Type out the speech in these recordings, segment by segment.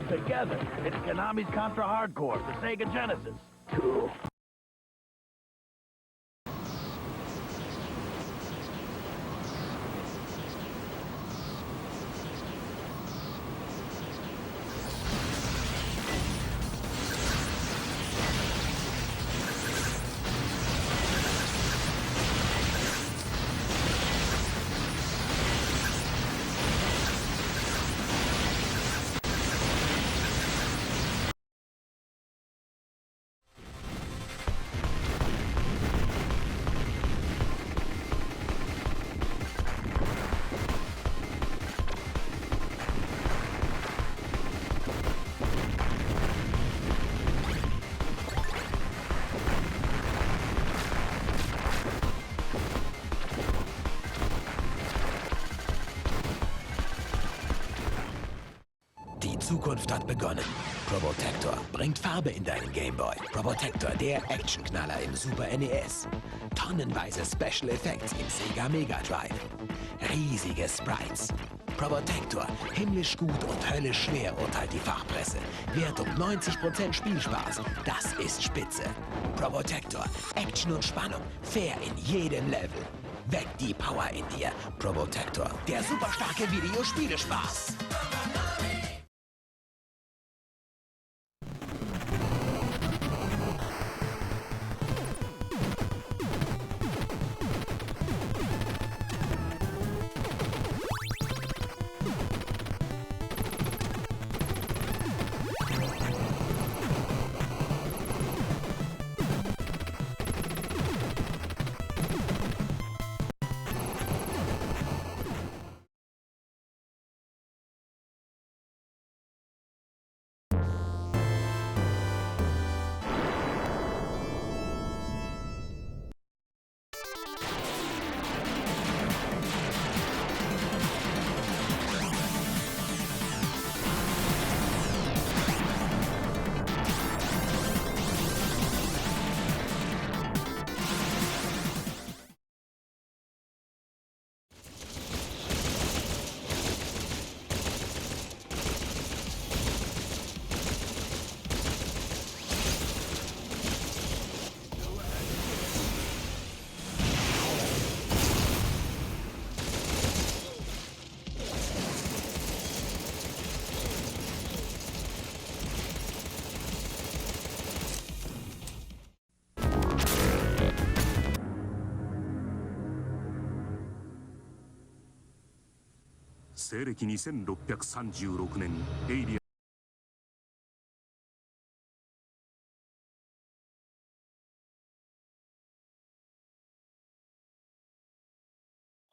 Together, it's Konami's Contra Hardcore for Sega Genesis. Cool. Die Zukunft hat begonnen. Probotector bringt Farbe in deinen Gameboy. Probotector, der Actionknaller im Super NES. Tonnenweise Special Effects im Sega Mega Drive. Riesige Sprites. Probotector, himmlisch gut und höllisch schwer, urteilt die Fachpresse. Wert um 90% Spielspaß. Das ist spitze. Probotector, Action und Spannung, fair in jedem Level. Weck die Power in dir. Probotector, der superstarke Videospielespaß.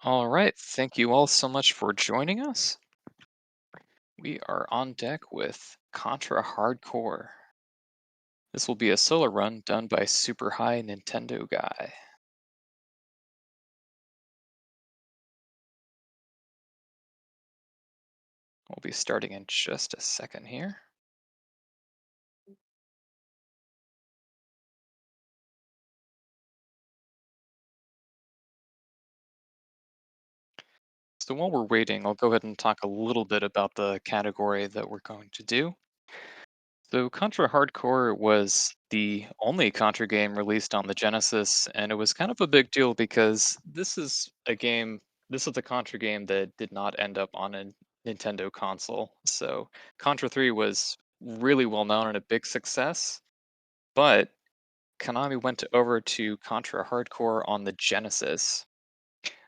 All right, thank you all so much for joining us. We are on deck with Contra Hardcore. This will be a solo run done by Super High Nintendo Guy. We'll be starting in just a second here. So while we're waiting, I'll go ahead and talk a little bit about the category that we're going to do. So Contra Hardcore was the only Contra game released on the Genesis, and it was kind of a big deal because this is a Contra game that did not end up on a Nintendo console. So Contra 3 was really well known and a big success, but Konami went over to Contra Hardcore on the Genesis.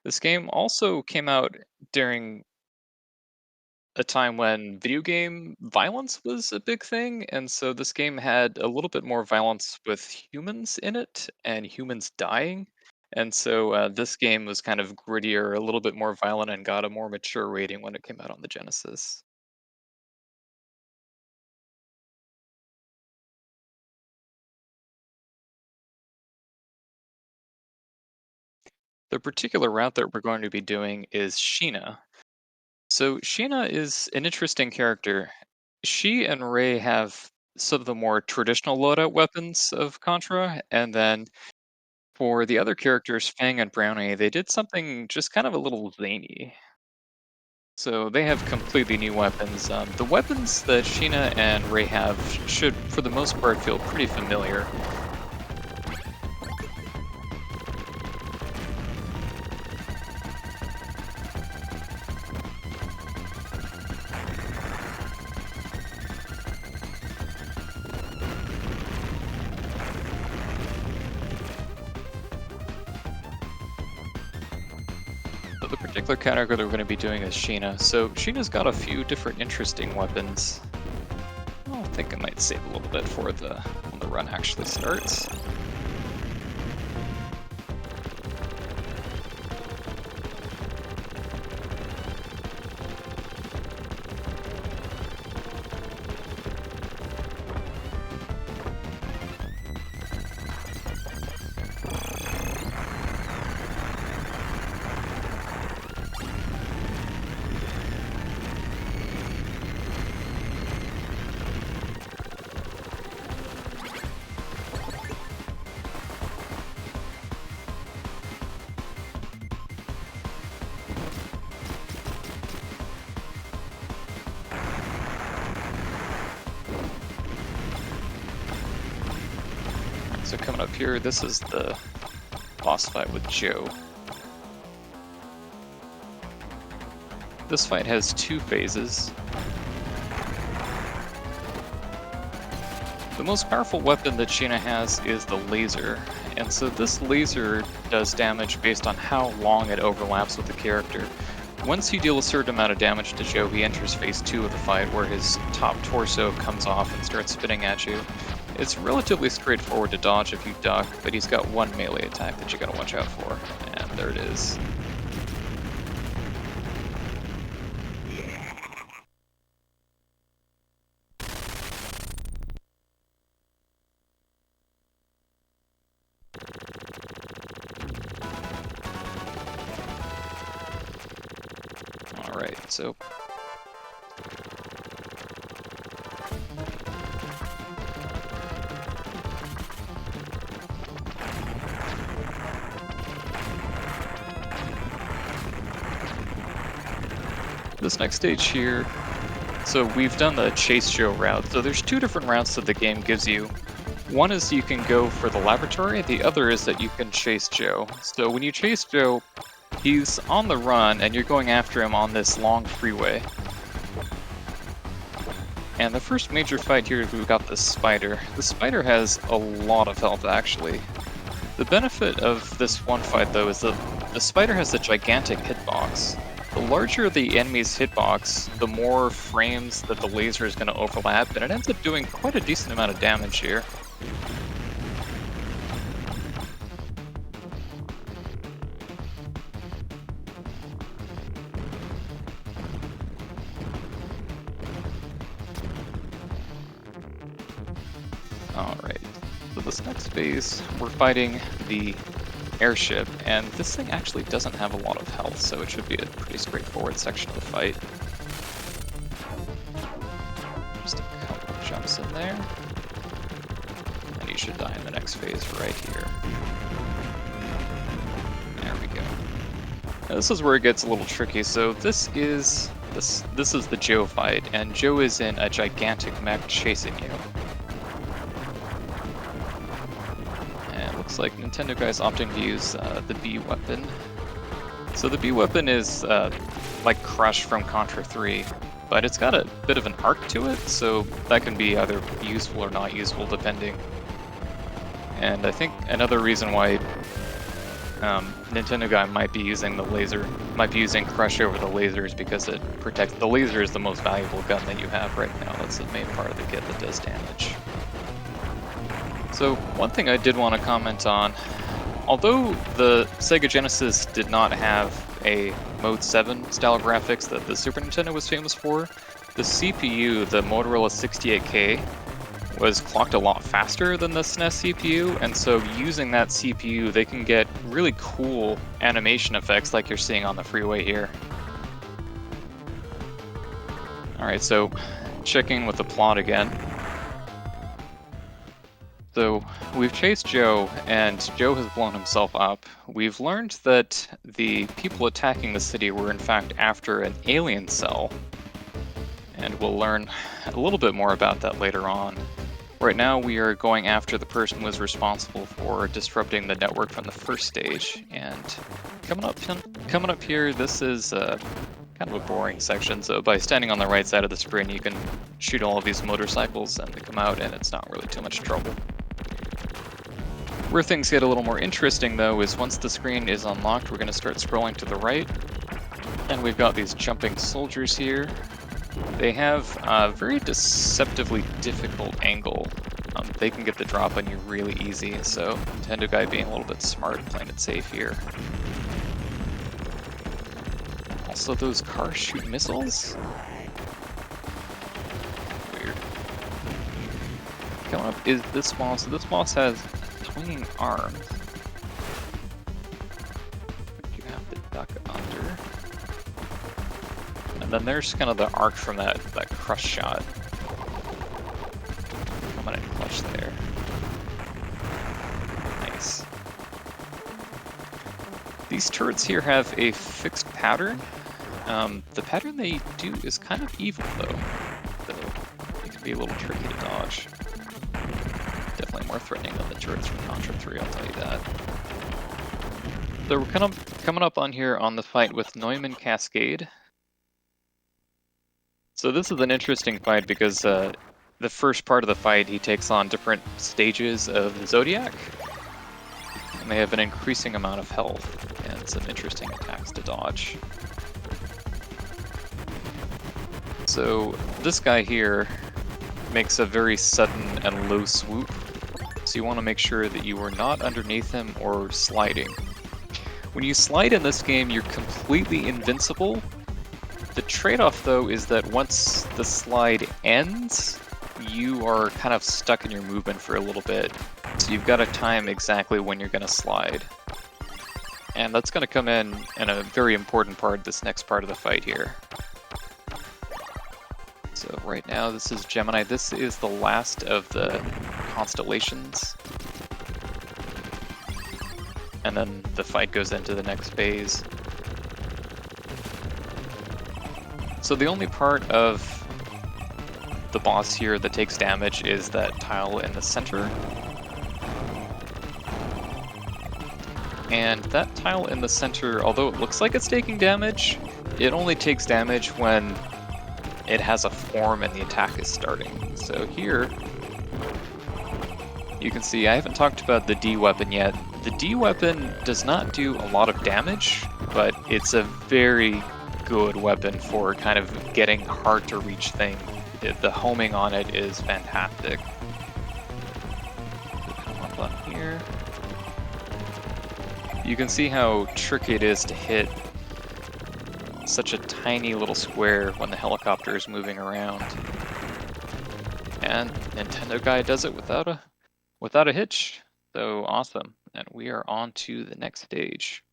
This game also came out during a time when video game violence was a big thing, and so this game had a little bit more violence with humans in it and humans dying. And so this game was kind of grittier, a little bit more violent, and got a more mature rating when it came out on the Genesis. The particular route that we're going to be doing is Sheena. So Sheena is an interesting character. She and Ray have some of the more traditional loadout weapons of Contra, and then for the other characters, Fang and Brownie, they did something just kind of a little zany. So they have completely new weapons. The weapons that Sheena and Ray have should, for the most part, feel pretty familiar. So the particular category that we're going to be doing is Sheena. So Sheena's got a few different interesting weapons. I think I might save a little bit for when the run actually starts. So coming up here, this is the boss fight with Joe. This fight has 2 phases. The most powerful weapon that Sheena has is the laser, and so this laser does damage based on how long it overlaps with the character. Once you deal a certain amount of damage to Joe, he enters phase 2 of the fight, where his top torso comes off and starts spitting at you. It's relatively straightforward to dodge if you duck, but he's got one melee attack that you gotta watch out for, and there it is. Alright, so this next stage here, so we've done the Chase Joe route. So there's 2 different routes that the game gives you. One is you can go for the laboratory, the other is that you can chase Joe. So when you chase Joe, he's on the run and you're going after him on this long freeway. And the first major fight here, we've got the spider. The spider has a lot of health actually. The benefit of this one fight though is that the spider has a gigantic hitbox. The larger the enemy's hitbox, the more frames that the laser is going to overlap, and it ends up doing quite a decent amount of damage here. Alright, so this next phase, we're fighting the airship, and this thing actually doesn't have a lot of health, so it should be a pretty straightforward section of the fight. Just a couple of jumps in there, and you should die in the next phase right here. There we go. Now this is where it gets a little tricky. So this is the Joe fight, and Joe is in a gigantic mech chasing you. Looks like Nintendo guy's opting to use the B weapon. So the B weapon is like Crush from Contra 3, but it's got a bit of an arc to it, so that can be either useful or not useful depending. And I think another reason why Nintendo guy might be using Crush over the laser is because it protects. The laser is the most valuable gun that you have right now. That's the main part of the kit that does damage. So one thing I did want to comment on, although the Sega Genesis did not have a Mode 7 style graphics that the Super Nintendo was famous for, the CPU, the Motorola 68K, was clocked a lot faster than the SNES CPU, and so using that CPU, they can get really cool animation effects like you're seeing on the freeway here. Alright, so checking with the plot again. So we've chased Joe, and Joe has blown himself up. We've learned that the people attacking the city were in fact after an alien cell, and we'll learn a little bit more about that later on. Right now we are going after the person who was responsible for disrupting the network from the first stage, and coming up here, this is kind of a boring section. So by standing on the right side of the screen, you can shoot all of these motorcycles and they come out, and it's not really too much trouble. Where things get a little more interesting, though, is once the screen is unlocked, we're going to start scrolling to the right, and we've got these jumping soldiers here. They have a very deceptively difficult angle. They can get the drop on you really easy, so Nintendo guy being a little bit smart, playing it safe here. Also, those cars shoot missiles? Weird. Coming up is this boss. So this boss has swinging arms. You have to duck under. And then there's kind of the arc from that crush shot. Coming in clutch there. Nice. These turrets here have a fixed pattern. The pattern they do is kind of evil, though. So it can be a little tricky to dodge. Definitely more threatening than the turrets from Contra 3, I'll tell you that. So we're kind of coming up on here on the fight with Neumann Cascade. So this is an interesting fight because the first part of the fight he takes on different stages of the Zodiac. And they have an increasing amount of health and some interesting attacks to dodge. So this guy here makes a very sudden and low swoop. So you want to make sure that you are not underneath him or sliding. When you slide in this game, you're completely invincible. The trade-off, though, is that once the slide ends, you are kind of stuck in your movement for a little bit. So you've got to time exactly when you're going to slide. And that's going to come in a very important part, this next part of the fight here. So right now, this is Gemini. This is the last of the constellations. And then the fight goes into the next phase. So the only part of the boss here that takes damage is that tile in the center. And that tile in the center, although it looks like it's taking damage, it only takes damage when it has a form and the attack is starting. So here, you can see I haven't talked about the D weapon yet. The D weapon does not do a lot of damage, but it's a very good weapon for kind of getting hard to reach things. The homing on it is fantastic. Come up on here. You can see how tricky it is to hit such a tiny little square when the helicopter is moving around. And Nintendo guy does it without a hitch. So awesome. And we are on to the next stage.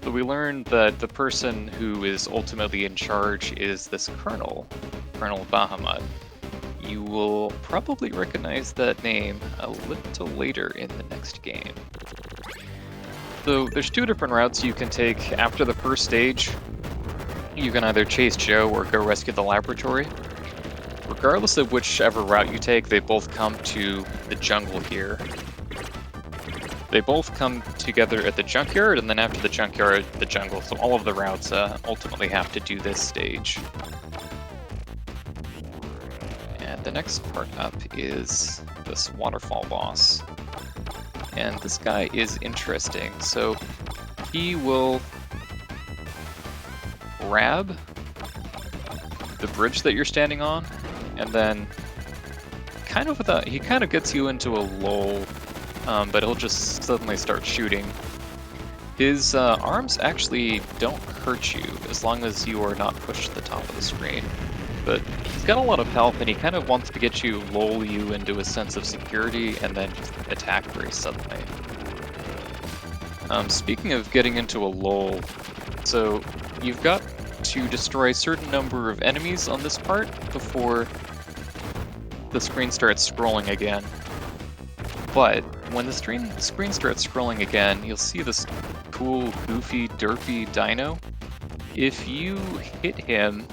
So we learned that the person who is ultimately in charge is this Colonel Bahamut. You will probably recognize that name a little later in the next game. So there's two different routes you can take after the first stage. You can either chase Joe or go rescue the laboratory. Regardless of whichever route you take, they both come to the jungle here. They both come together at the junkyard, and then after the junkyard, the jungle. So all of the routes ultimately have to do this stage. And the next part up is this waterfall boss. And this guy is interesting. So he will grab the bridge that you're standing on, and then he kind of gets you into a lull, but he'll just suddenly start shooting. His arms actually don't hurt you as long as you are not pushed to the top of the screen. But he's got a lot of health, and he kind of wants to get you, lull you into a sense of security, and then just attack very suddenly. Speaking of getting into a lull, so you've got to destroy a certain number of enemies on this part before the screen starts scrolling again. But when the screen starts scrolling again, you'll see this cool, goofy, derpy dino. If you hit him,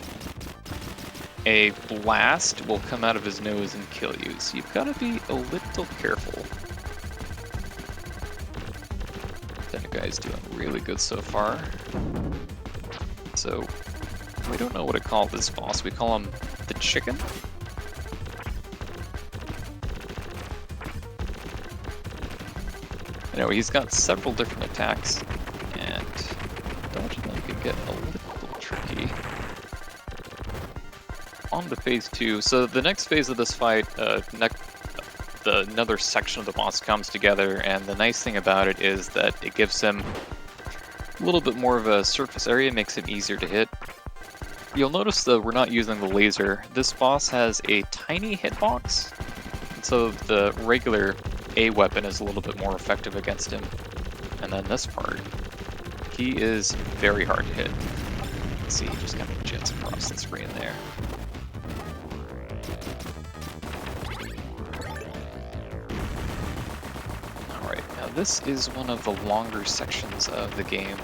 a blast will come out of his nose and kill you, so you've got to be a little careful. That guy's doing really good so far. So, we don't know what to call this boss. We call him the chicken? Anyway, he's got several different attacks, and dodging them can get a little tricky. On to phase 2. So the next phase of this fight, another section of the boss comes together, and the nice thing about it is that it gives him a little bit more of a surface area, makes him easier to hit. You'll notice that we're not using the laser. This boss has a tiny hitbox, so the regular A weapon is a little bit more effective against him. And then this part, he is very hard to hit. Let's see, he just kind of jets across the screen there. Alright, now this is one of the longer sections of the game.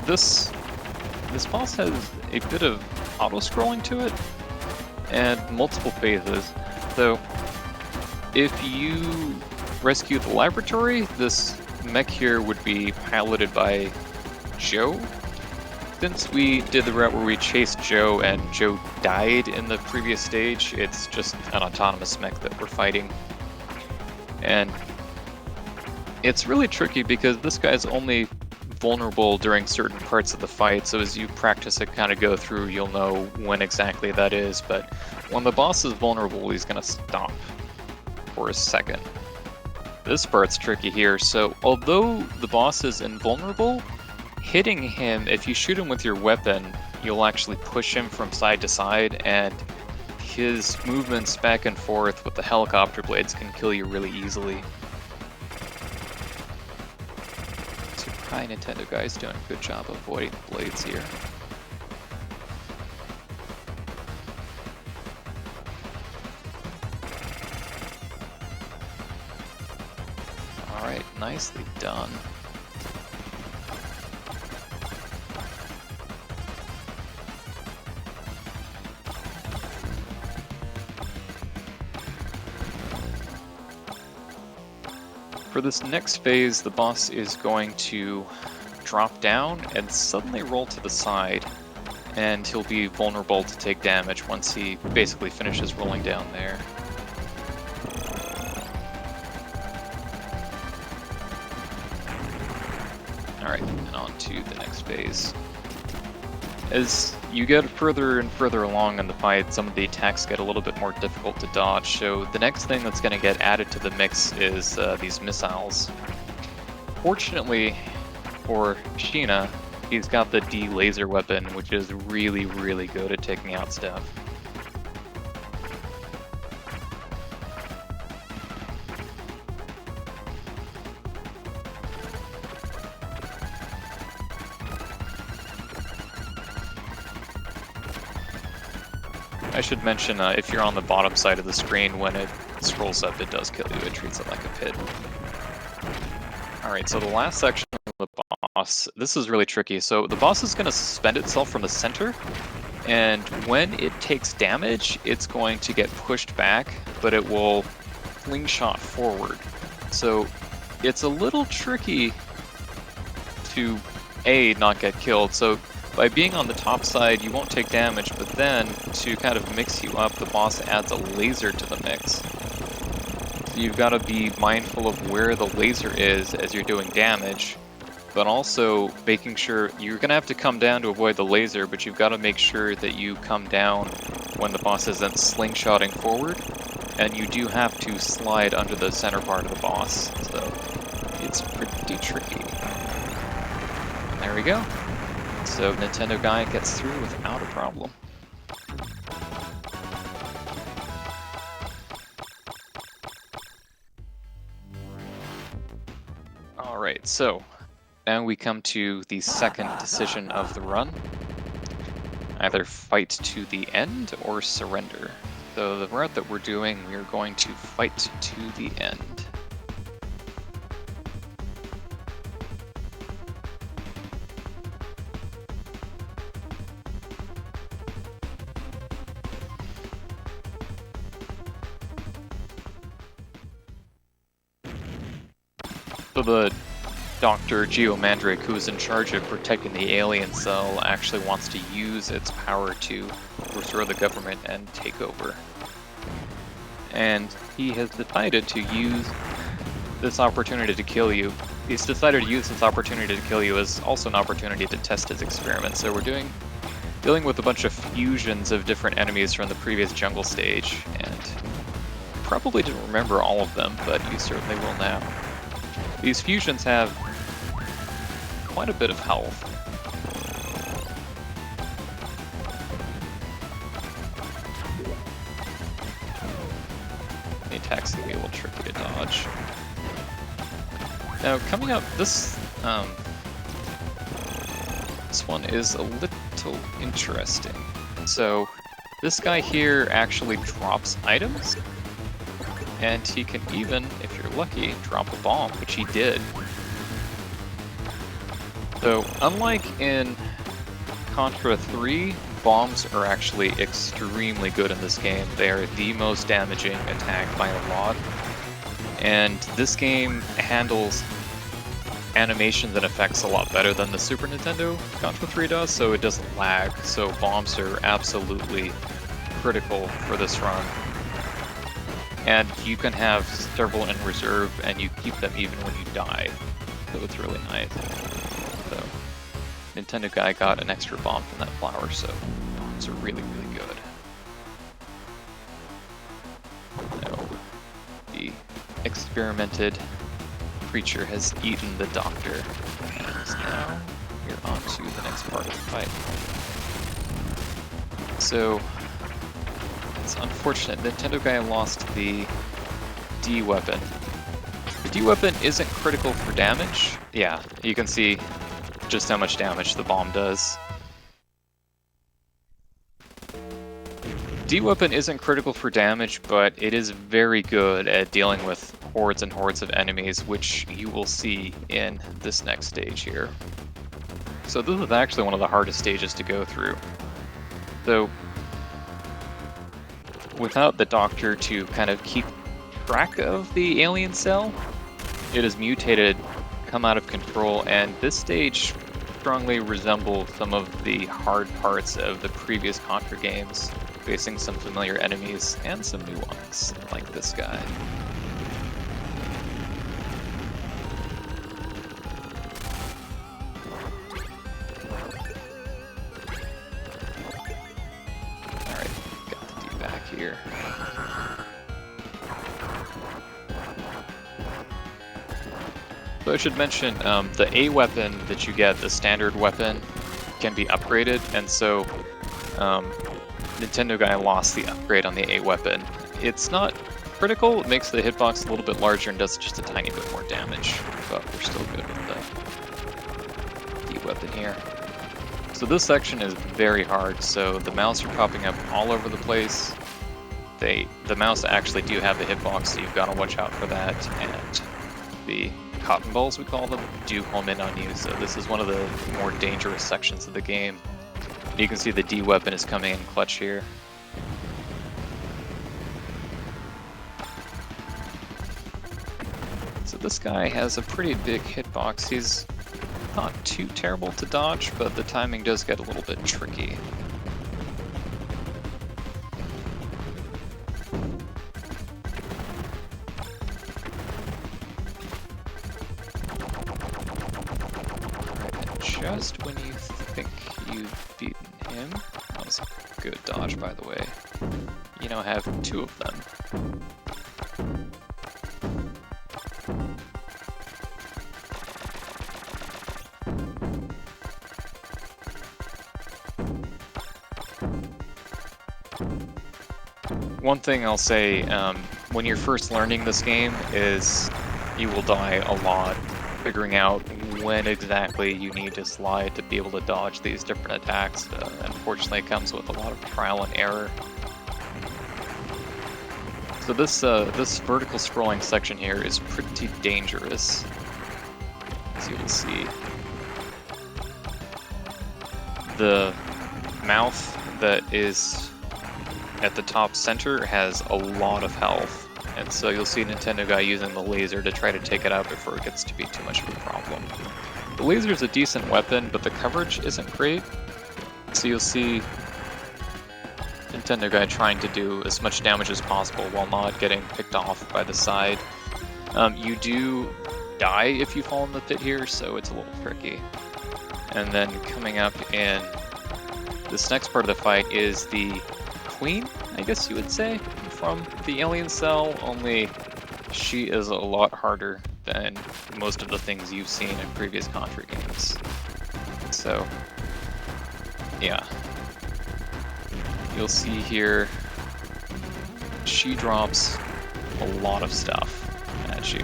This boss has a bit of auto-scrolling to it, and multiple phases. So, if you rescue the laboratory, this mech here would be piloted by Joe. Since we did the route where we chased Joe and Joe died in the previous stage, it's just an autonomous mech that we're fighting. And it's really tricky because this guy's only vulnerable during certain parts of the fight, so as you practice it, kind of go through, you'll know when exactly that is, but when the boss is vulnerable, he's going to stop for a second. This part's tricky here, so although the boss is invulnerable, hitting him, if you shoot him with your weapon, you'll actually push him from side to side, and his movements back and forth with the helicopter blades can kill you really easily. Hi, Nintendo guy's doing a good job avoiding the blades here. Alright, nicely done. For this next phase, the boss is going to drop down and suddenly roll to the side, and he'll be vulnerable to take damage once he basically finishes rolling down there. Alright, and on to the next phase. As you get further and further along in the fight, some of the attacks get a little bit more difficult to dodge, so the next thing that's going to get added to the mix is these missiles. Fortunately for Sheena, he's got the D laser weapon, which is really, really good at taking out stuff. I should mention, if you're on the bottom side of the screen, when it scrolls up, it does kill you. It treats it like a pit. Alright, so the last section of the boss, this is really tricky. So the boss is going to suspend itself from the center, and when it takes damage, it's going to get pushed back, but it will slingshot forward. So it's a little tricky to, A, not get killed. So by being on the top side, you won't take damage, but then, to kind of mix you up, the boss adds a laser to the mix. So you've got to be mindful of where the laser is as you're doing damage, but also making sure you're going to have to come down to avoid the laser, but you've got to make sure that you come down when the boss isn't slingshotting forward, and you do have to slide under the center part of the boss, so it's pretty tricky. And there we go. So Nintendo guy gets through without a problem. Alright, so now we come to the second decision of the run. Either fight to the end or surrender. So the route that we're doing, we're going to fight to the end. So the Dr. Geomandrake, who is in charge of protecting the alien cell, actually wants to use its power to overthrow the government and take over. And he has decided to use this opportunity to kill you. He's decided to use this opportunity to kill you as also an opportunity to test his experiment. So we're dealing with a bunch of fusions of different enemies from the previous jungle stage, and you probably didn't remember all of them, but you certainly will now. These fusions have quite a bit of health. The attacks can be a little tricky to dodge. Now, coming up, this one is a little interesting. So, this guy here actually drops items, and he can even, if you're lucky, drop a bomb, which he did. So, unlike in Contra 3, bombs are actually extremely good in this game. They are the most damaging attack by a lot. And this game handles animations and effects a lot better than the Super Nintendo Contra 3 does, so it doesn't lag. So bombs are absolutely critical for this run. And you can have several in reserve, and you keep them even when you die. So it's really nice. So, Nintendo guy got an extra bomb from that flower, so bombs are really, really good. Now, the experimented creature has eaten the doctor, and now we're on to the next part of the fight. So, it's unfortunate. Nintendo guy lost the D weapon. The D weapon isn't critical for damage. Yeah, you can see just how much damage the bomb does. D weapon isn't critical for damage, but it is very good at dealing with hordes and hordes of enemies, which you will see in this next stage here. So this is actually one of the hardest stages to go through. So, without the doctor to kind of keep track of the alien cell, it is mutated, come out of control, and this stage strongly resembles some of the hard parts of the previous Contra games, facing some familiar enemies and some new ones, like this guy. Alright, got the D back here. So I should mention, the A weapon that you get, the standard weapon, can be upgraded, and so Nintendo guy lost the upgrade on the A weapon. It's not critical, it makes the hitbox a little bit larger and does just a tiny bit more damage, but we're still good with the D weapon here. So this section is very hard, so the mouse are popping up all over the place. The mouse actually do have a hitbox, so you've got to watch out for that, and the cotton balls, we call them, do home in on you, so this is one of the more dangerous sections of the game. You can see the D weapon is coming in clutch here. So this guy has a pretty big hitbox. He's not too terrible to dodge, but the timing does get a little bit tricky. Just when you think you've beaten him, that was a good dodge, by the way, you now have two of them. One thing I'll say, when you're first learning this game, is you will die a lot. figuring out when exactly you need to slide to be able to dodge these different attacks. Unfortunately, it comes with a lot of trial and error. So this vertical scrolling section here is pretty dangerous, as you will see. The mouth that is at the top center has a lot of health, and so you'll see Nintendo guy using the laser to try to take it out before it gets to be too much of a problem. The laser is a decent weapon, but the coverage isn't great, so you'll see Nintendo guy trying to do as much damage as possible while not getting picked off by the side. You do die if you fall in the pit here, so it's a little tricky. And then coming up in this next part of the fight is the queen, I guess you would say, from the alien cell, only she is a lot harder than most of the things you've seen in previous Contra games. So, yeah. You'll see here, she drops a lot of stuff at you.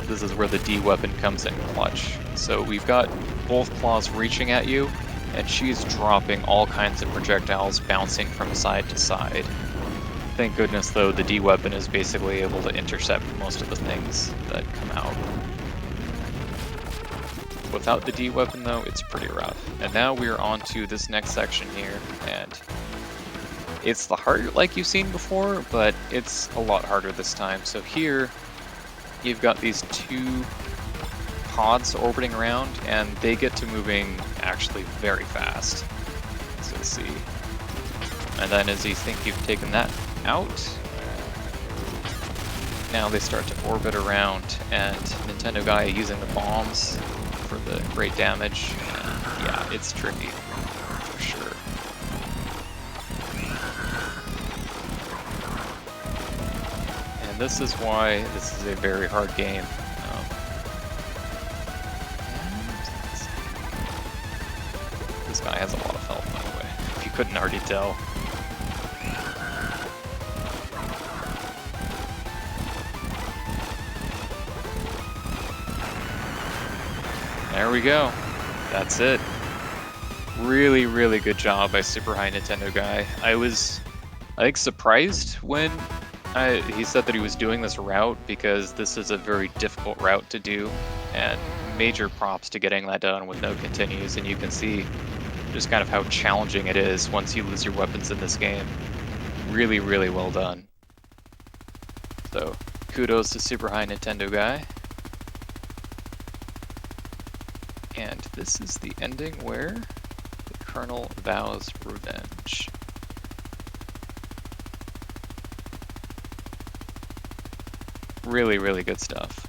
This is where the D weapon comes in clutch. So we've got both claws reaching at you, and she's dropping all kinds of projectiles bouncing from side to side. Thank goodness though, the D weapon is basically able to intercept most of the things that come out. Without the D weapon though, it's pretty rough. And now we are on to this next section here, and it's the harder like you've seen before, but it's a lot harder this time. So here, you've got these two pods orbiting around, and they get to moving actually very fast. So let's see. And then as you think you've taken that out, now they start to orbit around, and Nintendo guy using the bombs for the great damage. And yeah, it's tricky for sure. And this is why this is a very hard game. This guy has a lot of health, by the way, if you couldn't already tell. There we go. That's it. Really, really good job by Super High Nintendo guy. I was, I think, surprised when he said that he was doing this route, because this is a very difficult route to do, and major props to getting that done with no continues, and you can see just kind of how challenging it is once you lose your weapons in this game. Really, really well done. So, kudos to Super High Nintendo guy. And this is the ending where the Colonel vows revenge. Really, really good stuff.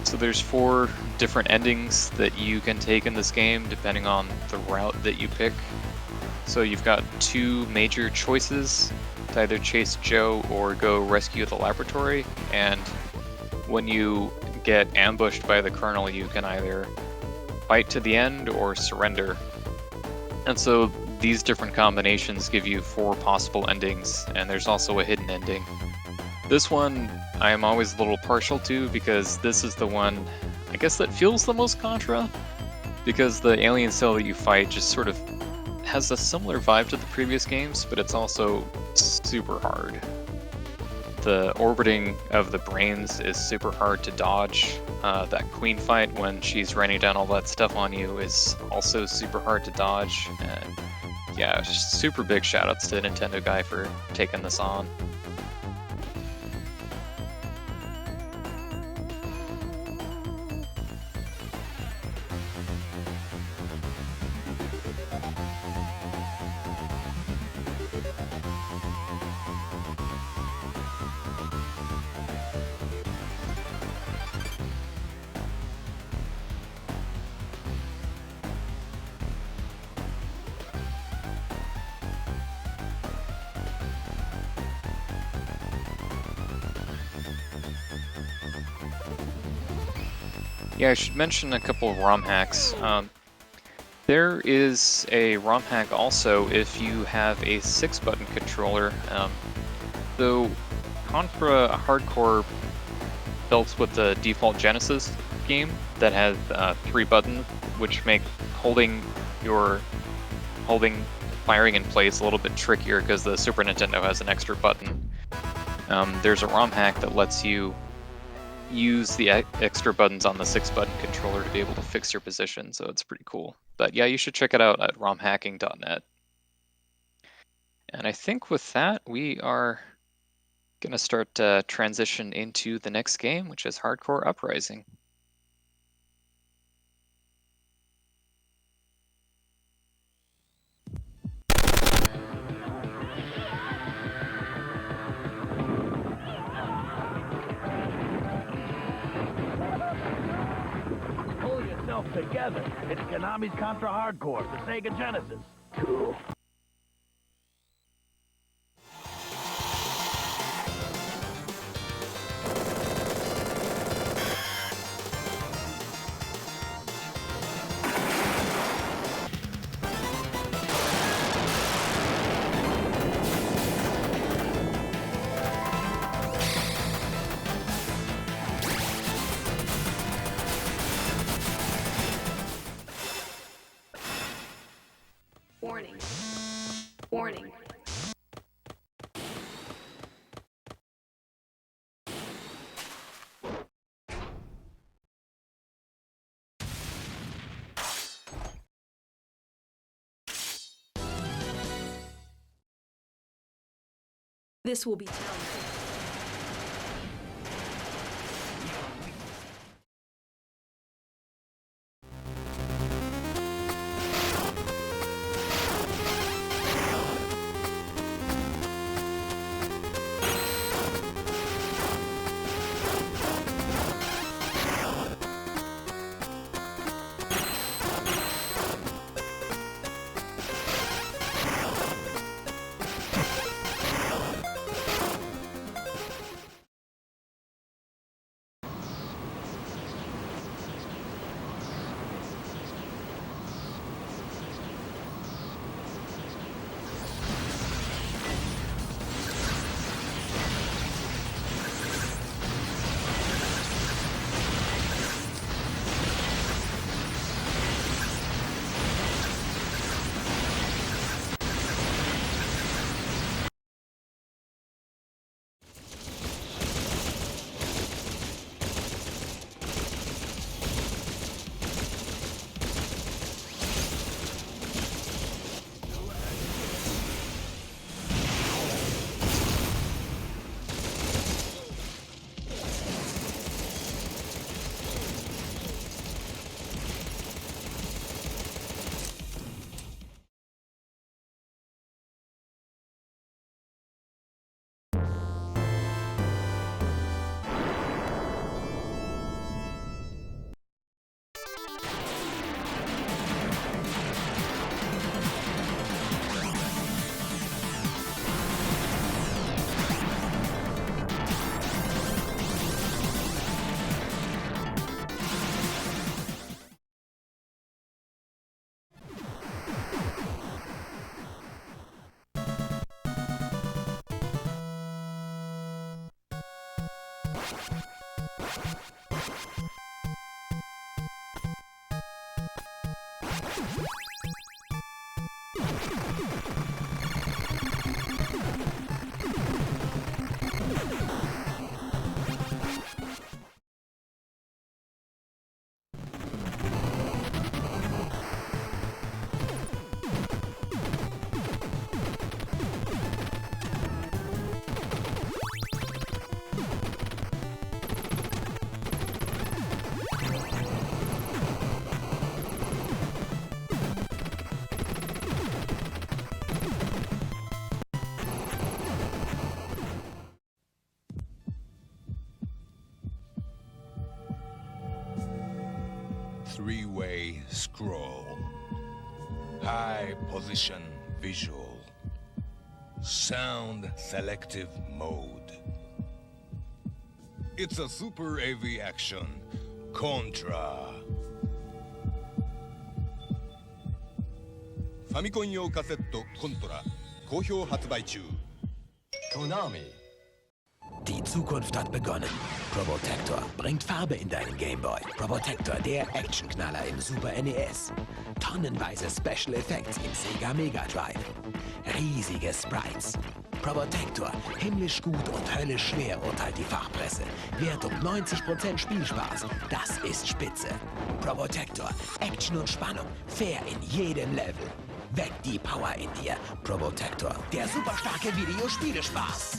So there's 4 different endings that you can take in this game depending on the route that you pick. So you've got 2 major choices to either chase Joe or go rescue the laboratory, and when you get ambushed by the Colonel, you can either fight to the end or surrender. And so these different combinations give you 4 possible endings, and there's also a hidden ending. This one I am always a little partial to, because this is the one, I guess, that feels the most Contra, because the alien cell that you fight just sort of has a similar vibe to the previous games, but it's also super hard. The orbiting of the brains is super hard to dodge. That queen fight when she's raining down all that stuff on you is also super hard to dodge. And yeah, super big shoutouts to Nintendo guy for taking this on. Yeah, I should mention a couple of ROM hacks. There is a ROM hack also if you have a 6-button controller. So Contra Hardcore built with the default Genesis game that has 3 buttons, which make holding firing in place a little bit trickier because the Super Nintendo has an extra button. There's a ROM hack that lets you use the extra buttons on the 6-button controller to be able to fix your position, so it's pretty cool. But yeah, you should check it out at romhacking.net. And I think with that, we are going to start transition into the next game, which is Hardcore Uprising. Pull yourself together. It's Konami's Contra Hardcore, the Sega Genesis. Cool. Warning. Warning. This will be challenging. Three-way scroll. High position visual. Sound selective mode. It's a super AV action. Contra. ファミコン用カセットコントラ好評発売中。 Konami. Die Zukunft hat begonnen. Probotector bringt Farbe in deinen Gameboy. Probotector, der Actionknaller im Super NES. Tonnenweise Special Effects im Sega Mega Drive. Riesige Sprites. Probotector, himmlisch gut und höllisch schwer, urteilt die Fachpresse. Wert um 90% Spielspaß. Das ist spitze. Probotector, Action und Spannung, fair in jedem Level. Weck die Power in dir. Probotector, der superstarke Videospielespaß.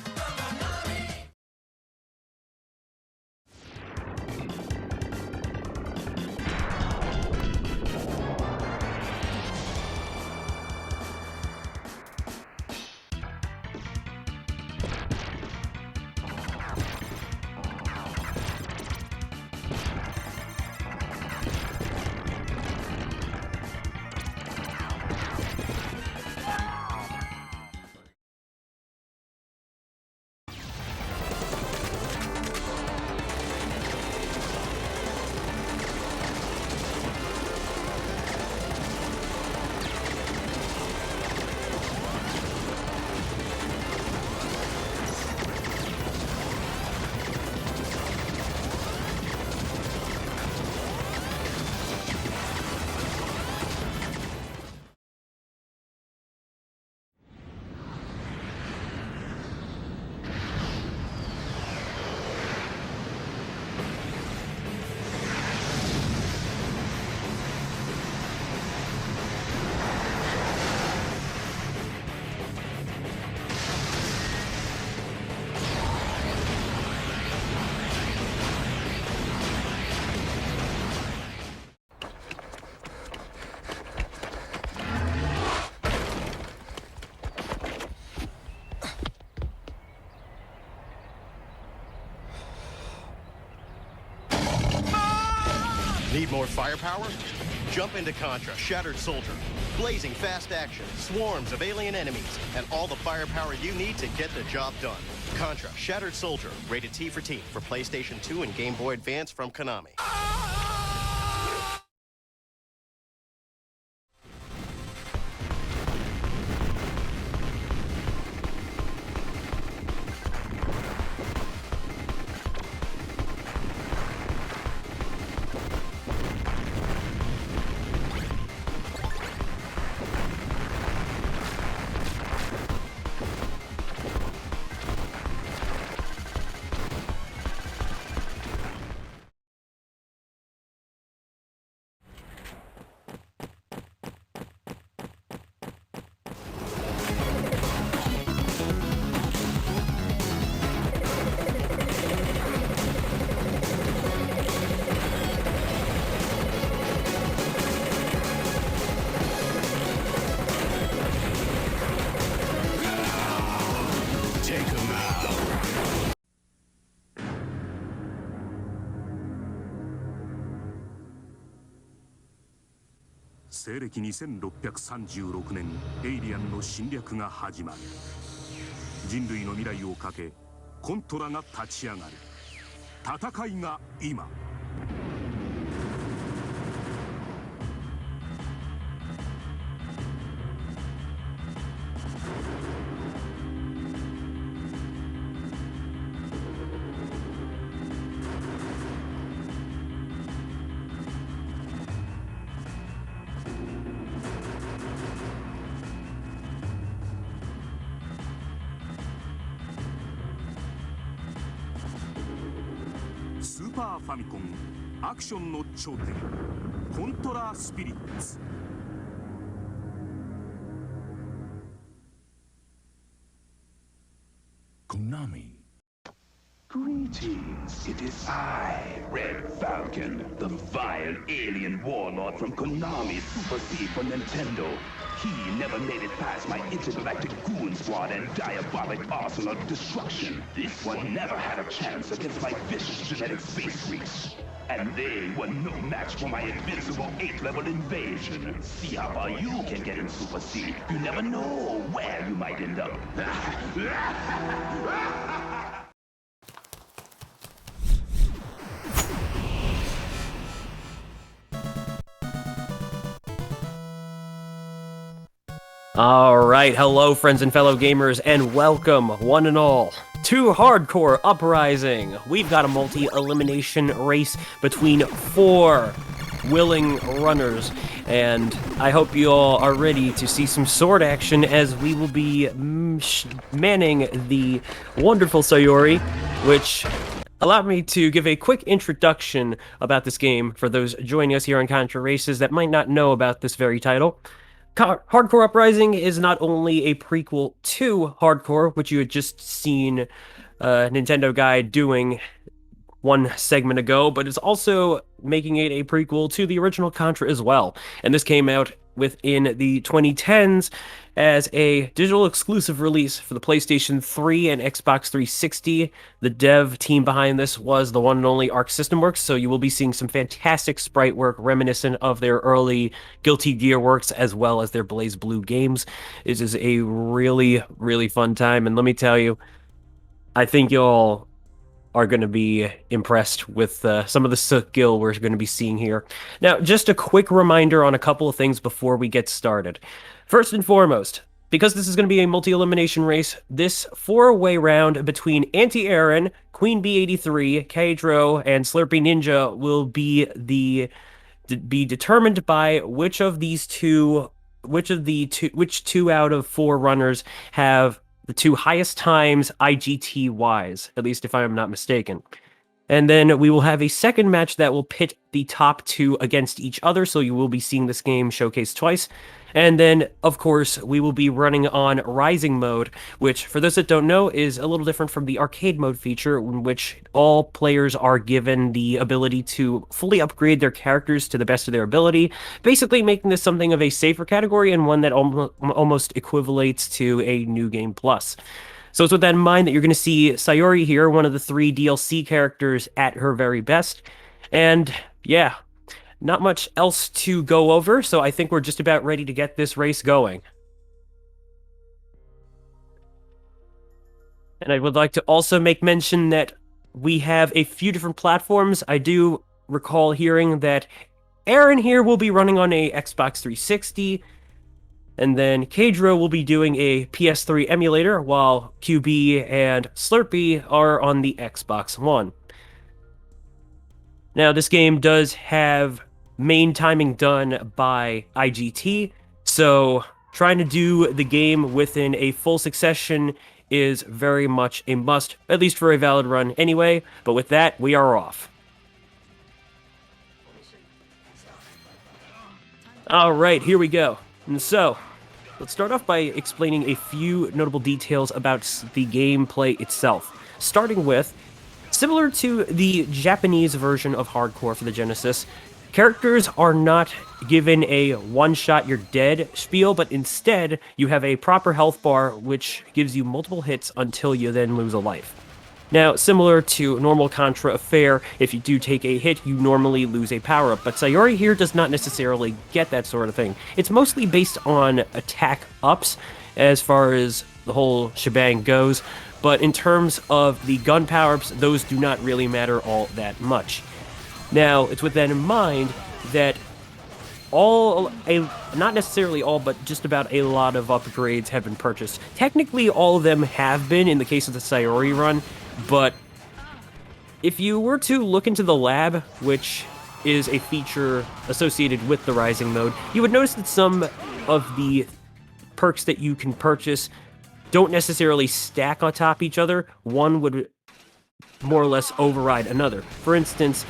Need more firepower? Jump into Contra, Shattered Soldier. Blazing fast action, swarms of alien enemies, and all the firepower you need to get the job done. Contra, Shattered Soldier, rated T for Teen for PlayStation 2 and Game Boy Advance from Konami.「西暦2636年エイリアンの侵略が始まる。人類の未来をかけコントラが立ち上がる。戦いが今。スーパーファミコンアクションの頂点コントラスピリッツ。Konami. Greetings, it is I, Red Falcon, the vile alien warlord from Konami Super C for Nintendo. He never made it past my intergalactic goon squad and diabolic arsenal of destruction. This one never had a chance against my vicious genetic space freaks. And they were no match for my invincible 8th-level invasion. See how far you can get in Super C. You never know where you might end up. All right, hello, friends and fellow gamers, and welcome, one and all, to Hardcore Uprising. We've got a multi-elimination race between 4 willing runners, and I hope you all are ready to see some sword action as we will be manning the wonderful Sayori, which allowed me to give a quick introduction about this game for those joining us here on ContraRaces that might not know about this very title. Hardcore Uprising is not only a prequel to Hardcore, which you had just seen a Nintendo guy doing one segment ago, but it's also making it a prequel to the original Contra as well. And this came out within the 2010s as a digital exclusive release for the PlayStation 3 and Xbox 360. The dev team behind this was the one and only Arc System Works, so you will be seeing some fantastic sprite work reminiscent of their early Guilty Gear works as well as their Blaze Blue games. It is a really, really fun time, and let me tell you, I think y'all are going to be impressed with some of the skill we're going to be seeing here. Now, just a quick reminder on a couple of things before we get started. First and foremost, because this is going to be a multi-elimination race, this 4-way round between Anti-Aaron, Queen B83, Kadro, and Slurpee Ninja will be determined by which two out of 4 runners have the 2 highest times IGT-wise, at least if I am not mistaken. And then we will have a second match that will pit the top 2 against each other, so you will be seeing this game showcased twice. And then, of course, we will be running on Rising mode, which, for those that don't know, is a little different from the arcade mode feature, in which all players are given the ability to fully upgrade their characters to the best of their ability, basically making this something of a safer category and one that almost equivalates to a New Game Plus. So it's with that in mind that you're going to see Sayori here, one of the 3 DLC characters at her very best. And yeah, not much else to go over, so I think we're just about ready to get this race going. And I would like to also make mention that we have a few different platforms. I do recall hearing that Aaron here will be running on a Xbox 360, and then Kadro will be doing a PS3 emulator, while QB and Slurpee are on the Xbox One. Now, this game does have main timing done by IGT, so trying to do the game within a full succession is very much a must, at least for a valid run anyway. But with that, we are off. Alright, here we go. And so, let's start off by explaining a few notable details about the gameplay itself. Starting with, similar to the Japanese version of Hardcore for the Genesis, characters are not given a one-shot you're dead spiel, but instead you have a proper health bar which gives you multiple hits until you then lose a life. Now, similar to normal Contra affair, if you do take a hit, you normally lose a power-up, but Sayori here does not necessarily get that sort of thing. It's mostly based on attack ups as far as the whole shebang goes, but in terms of the gun power-ups, those do not really matter all that much. Now, it's with that in mind that not necessarily all, but just about a lot of upgrades have been purchased. Technically, all of them have been in the case of the Sayori run, but if you were to look into the lab, which is a feature associated with the Rising mode, you would notice that some of the perks that you can purchase don't necessarily stack on top of each other. One would more or less override another. For instance,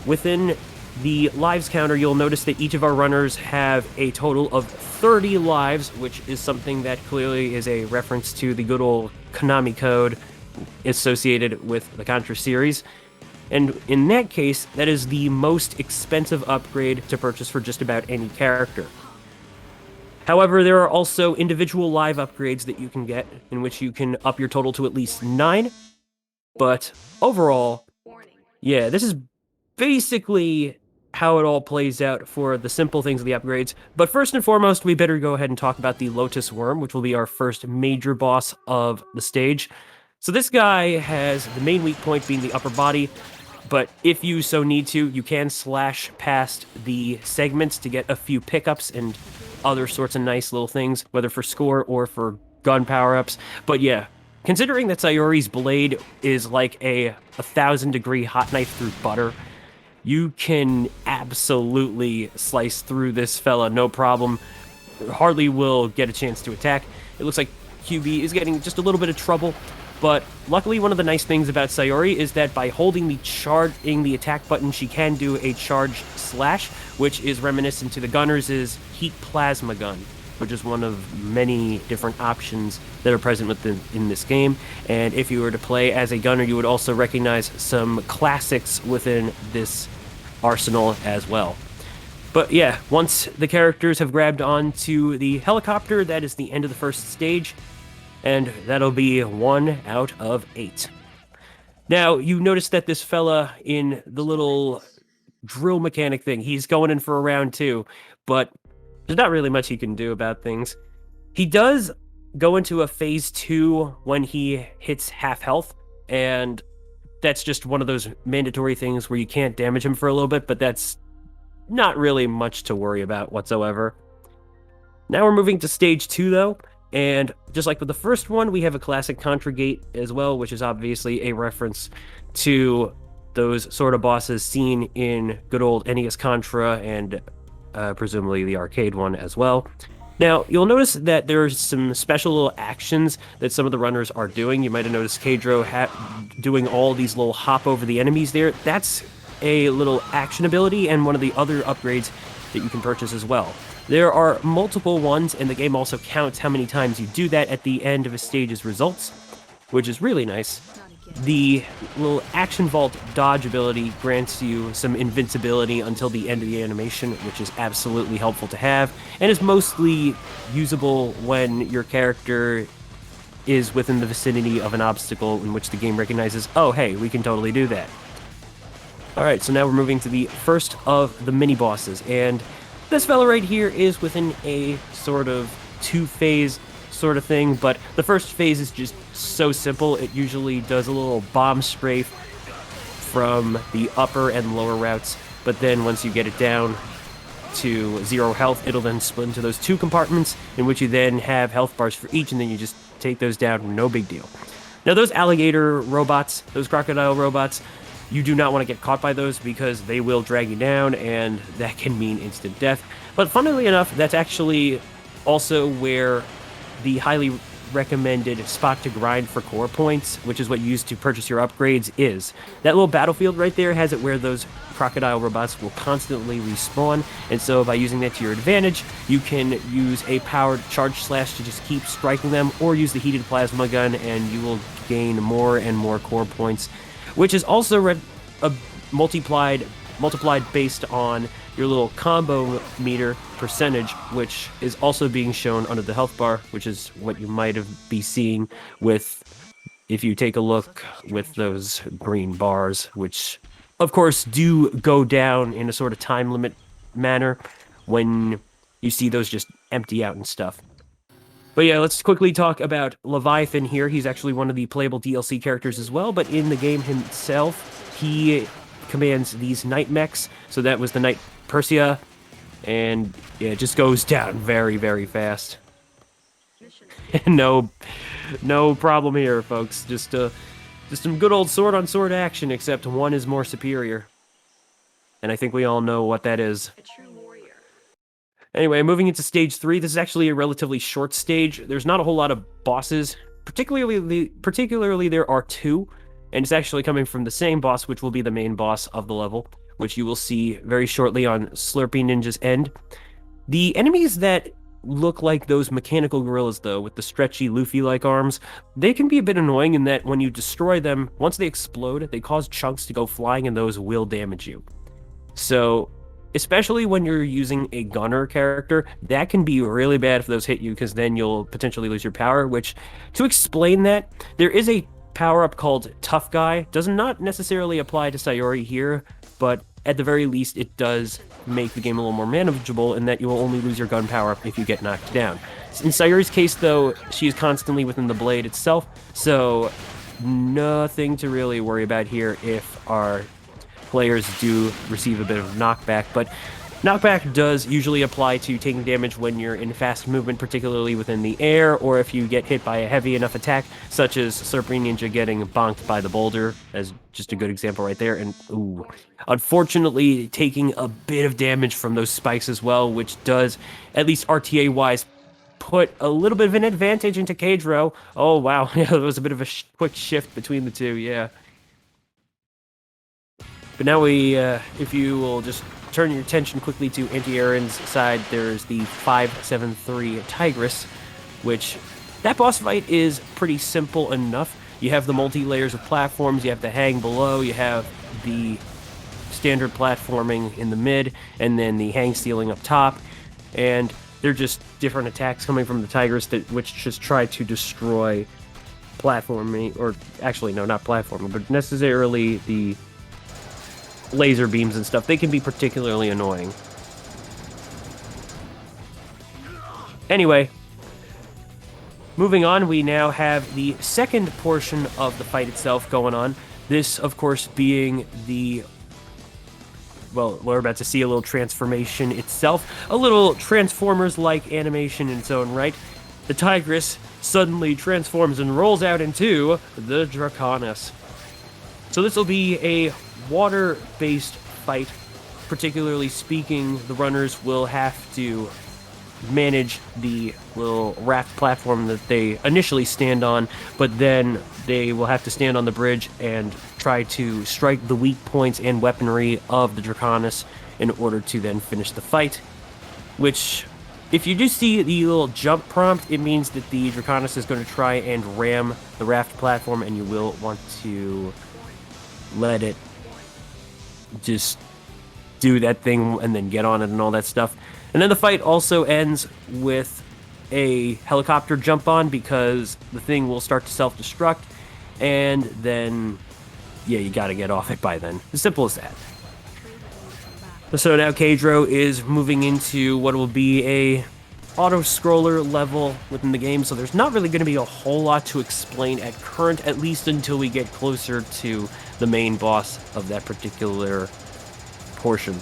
within the lives counter, you'll notice that each of our runners have a total of 30 lives, which is something that clearly is a reference to the good old Konami code associated with the Contra series. And in that case, that is the most expensive upgrade to purchase for just about any character. However, there are also individual live upgrades that you can get, in which you can up your total to at least 9. But overall, yeah, this is basically how it all plays out for the simple things of the upgrades. But first and foremost, we better go ahead and talk about the Lotus Worm, which will be our first major boss of the stage. So this guy has the main weak point being the upper body. But if you so need to, you can slash past the segments to get a few pickups and other sorts of nice little things, whether for score or for gun power-ups. But yeah, considering that Sayori's blade is like a 1,000-degree hot knife through butter, you can absolutely slice through this fella, no problem. Hardly will get a chance to attack. It looks like QB is getting just a little bit of trouble, but luckily one of the nice things about Sayori is that by holding the attack button, she can do a charge slash, which is reminiscent to the Gunner's heat plasma gun, which is one of many different options that are present in this game. And if you were to play as a gunner, you would also recognize some classics within this arsenal as well. But yeah, once the characters have grabbed onto the helicopter, that is the end of the first stage, and that'll be 1 out of 8. Now, you notice that this fella in the little drill mechanic thing, he's going in for a round 2, but there's not really much he can do about things. He does go into a phase 2 when he hits half health, and that's just one of those mandatory things where you can't damage him for a little bit, but that's not really much to worry about whatsoever. Now we're moving to stage 2, though, and just like with the first one, we have a classic Contra gate as well, which is obviously a reference to those sort of bosses seen in good old NES Contra and presumably the arcade one as well. Now, you'll notice that there's some special little actions that some of the runners are doing. You might have noticed Kadro doing all these little hop over the enemies there. That's a little action ability and one of the other upgrades that you can purchase as well. There are multiple ones, and the game also counts how many times you do that at the end of a stage's results, which is really nice. The little action vault dodge ability grants you some invincibility until the end of the animation, which is absolutely helpful to have, and is mostly usable when your character is within the vicinity of an obstacle in which the game recognizes, oh hey, we can totally do that. Alright, so now we're moving to the first of the mini-bosses, and this fella right here is within a sort of 2-phase sort of thing, but the first phase is just so simple. It usually does a little bomb spray from the upper and lower routes, but then once you get it down to 0 health, it'll then split into those 2 compartments in which you then have health bars for each, and then you just take those down, no big deal. Now those alligator robots, those crocodile robots, you do not want to get caught by those because they will drag you down, and that can mean instant death. But funnily enough, that's actually also where the highly recommended spot to grind for core points, which is what you use to purchase your upgrades, is. That little battlefield right there has it where those crocodile robots will constantly respawn, and so by using that to your advantage, you can use a powered charge slash to just keep striking them, or use the heated plasma gun and you will gain more and more core points, which is also multiplied based on your little combo meter percentage, which is also being shown under the health bar, which is what you might be seeing with, if you take a look with those green bars, which of course do go down in a sort of time limit manner when you see those just empty out and stuff. But yeah, let's quickly talk about Leviathan here. He's actually one of the playable DLC characters as well, but in the game himself, he commands these night mechs. So that was the Night Persia, and yeah, it just goes down very, very fast. no problem here, folks. Just some good old sword-on-sword action, except one is more superior. And I think we all know what that is. Anyway, moving into stage 3, this is actually a relatively short stage. There's not a whole lot of bosses. Particularly there are 2, and it's actually coming from the same boss, which will be the main boss of the level, which you will see very shortly on Slurpee Ninja's end. The enemies that look like those mechanical gorillas, though, with the stretchy, Luffy-like arms, they can be a bit annoying in that when you destroy them, once they explode, they cause chunks to go flying, and those will damage you. So, especially when you're using a gunner character, that can be really bad if those hit you, because then you'll potentially lose your power, which, to explain that, there is a power-up called Tough Guy. Does not necessarily apply to Sayori here, but at the very least, it does make the game a little more manageable in that you will only lose your gun power-up if you get knocked down. In Sayori's case, though, she is constantly within the blade itself, so nothing to really worry about here if our players do receive a bit of knockback, but knockback does usually apply to taking damage when you're in fast movement, particularly within the air, or if you get hit by a heavy enough attack, such as Serpent Ninja getting bonked by the boulder, as just a good example right there. And ooh, unfortunately, taking a bit of damage from those spikes as well, which does, at least RTA-wise, put a little bit of an advantage into Cadro. Oh, wow. Yeah, there was a bit of a quick shift between the two, yeah. But now if you will just turn your attention quickly to Anti-Aaron's side, there's the 573 Tigress, which that boss fight is pretty simple enough. You have the multi-layers of platforms, you have the hang below, you have the standard platforming in the mid, and then the hang ceiling up top, and they're just different attacks coming from the Tigress which just try to destroy platforming, or actually, no, not platforming, but necessarily the laser beams and stuff. They can be particularly annoying. Anyway, moving on, we now have the second portion of the fight itself going on. This, of course, being the... well, we're about to see a little transformation itself. A little Transformers-like animation in its own right. The Tigress suddenly transforms and rolls out into the Draconis. So this will be a water-based fight. Particularly speaking, the runners will have to manage the little raft platform that they initially stand on, but then they will have to stand on the bridge and try to strike the weak points and weaponry of the Draconis in order to then finish the fight. Which, if you do see the little jump prompt, it means that the Draconis is going to try and ram the raft platform, and you will want to let it just do that thing and then get on it and all that stuff. And then the fight also ends with a helicopter jump on, because the thing will start to self-destruct, and then, yeah, you gotta get off it by then. As simple as that. So now Cadro is moving into what will be a auto-scroller level within the game, so there's not really going to be a whole lot to explain at current, at least until we get closer to the main boss of that particular portion.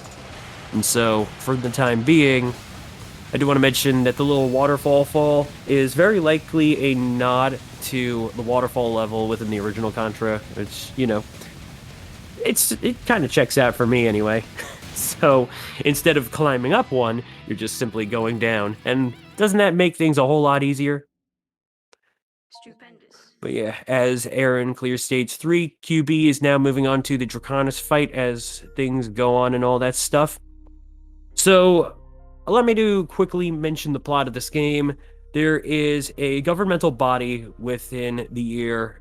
And so, for the time being, I do want to mention that the little waterfall fall is very likely a nod to the waterfall level within the original Contra, which, you know, it kind of checks out for me anyway. So, instead of climbing up one, you're just simply going down. And doesn't that make things a whole lot easier? Stupendous. But yeah, as Aaron clears stage 3, QB is now moving on to the Draconis fight as things go on and all that stuff. So, allow me to quickly mention the plot of this game. There is a governmental body within the year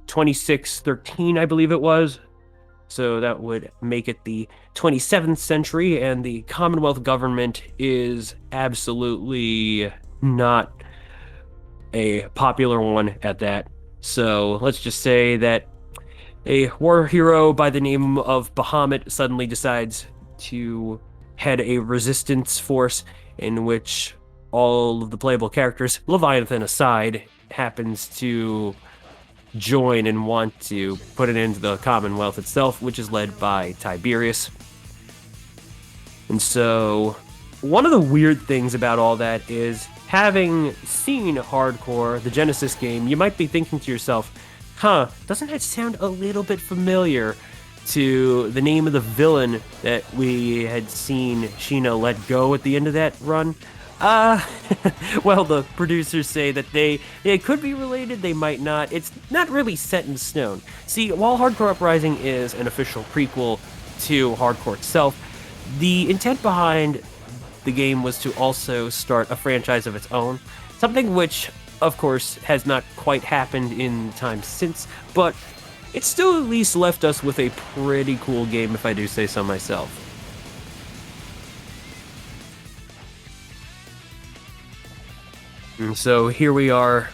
2613, I believe it was. So that would make it the 27th century, and the Commonwealth government is absolutely not a popular one at that. So let's just say that a war hero by the name of Bahamut suddenly decides to head a resistance force in which all of the playable characters, Leviathan aside, happens to join and want to put it into the Commonwealth itself, which is led by Tiberius. And so, one of the weird things about all that is, having seen Hardcore, the Genesis game, you might be thinking to yourself, huh, doesn't that sound a little bit familiar to the name of the villain that we had seen Sheena let go at the end of that run? Well, the producers say that they could be related, they might not. It's not really set in stone. See, while Hardcore Uprising is an official prequel to Hardcore itself, the intent behind the game was to also start a franchise of its own, something which, of course, has not quite happened in time since, but it still at least left us with a pretty cool game, if I do say so myself. And so here we are,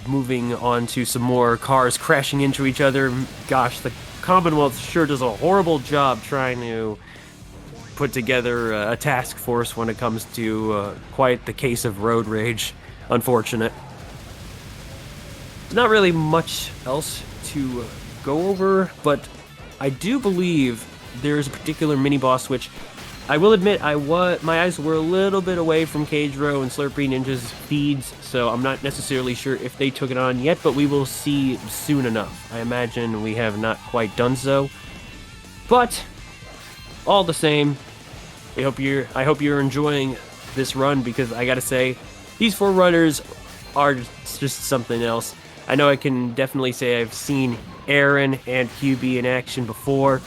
moving on to some more cars crashing into each other. Gosh, the Commonwealth sure does a horrible job trying to put together a task force when it comes to quite the case of road rage. Unfortunate. There's not really much else to go over, but I do believe there's a particular mini-boss which, I will admit, my eyes were a little bit away from Cadro and Slurpee Ninja's feeds, so I'm not necessarily sure if they took it on yet, but we will see soon enough. I imagine we have not quite done so. But, all the same, I hope you're enjoying this run, because I gotta say, these 4 runners are just something else. I know I can definitely say I've seen Aaron and QB in action before,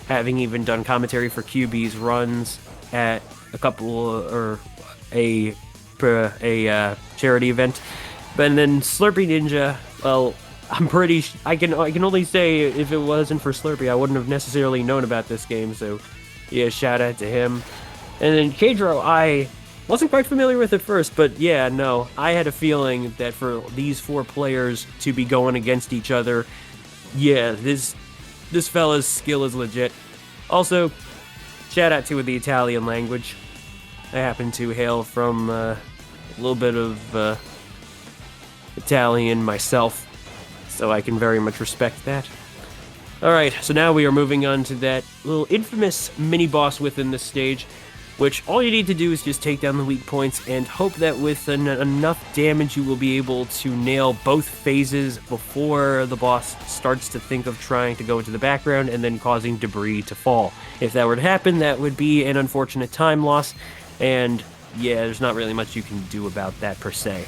having even done commentary for QB's runs at a couple or a charity event. But then Slurpee Ninja, well, I can only say if it wasn't for Slurpee, I wouldn't have necessarily known about this game. So yeah, shout out to him. And then Cadro, I wasn't quite familiar with it first, but yeah, no, I had a feeling that for these 4 players to be going against each other, yeah, this fella's skill is legit. Also, shout out to the Italian language. I happen to hail from a little bit of Italian myself, so I can very much respect that. Alright, so now we are moving on to that little infamous mini-boss within this stage, which all you need to do is just take down the weak points and hope that with enough damage you will be able to nail both phases before the boss starts to think of trying to go into the background and then causing debris to fall. If that were to happen, that would be an unfortunate time loss, and yeah, there's not really much you can do about that per se.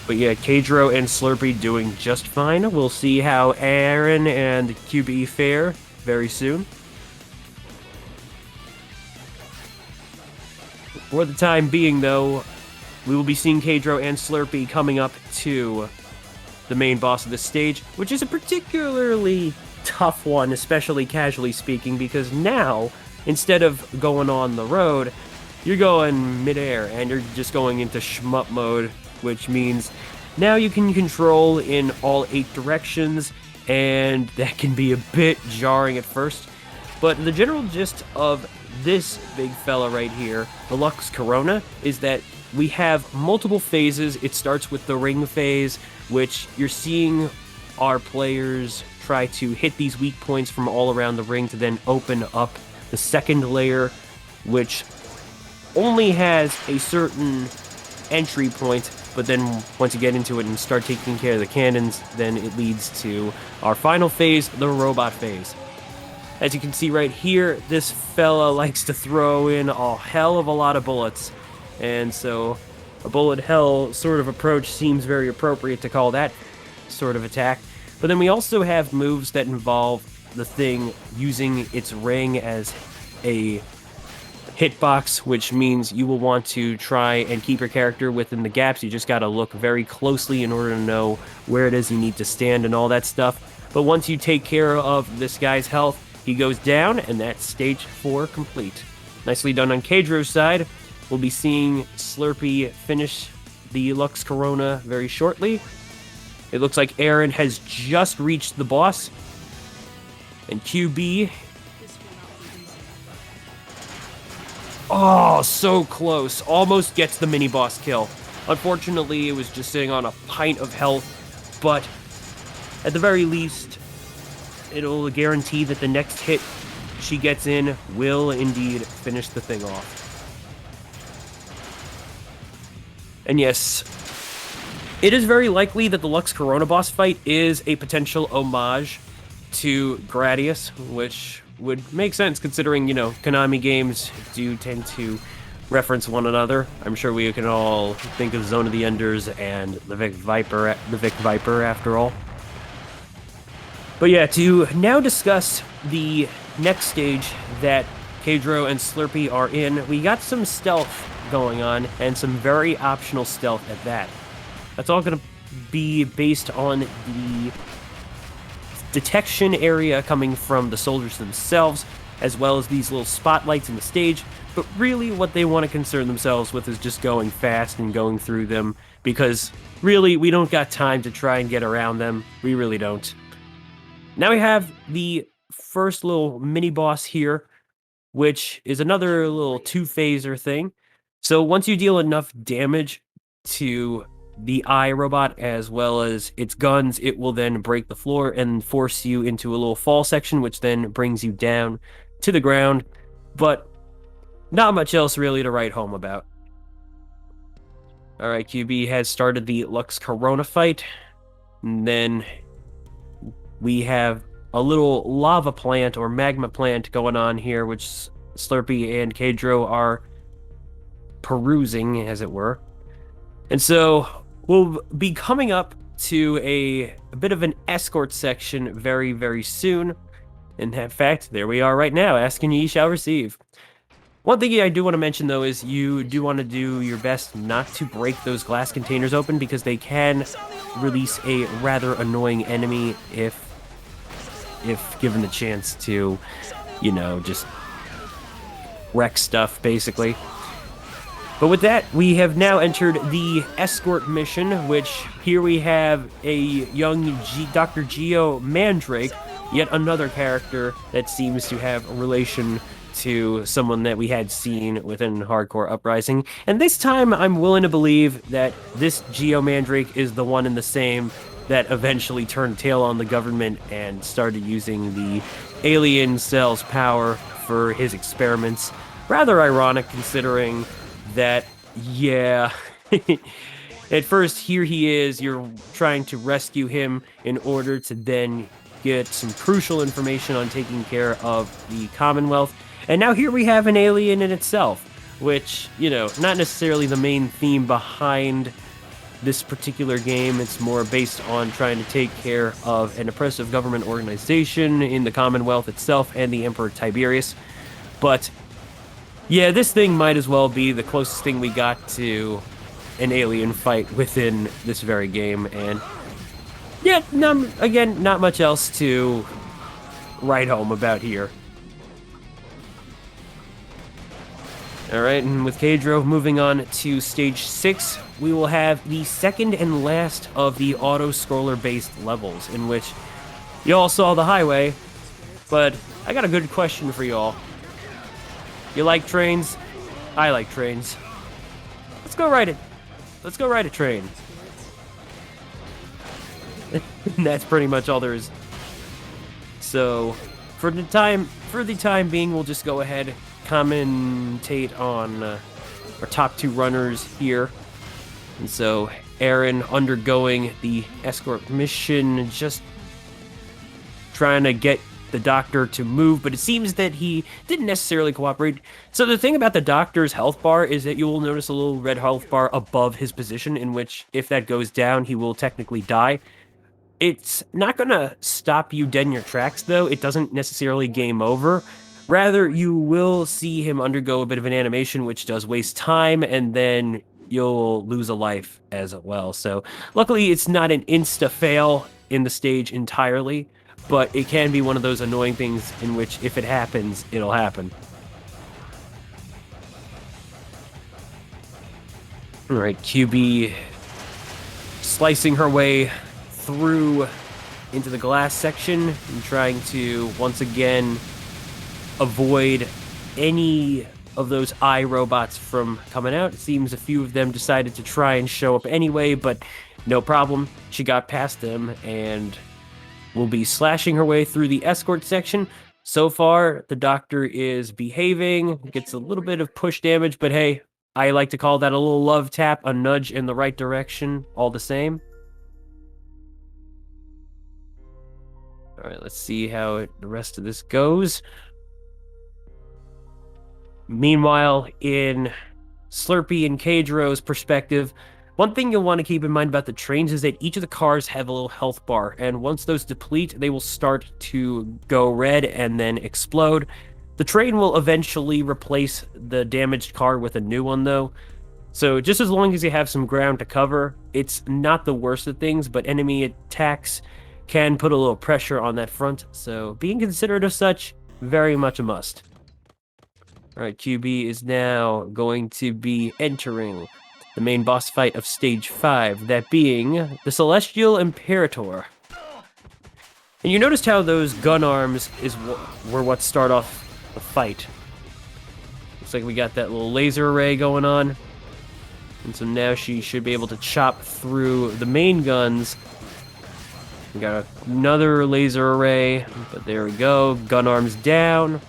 But yeah, Cadro and Slurpee doing just fine. We'll see how Aaron and QB fare very soon. For the time being, though, we will be seeing Cadro and Slurpee coming up to the main boss of this stage, which is a particularly tough one, especially casually speaking, because now, instead of going on the road, you're going midair, and you're just going into shmup mode, which means now you can control in all 8 directions, and that can be a bit jarring at first. But the general gist of this big fella right here, the Lux Corona, is that we have multiple phases. It starts with the ring phase, which you're seeing our players try to hit these weak points from all around the ring to then open up the second layer, which only has a certain entry point, but then once you get into it and start taking care of the cannons, then it leads to our final phase, the robot phase. As you can see right here, this fella likes to throw in a hell of a lot of bullets, and so a bullet hell sort of approach seems very appropriate to call that sort of attack. But then we also have moves that involve the thing using its ring as a hitbox, which means you will want to try and keep your character within the gaps. You just gotta look very closely in order to know where it is you need to stand and all that stuff. But once you take care of this guy's health, he goes down, and that's stage 4 complete. Nicely done on Cadro's side. We'll be seeing Slurpee finish the Lux Corona very shortly. It looks like Aaron has just reached the boss. And QB... oh, so close. Almost gets the mini-boss kill. Unfortunately, it was just sitting on a pint of health, but at the very least, it'll guarantee that the next hit she gets in will indeed finish the thing off. And yes, it is very likely that the Lux Corona boss fight is a potential homage to Gradius, which would make sense considering, you know, Konami games do tend to reference one another. I'm sure we can all think of Zone of the Enders and the Vic Viper after all. But yeah, to now discuss the next stage that Cadro and Slurpee are in, we got some stealth going on, and some very optional stealth at that. That's all going to be based on the detection area coming from the soldiers themselves, as well as these little spotlights in the stage. But really what they want to concern themselves with is just going fast and going through them, because really we don't got time to try and get around them. We really don't. Now we have the first little mini-boss here, which is another little 2-phaser thing. So once you deal enough damage to the eye robot as well as its guns, it will then break the floor and force you into a little fall section, which then brings you down to the ground. But not much else really to write home about. Alright, QB has started the Lux Corona fight. And then we have a little lava plant or magma plant going on here, which Slurpee and Kadro are perusing, as it were. And so we'll be coming up to a bit of an escort section very, very soon. And in fact, there we are right now. Ask and ye shall receive. One thing I do want to mention, though, is you do want to do your best not to break those glass containers open, because they can release a rather annoying enemy if given the chance to, you know, just wreck stuff, basically. But with that, we have now entered the escort mission, which here we have a young Dr. Geo Mandrake, yet another character that seems to have a relation to someone that we had seen within Hardcore Uprising. And this time, I'm willing to believe that this Geo Mandrake is the one and the same that eventually turned tail on the government and started using the alien cell's power for his experiments. Rather ironic, considering that, yeah, at first, here he is, you're trying to rescue him in order to then get some crucial information on taking care of the Commonwealth. And now here we have an alien in itself, which, you know, not necessarily the main theme behind this particular game. It's more based on trying to take care of an oppressive government organization in the Commonwealth itself and the Emperor Tiberius. But yeah, this thing might as well be the closest thing we got to an alien fight within this very game. And yeah, again, not much else to write home about here. Alright, and with Kadro moving on to stage 6, we will have the second and last of the auto-scroller-based levels, in which you all saw the highway, but I got a good question for y'all. You like trains? I like trains. Let's go ride it. Let's go ride a train. And that's pretty much all there is. So, for the time being, we'll just go ahead, commentate on our top 2 runners here. And so, Aaron undergoing the escort mission, just trying to get the doctor to move, but it seems that he didn't necessarily cooperate. So the thing about the doctor's health bar is that you will notice a little red health bar above his position, in which if that goes down, he will technically die. It's not going to stop you dead in your tracks, though. It doesn't necessarily game over. Rather, you will see him undergo a bit of an animation, which does waste time, and then you'll lose a life as well. So luckily, it's not an insta-fail in the stage entirely, but it can be one of those annoying things in which, if it happens, it'll happen. Alright, QB slicing her way through into the glass section and trying to, once again, avoid any of those eye robots from coming out. It seems a few of them decided to try and show up anyway, but no problem. She got past them and will be slashing her way through the escort section. So far, the doctor is behaving, gets a little bit of push damage, but hey, I like to call that a little love tap, a nudge in the right direction, all the same. Alright, let's see how the rest of this goes. Meanwhile, in Slurpee and Kadro's perspective, one thing you'll want to keep in mind about the trains is that each of the cars have a little health bar, and once those deplete, they will start to go red and then explode. The train will eventually replace the damaged car with a new one, though. So just as long as you have some ground to cover, it's not the worst of things, but enemy attacks can put a little pressure on that front, so being considerate of such, very much a must. Alright, QB is now going to be entering the main boss fight of Stage 5, that being the Celestial Imperator. And you noticed how those gun arms were what start off the fight. Looks like we got that little laser array going on. And so now she should be able to chop through the main guns. We got another laser array, but there we go. Gun arms down.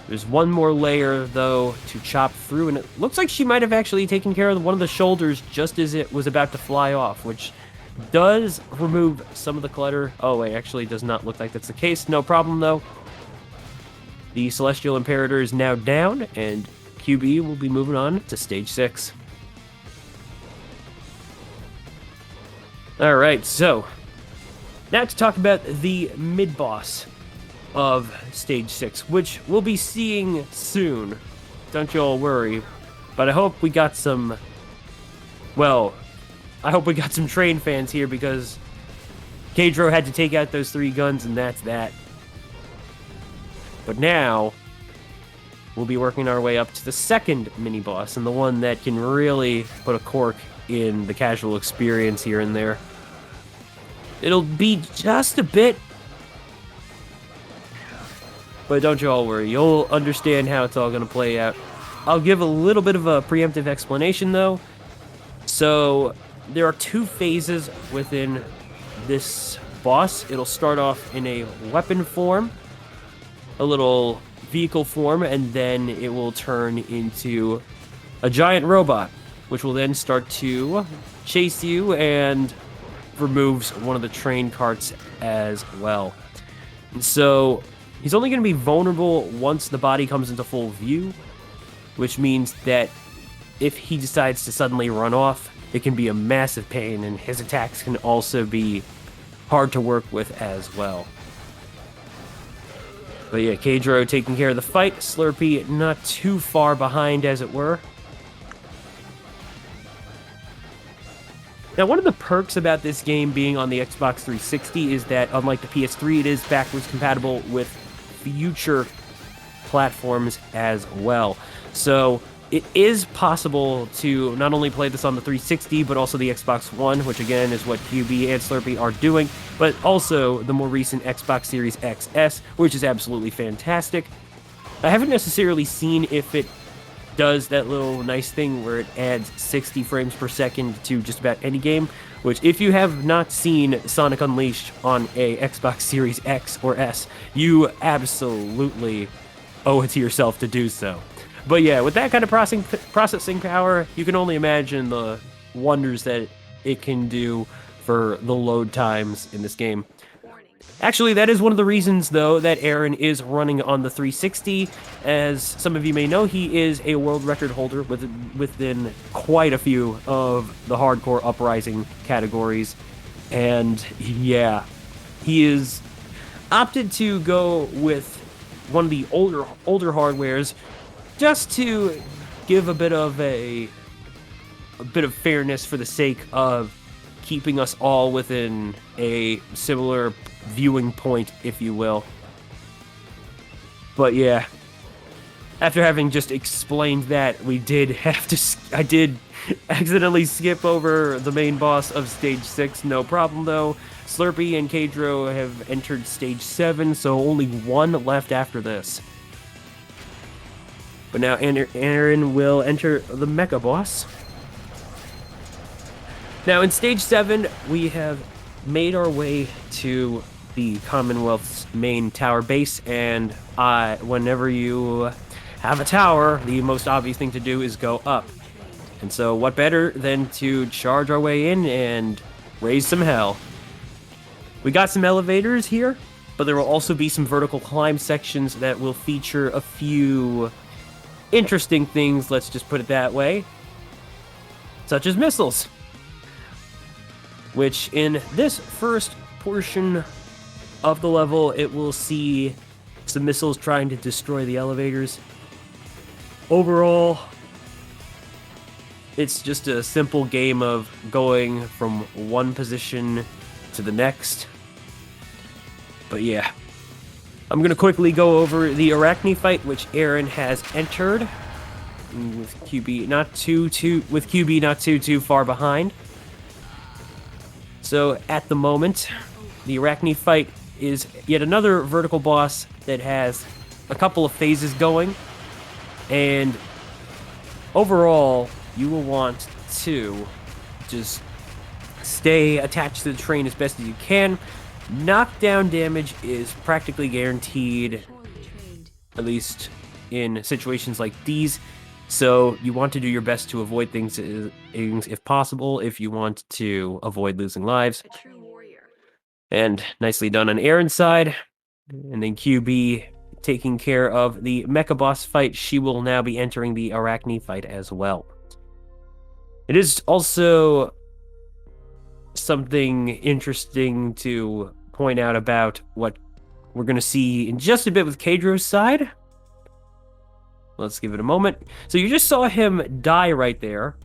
There's one more layer, though, to chop through, and it looks like she might have actually taken care of one of the shoulders just as it was about to fly off, which does remove some of the clutter. Oh, wait, actually does not look like that's the case. No problem, though. The Celestial Imperator is now down, and QB will be moving on to Stage 6. Alright, so now to talk about the mid-boss of Stage 6, which we'll be seeing soon. Don't you all worry. But I hope we got some... Well, I hope we got some train fans here, because Kadro had to take out those 3 guns, and that's that. But now, we'll be working our way up to the second mini-boss, and the one that can really put a cork in the casual experience here and there. It'll be just a bit, but don't you all worry, you'll understand how it's all going to play out. I'll give a little bit of a preemptive explanation, though. So, there are 2 phases within this boss. It'll start off in a weapon form, a little vehicle form, and then it will turn into a giant robot, which will then start to chase you and removes one of the train carts as well. And so he's only going to be vulnerable once the body comes into full view, which means that if he decides to suddenly run off, it can be a massive pain, and his attacks can also be hard to work with as well. But yeah, Kadro taking care of the fight, Slurpee not too far behind, as it were. Now, one of the perks about this game being on the Xbox 360 is that, unlike the PS3, it is backwards compatible with future platforms as well. So, it is possible to not only play this on the 360, but also the Xbox One, which again is what QB and Slurpee are doing, but also the more recent Xbox Series XS, which is absolutely fantastic. I haven't necessarily seen if it does that little nice thing where it adds 60 frames per second to just about any game, which if you have not seen Sonic Unleashed on a Xbox Series X or S, you absolutely owe it to yourself to do so. But yeah, with that kind of processing power, you can only imagine the wonders that it can do for the load times in this game. Actually, that is one of the reasons, though, that Aaron is running on the 360. As some of you may know, he is a world record holder within quite a few of the hardcore Uprising categories. And yeah, he is opted to go with one of the older hardwares, just to give a bit of fairness for the sake of keeping us all within a similar viewing point, if you will. But yeah, after having just explained that, I did accidentally skip over the main boss of Stage 6, no problem though. Slurpee and Kadro have entered Stage 7, so only one left after this. But now Aaron will enter the Mecha Boss. Now in Stage 7, we have made our way to the Commonwealth's main tower base, and whenever you have a tower, the most obvious thing to do is go up. And so what better than to charge our way in and raise some hell. We got some elevators here, but there will also be some vertical climb sections that will feature a few interesting things, let's just put it that way, such as missiles, which in this first portion of the level, it will see some missiles trying to destroy the elevators. Overall, it's just a simple game of going from one position to the next. But yeah, I'm going to quickly go over the Arachne fight, which Aaron has entered, with QB not too far behind. So at the moment, the Arachne fight is yet another vertical boss that has a couple of phases going, and overall, you will want to just stay attached to the train as best as you can. Knockdown damage is practically guaranteed, at least in situations like these. So you want to do your best to avoid things if possible, if you want to avoid losing lives. A true warrior. And nicely done on Aaron's side. And then QB taking care of the Mecha Boss fight. She will now be entering the Arachne fight as well. It is also something interesting to point out about what we're going to see in just a bit with Kadro's side. Let's give it a moment. So you just saw him die right there.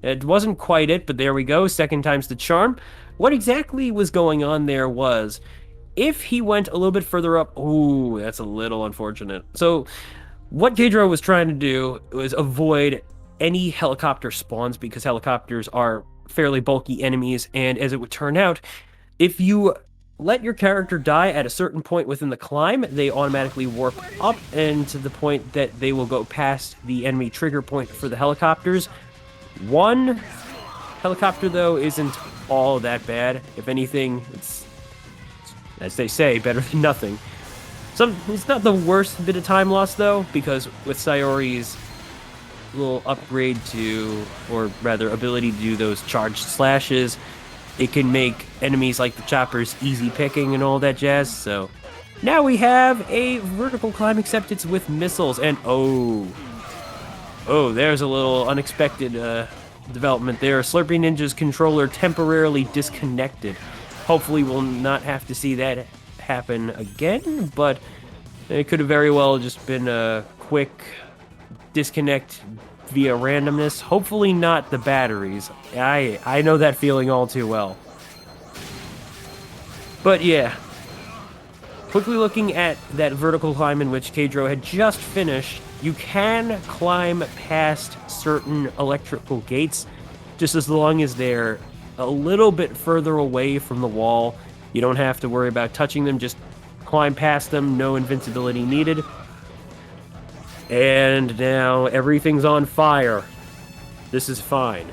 It wasn't quite it, but there we go. Second time's the charm. What exactly was going on there was, if he went a little bit further up... Ooh, that's a little unfortunate. So what Kadro was trying to do was avoid any helicopter spawns, because helicopters are fairly bulky enemies, and as it would turn out, if you let your character die at a certain point within the climb, they automatically warp up, and to the point that they will go past the enemy trigger point for the helicopters. One helicopter, though, isn't all that bad. If anything, it's, as they say, better than nothing. It's not the worst bit of time lost, though, because with Sayori's little upgrade to, or rather ability to do those charged slashes, it can make enemies like the choppers easy picking and all that jazz. So now we have a vertical climb, except it's with missiles. And oh, there's a little unexpected development there. Slurpee Ninja's controller temporarily disconnected. Hopefully we'll not have to see that happen again, but it could have very well just been a quick disconnect via randomness. Hopefully not the batteries. I know that feeling all too well. But yeah, quickly looking at that vertical climb in which Kadro had just finished, you can climb past certain electrical gates, just as long as they're a little bit further away from the wall. You don't have to worry about touching them, just climb past them, no invincibility needed. And now everything's on fire. This is fine.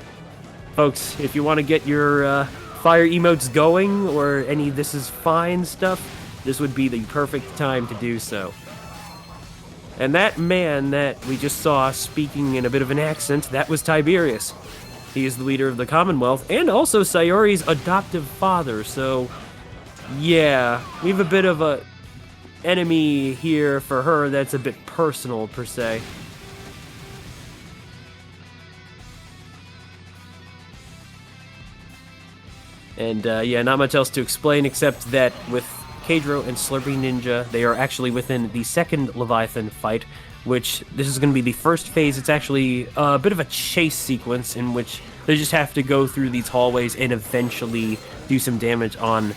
Folks, if you want to get your fire emotes going, or any this is fine stuff, this would be the perfect time to do so. And that man that we just saw speaking in a bit of an accent, that was Tiberius. He is the leader of the Commonwealth, and also Sayori's adoptive father, so yeah, we have a bit of a enemy here for her that's a bit personal, per se. And yeah, not much else to explain except that with Kadro and Slurpee Ninja, they are actually within the second Leviathan fight, which this is going to be the first phase. It's actually a bit of a chase sequence in which they just have to go through these hallways and eventually do some damage on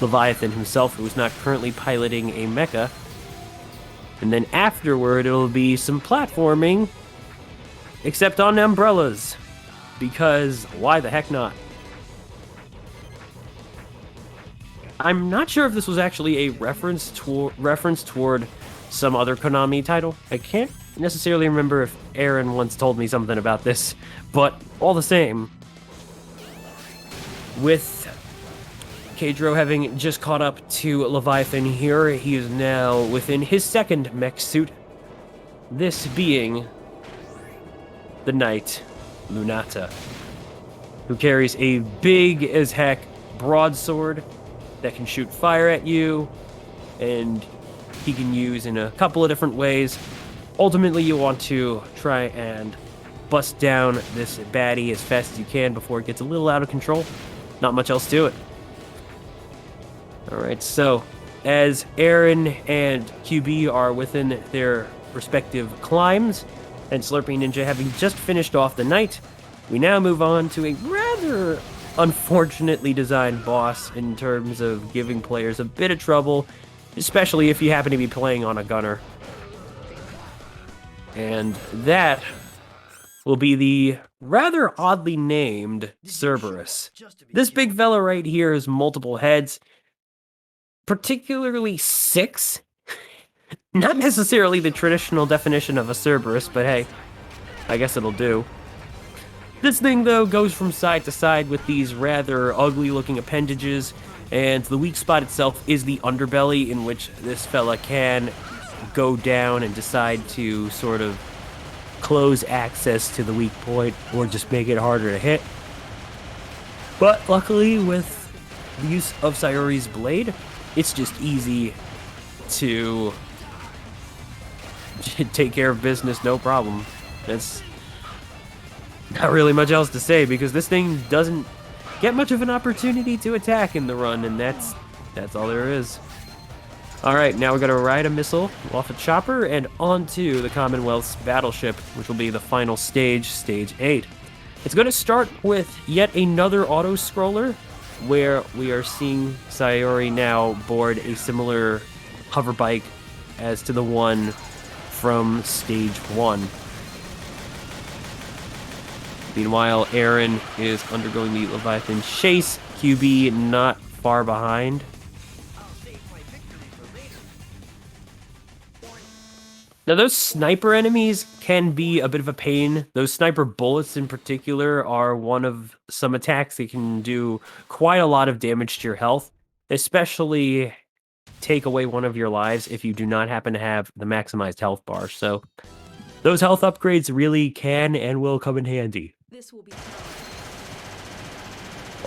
Leviathan himself, who is not currently piloting a mecha. And then afterward, it'll be some platforming, except on umbrellas, because why the heck not? I'm not sure if this was actually a reference toward some other Konami title. I can't necessarily remember if Aaron once told me something about this, but all the same, with Kadro having just caught up to Leviathan here, he is now within his second mech suit, this being the Knight Lunata, who carries a big as heck broadsword that can shoot fire at you, and he can use in a couple of different ways. Ultimately, you want to try and bust down this baddie as fast as you can before it gets a little out of control. Not much else to it. Alright, so as Aaron and QB are within their respective climbs, and Slurpee Ninja having just finished off the night, we now move on to a rather unfortunately designed boss in terms of giving players a bit of trouble, especially if you happen to be playing on a gunner. And that will be the rather oddly named Cerberus. This big fella right here has multiple heads, particularly 6. Not necessarily the traditional definition of a Cerberus, but hey, I guess it'll do. This thing, though, goes from side to side with these rather ugly-looking appendages, and the weak spot itself is the underbelly, in which this fella can go down and decide to sort of close access to the weak point or just make it harder to hit. But luckily, with the use of Sayori's blade, it's just easy to take care of business, no problem. That's not really much else to say, because this thing doesn't get much of an opportunity to attack in the run, and that's all there is. Alright, now we're going to ride a missile off a chopper and onto the Commonwealth's battleship, which will be the final stage, Stage 8. It's going to start with yet another auto-scroller, where we are seeing Sayori now board a similar hover bike as to the one from Stage 1. Meanwhile, Aaron is undergoing the Leviathan chase, QB not far behind. Now, those sniper enemies can be a bit of a pain. Those sniper bullets in particular are one of some attacks that can do quite a lot of damage to your health, especially take away one of your lives if you do not happen to have the maximized health bar. So those health upgrades really can and will come in handy. This will be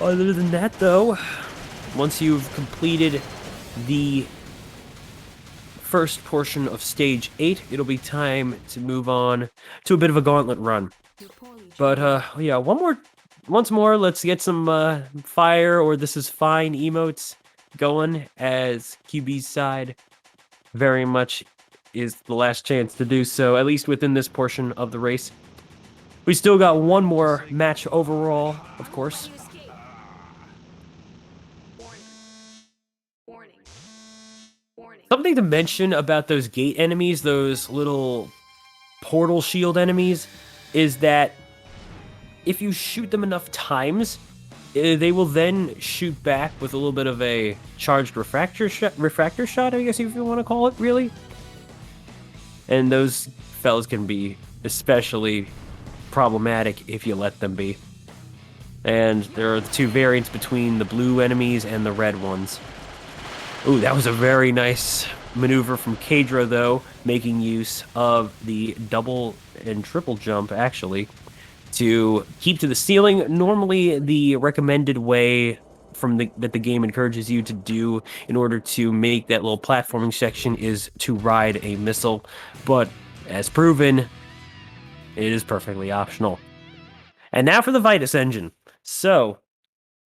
Other than that, though, once you've completed the first portion of Stage 8, it'll be time to move on to a bit of a gauntlet run. But, yeah, once more, let's get some fire or this is fine emotes going, as QB's side very much is the last chance to do so, at least within this portion of the race. We still got one more match overall, of course. Something to mention about those gate enemies, those little portal shield enemies, is that if you shoot them enough times, they will then shoot back with a little bit of a charged refractor shot, I guess if you want to call it, really. And those fellas can be especially problematic if you let them be. And there are the two variants between the blue enemies and the red ones. Ooh, that was a very nice maneuver from Kadra, though, making use of the double and triple jump, actually, to keep to the ceiling. Normally, the recommended way that the game encourages you to do in order to make that little platforming section is to ride a missile, but as proven, it is perfectly optional. And now for the Vitus engine. So,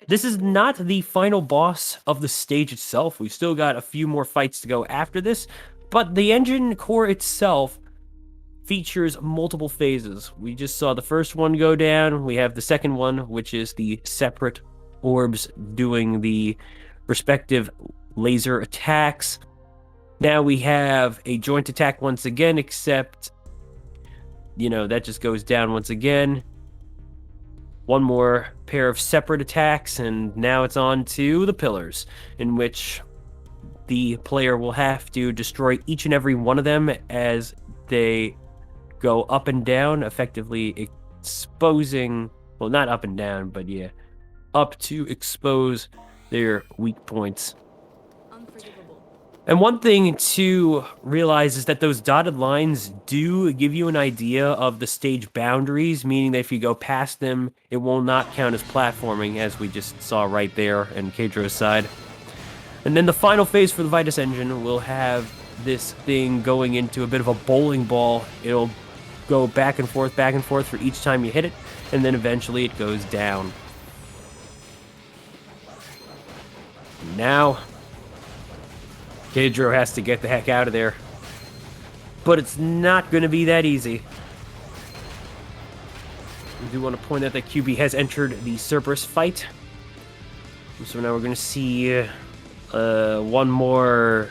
this is not the final boss of the stage itself. We've still got a few more fights to go after this, but the engine core itself features multiple phases. We just saw the first one go down. We have the second one, which is the separate orbs doing the respective laser attacks. Now we have a joint attack once again, except, you know, that just goes down once again. One more pair of separate attacks, and now it's on to the pillars, in which the player will have to destroy each and every one of them as they go up and down, effectively exposing, well, not up and down, but yeah, up to expose their weak points. And one thing to realize is that those dotted lines do give you an idea of the stage boundaries, meaning that if you go past them, it will not count as platforming, as we just saw right there in Kadro's side. And then the final phase for the Vitus engine will have this thing going into a bit of a bowling ball. It'll go back and forth for each time you hit it, and then eventually it goes down. Now, Kadro has to get the heck out of there. But it's not going to be that easy. I do want to point out that QB has entered the Cerberus fight. So now we're going to see one more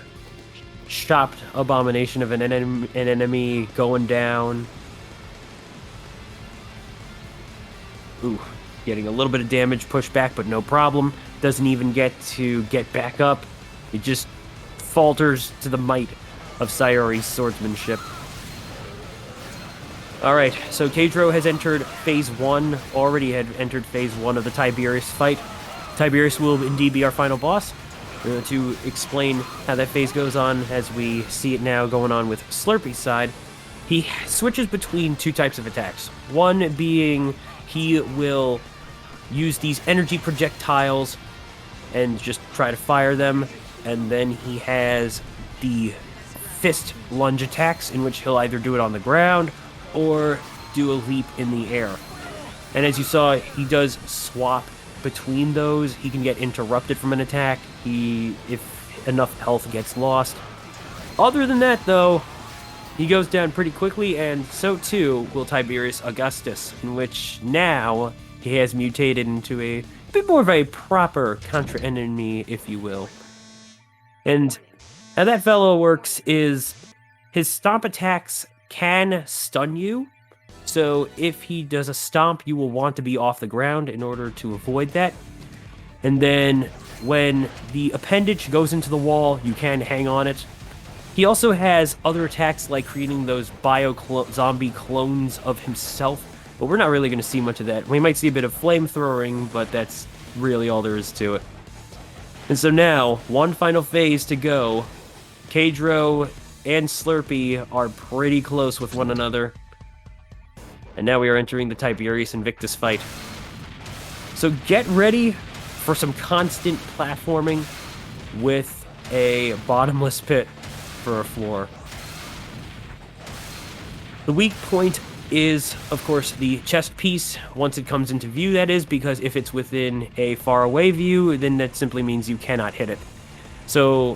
chopped abomination of an enemy going down. Ooh, getting a little bit of damage pushed back, but no problem. Doesn't even get to get back up. It just falters to the might of Sayori's swordsmanship. Alright, so Kadro has entered Phase 1, already had entered Phase 1 of the Tiberius fight. Tiberius will indeed be our final boss. To explain how that phase goes on as we see it now going on with Slurpy's side, he switches between two types of attacks. One being he will use these energy projectiles and just try to fire them, and then he has the fist lunge attacks in which he'll either do it on the ground or do a leap in the air. And as you saw, he does swap between those. He can get interrupted from an attack if enough health gets lost. Other than that, though, he goes down pretty quickly, and so too will Tiberius Augustus, in which now he has mutated into a bit more of a proper Contra enemy, if you will. And how that fellow works is his stomp attacks can stun you. So if he does a stomp, you will want to be off the ground in order to avoid that. And then when the appendage goes into the wall, you can hang on it. He also has other attacks like creating those zombie clones of himself, but we're not really going to see much of that. We might see a bit of flamethrowing, but that's really all there is to it. And so now, one final phase to go. Kadro and Slurpy are pretty close with one another. And now we are entering the Tiberius Invictus fight. So get ready for some constant platforming with a bottomless pit for a floor. The weak point is, of course, the chest piece, once it comes into view, that is, because if it's within a faraway view, then that simply means you cannot hit it. So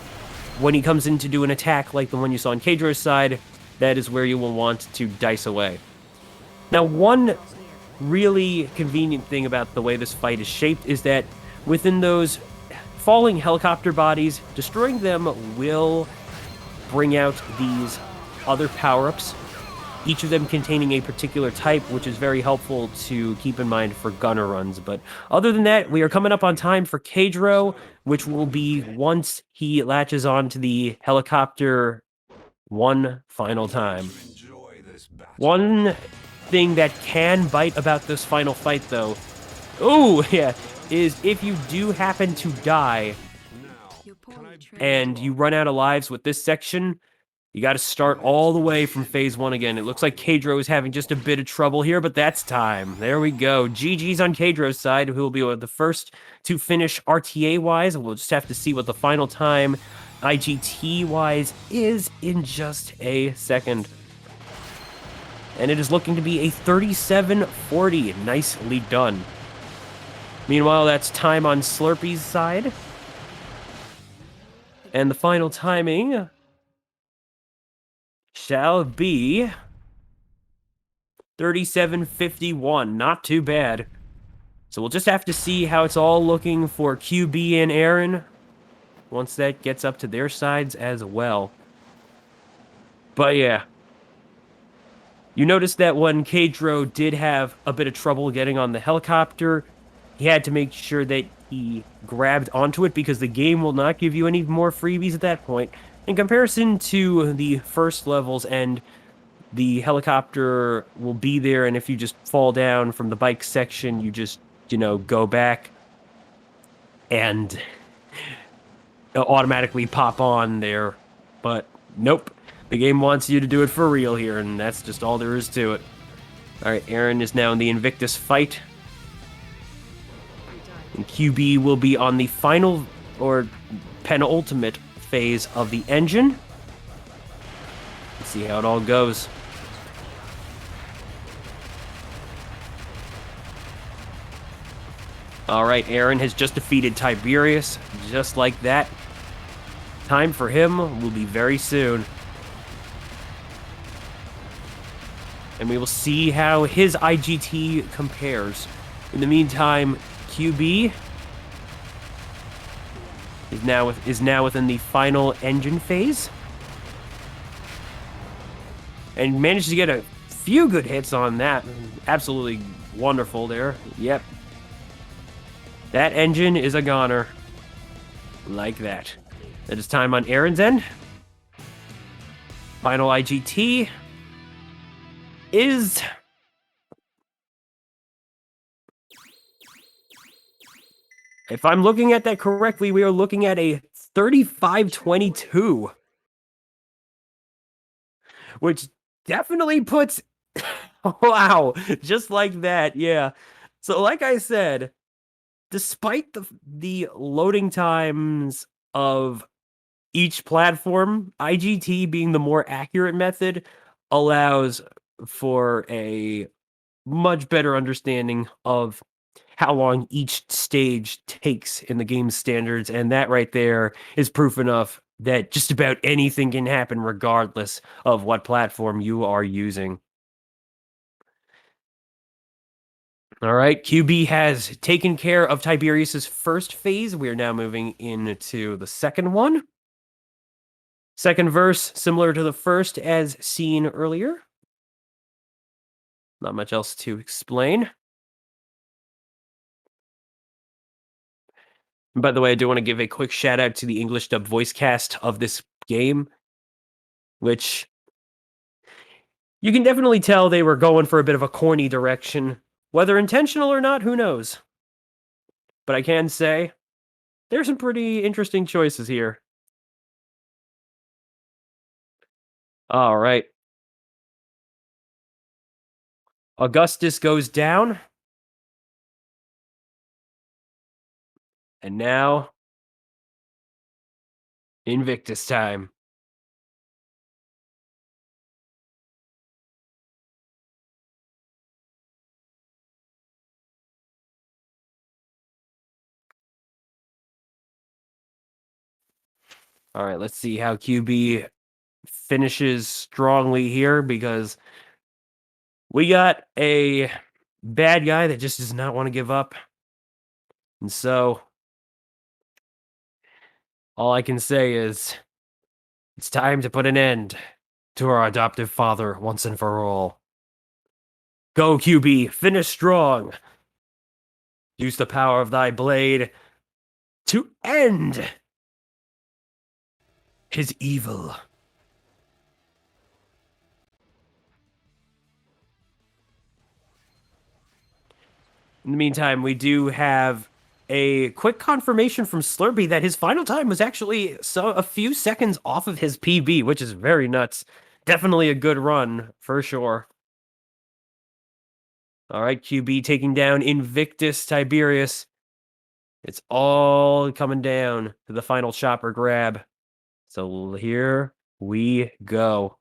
when he comes in to do an attack like the one you saw on Kadro's side, that is where you will want to dice away. Now, one really convenient thing about the way this fight is shaped is that within those falling helicopter bodies, destroying them will bring out these other power-ups, each of them containing a particular type, which is very helpful to keep in mind for gunner runs. But other than that, we are coming up on time for Kadro, which will be once he latches on to the helicopter one final time. One thing that can bite about this final fight, though, is if you do happen to die and you run out of lives with this section, you got to start all the way from phase 1 again. It looks like Kadro is having just a bit of trouble here, but that's time. There we go. GG's on Kadro's side, who will be the first to finish RTA-wise. We'll just have to see what the final time IGT-wise is in just a second. And it is looking to be a 37:40. Nicely done. Meanwhile, that's time on Slurpy's side. And the final timing shall be 37:51. Not too bad. So we'll just have to see how it's all looking for QB and Aaron once that gets up to their sides as well. But yeah. You notice that when Kadro did have a bit of trouble getting on the helicopter, he had to make sure that he grabbed onto it because the game will not give you any more freebies at that point. In comparison to the first levels, and the helicopter will be there, and if you just fall down from the bike section, you just, go back and automatically pop on there. But nope. The game wants you to do it for real here, and that's just all there is to it. Alright, Aaron is now in the Invictus fight. And QB will be on the final, or penultimate, phase of the engine. Let's see how it all goes. Alright, Aaron has just defeated Tiberius, just like that. Time for him will be very soon. And we will see how his IGT compares. In the meantime, QB is now within the final engine phase. And managed to get a few good hits on that. Absolutely wonderful there. Yep. That engine is a goner. Like that. That is time on Aaron's end. Final IGT. is... If I'm looking at that correctly, we are looking at a 35-22. Which definitely puts... Wow, just like that, yeah. So like I said, despite the loading times of each platform, IGT being the more accurate method allows for a much better understanding of how long each stage takes in the game's standards, and that right there is proof enough that just about anything can happen regardless of what platform you are using. All right, QB has taken care of Tiberius's first phase. We are now moving into the second one. Second verse, similar to the first as seen earlier. Not much else to explain. And by the way, I do want to give a quick shout out to the English dub voice cast of this game, which you can definitely tell they were going for a bit of a corny direction. Whether intentional or not, who knows? But I can say there's some pretty interesting choices here. All right. Augustus goes down. And now, Invictus time. All right, let's see how QB finishes strongly here, because we got a bad guy that just does not want to give up. And so, all I can say is, it's time to put an end to our adoptive father once and for all. Go, QB, finish strong. Use the power of thy blade to end his evil. In the meantime, we do have a quick confirmation from Slurpee that his final time was actually a few seconds off of his PB, which is very nuts. Definitely a good run, for sure. All right, QB taking down Invictus Tiberius. It's all coming down to the final chopper grab. So here we go.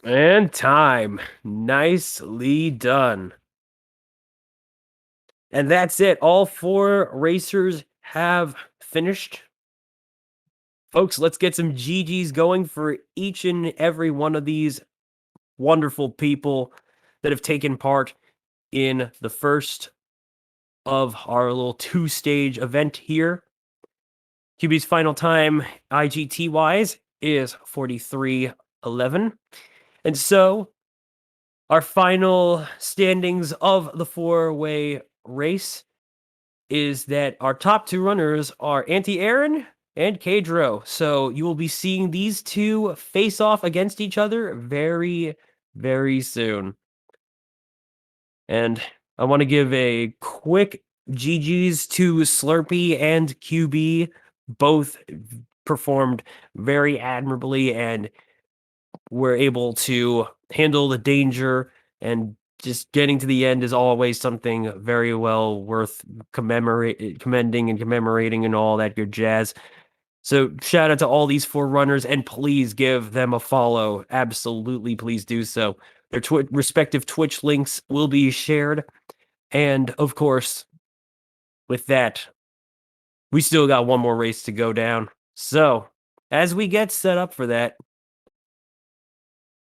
And time. Nicely done. And that's it. All 4 racers have finished. Folks, let's get some GGs going for each and every one of these wonderful people that have taken part in the first of our little 2-stage event here. QB's final time, IGT-wise, is 43:11. And so, our final standings of the 4-way race is that our top 2 runners are Anti-Aaron and Kadro. So you will be seeing these two face off against each other very, very soon. And I want to give a quick GG's to Slurpee and QB. Both performed very admirably and were able to handle the danger, and just getting to the end is always something very well worth commending and commemorating and all that good jazz. So shout out to all these 4 runners, and please give them a follow. Absolutely, please do so. Their respective Twitch links will be shared. And of course, with that, we still got one more race to go down. So as we get set up for that,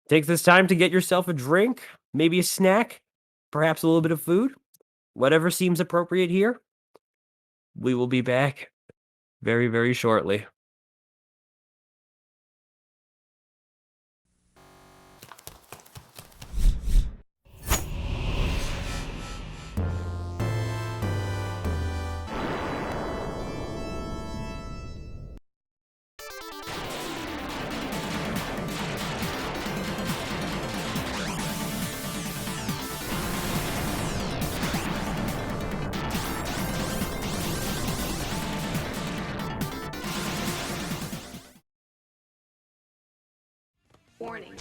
take this time to get yourself a drink, maybe a snack, perhaps a little bit of food, whatever seems appropriate here. we will be back very, very shortly. Warning.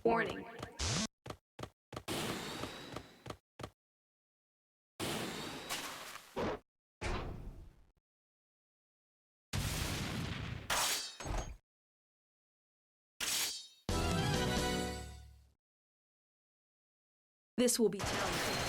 Warning. This will be challenging.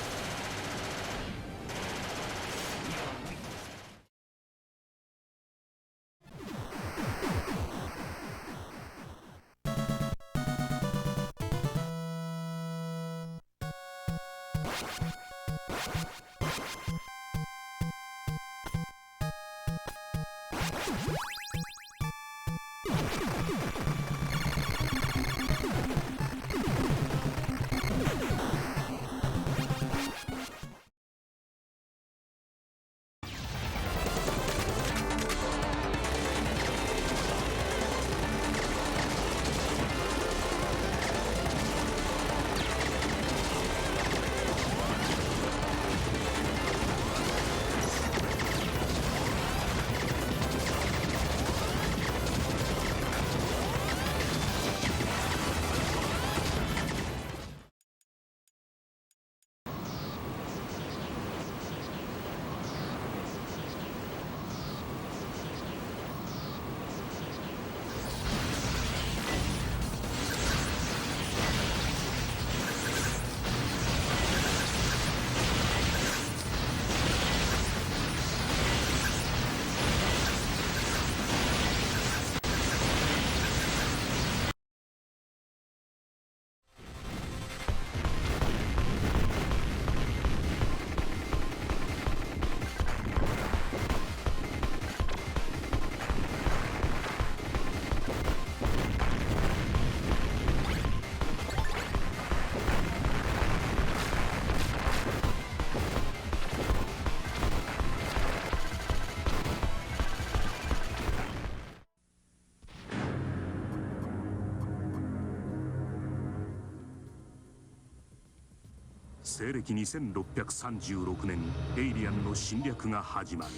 西暦2636年、エイリアンの侵略が始まる。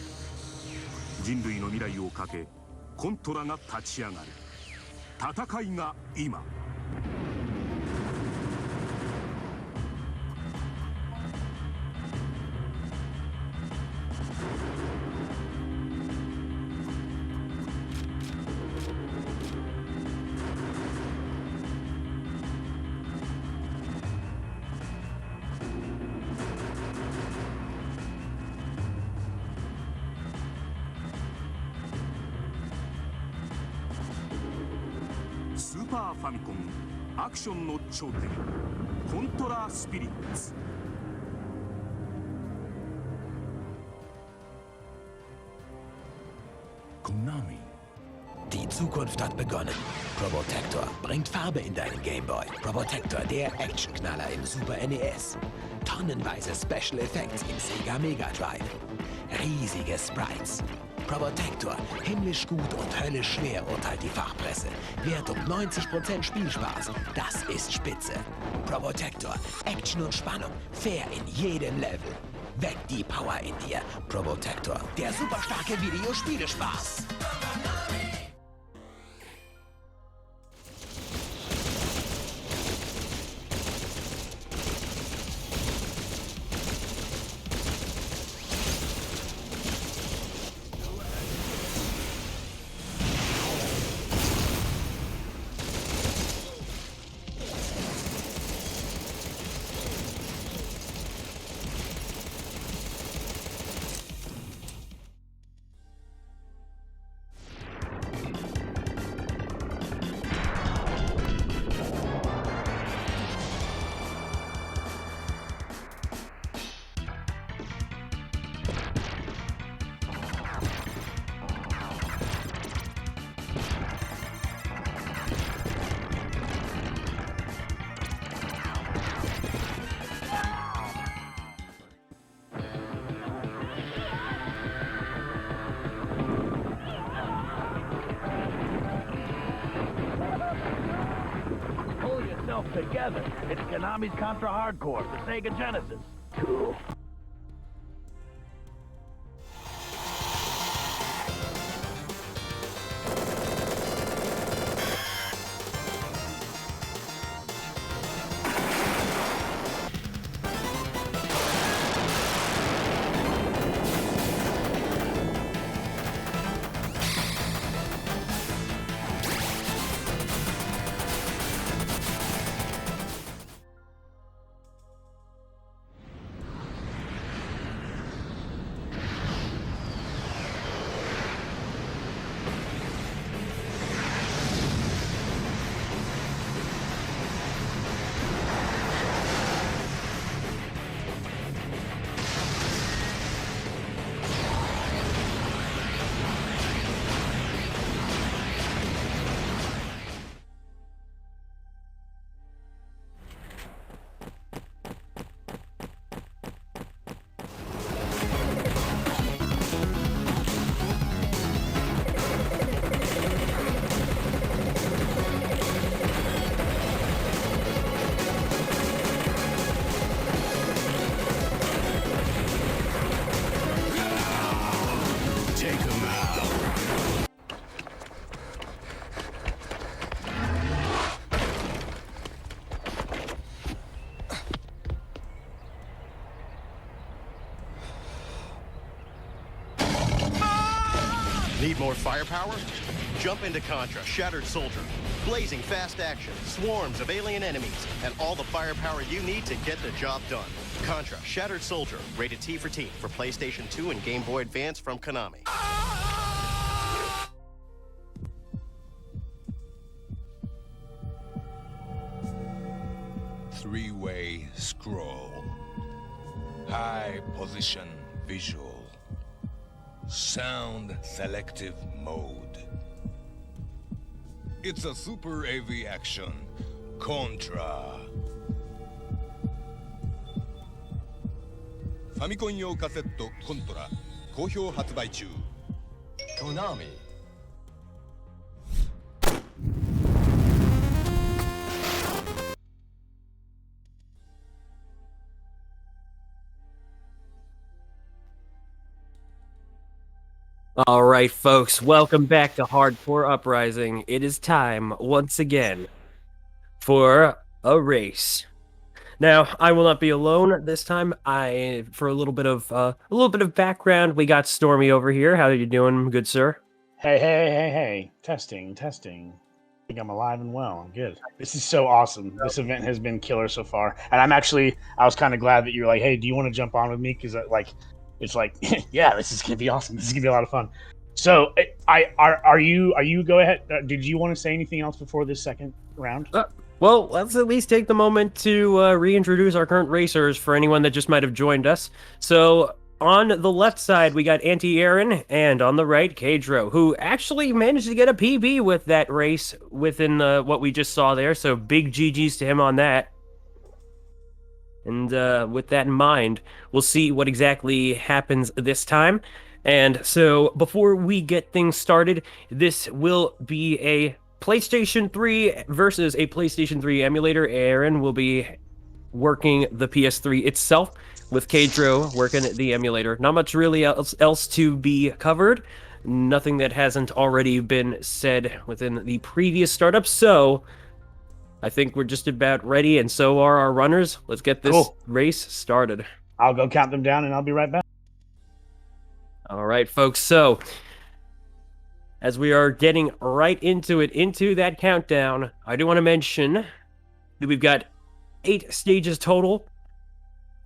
人類の未来をかけ、コントラが立ち上がる。戦いが今。スーパーファミコンアクションの頂点コントラスピリッツ。Konami. Die Zukunft hat begonnen. Probotector bringt Farbe in deinen Gameboy. Probotector, der Actionknaller im Super NES. Tonnenweise Special Effects im Sega Mega Drive. Riesige Sprites. Probotector, himmlisch gut und höllisch schwer, urteilt die Fachpresse. Wert um 90% Spielspaß, das ist spitze. Probotector, Action und Spannung, fair in jedem Level. Weck die Power in dir. Probotector, der superstarke Videospielespaß. No, together. It's Konami's Contra Hardcore, the Sega Genesis. Cool. Need more firepower? Jump into Contra, Shattered Soldier. Blazing fast action, swarms of alien enemies, and all the firepower you need to get the job done. Contra, Shattered Soldier, rated T for Teen for PlayStation 2 and Game Boy Advance from Konami. Three-way scroll. High position visual. Sound selective mode. It's a super AV action. Contra. ファミコン用カセットコントラ好評発売中。Konami. All right, folks, welcome back to Hardcore Uprising. It is time, once again, for a race. Now, I will not be alone this time. For a little bit of background, we got Stormy over here. How are you doing, good sir? Hey. Testing. I think I'm alive and well. I'm good. This is so awesome. This event has been killer so far. And I was kind of glad that you were like, hey, do you want to jump on with me? Because, it's like, yeah, this is going to be awesome. This is going to be a lot of fun. So, are you, go ahead. Did you want to say anything else before this second round? Well, let's at least take the moment to reintroduce our current racers for anyone that just might have joined us. So, on the left side, we got Anti-Aaron, and on the right, Kadro, who actually managed to get a PB with that race within what we just saw there, so big GGs to him on that. And with that in mind, we'll see what exactly happens this time. And so, before we get things started, this will be a PlayStation 3 versus a PlayStation 3 emulator. Aaron will be working the PS3 itself, with Kadro working the emulator. Not much really else to be covered. Nothing that hasn't already been said within the previous startup. So, I think we're just about ready, and so are our runners. Let's get this race started. I'll go count them down, and I'll be right back. All right, folks. So, as we are getting right into that countdown, I do want to mention that we've got 8 stages total,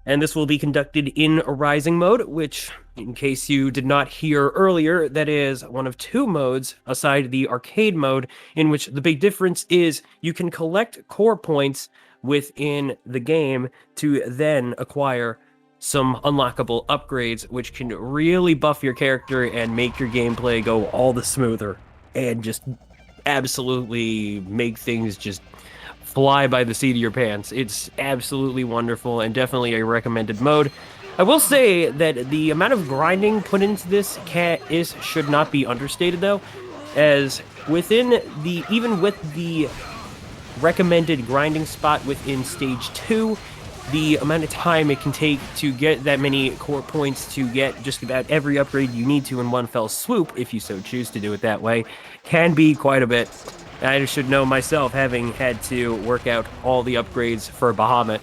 and this will be conducted in Rising mode, which, in case you did not hear earlier, that is one of 2 modes aside the arcade mode, in which the big difference is you can collect core points within the game to then acquire some unlockable upgrades, which can really buff your character and make your gameplay go all the smoother and just absolutely make things just fly by the seat of your pants. It's absolutely wonderful and definitely a recommended mode. I will say that the amount of grinding put into this should not be understated, though, as even with the recommended grinding spot within Stage 2. The amount of time it can take to get that many core points to get just about every upgrade you need to in one fell swoop, if you so choose to do it that way, can be quite a bit. I should know myself, having had to work out all the upgrades for Bahamut.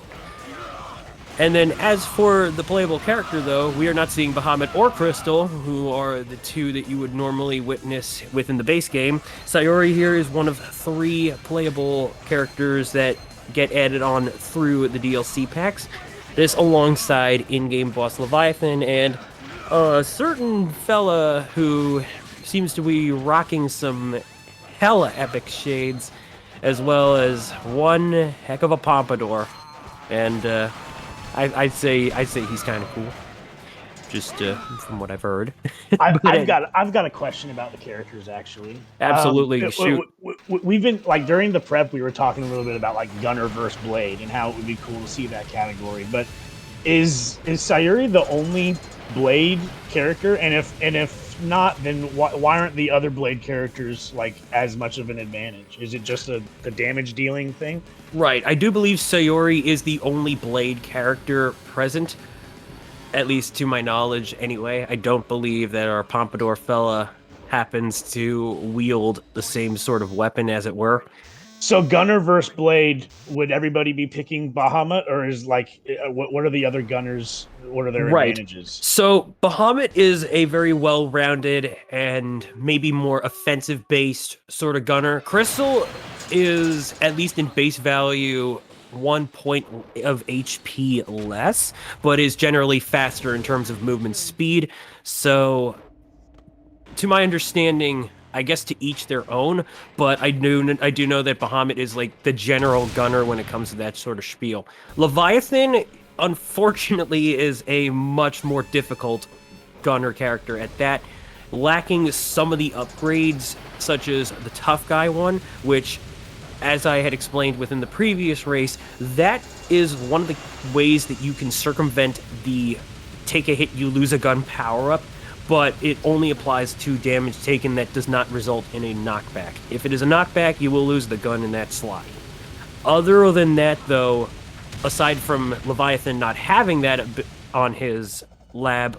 And then as for the playable character, though, we are not seeing Bahamut or Crystal, who are the two that you would normally witness within the base game. Sayori here is one of 3 playable characters that get added on through the DLC packs. This alongside in-game boss Leviathan and a certain fella who seems to be rocking some hella epic shades, as well as one heck of a pompadour. And I'd say he's kind of cool, just from what I've heard. I've got a question about the characters, actually. Absolutely, shoot. We've been like during the prep, we were talking a little bit about like Gunner versus Blade and how it would be cool to see that category. But is Sayuri the only Blade character? And if not, then why aren't the other Blade characters like as much of an advantage? Is it just the damage dealing thing? Right, I do believe Sayori is the only Blade character present, at least to my knowledge anyway. I don't believe that our Pompadour fella happens to wield the same sort of weapon, as it were. So Gunner versus Blade, would everybody be picking Bahamut, or is like, what are the other Gunners, what are their advantages? So Bahamut is a very well-rounded and maybe more offensive-based sort of gunner. Crystal is, at least in base value, 1 point of HP less, but is generally faster in terms of movement speed. So, to my understanding, I guess to each their own, but I do know that Bahamut is like the general gunner when it comes to that sort of spiel. Leviathan, unfortunately, is a much more difficult gunner character at that, lacking some of the upgrades, such as the tough guy one, which, as I had explained within the previous race, that is one of the ways that you can circumvent the take a hit, you lose a gun power-up, but it only applies to damage taken that does not result in a knockback. If it is a knockback, you will lose the gun in that slot. Other than that, though, aside from Leviathan not having that on his lab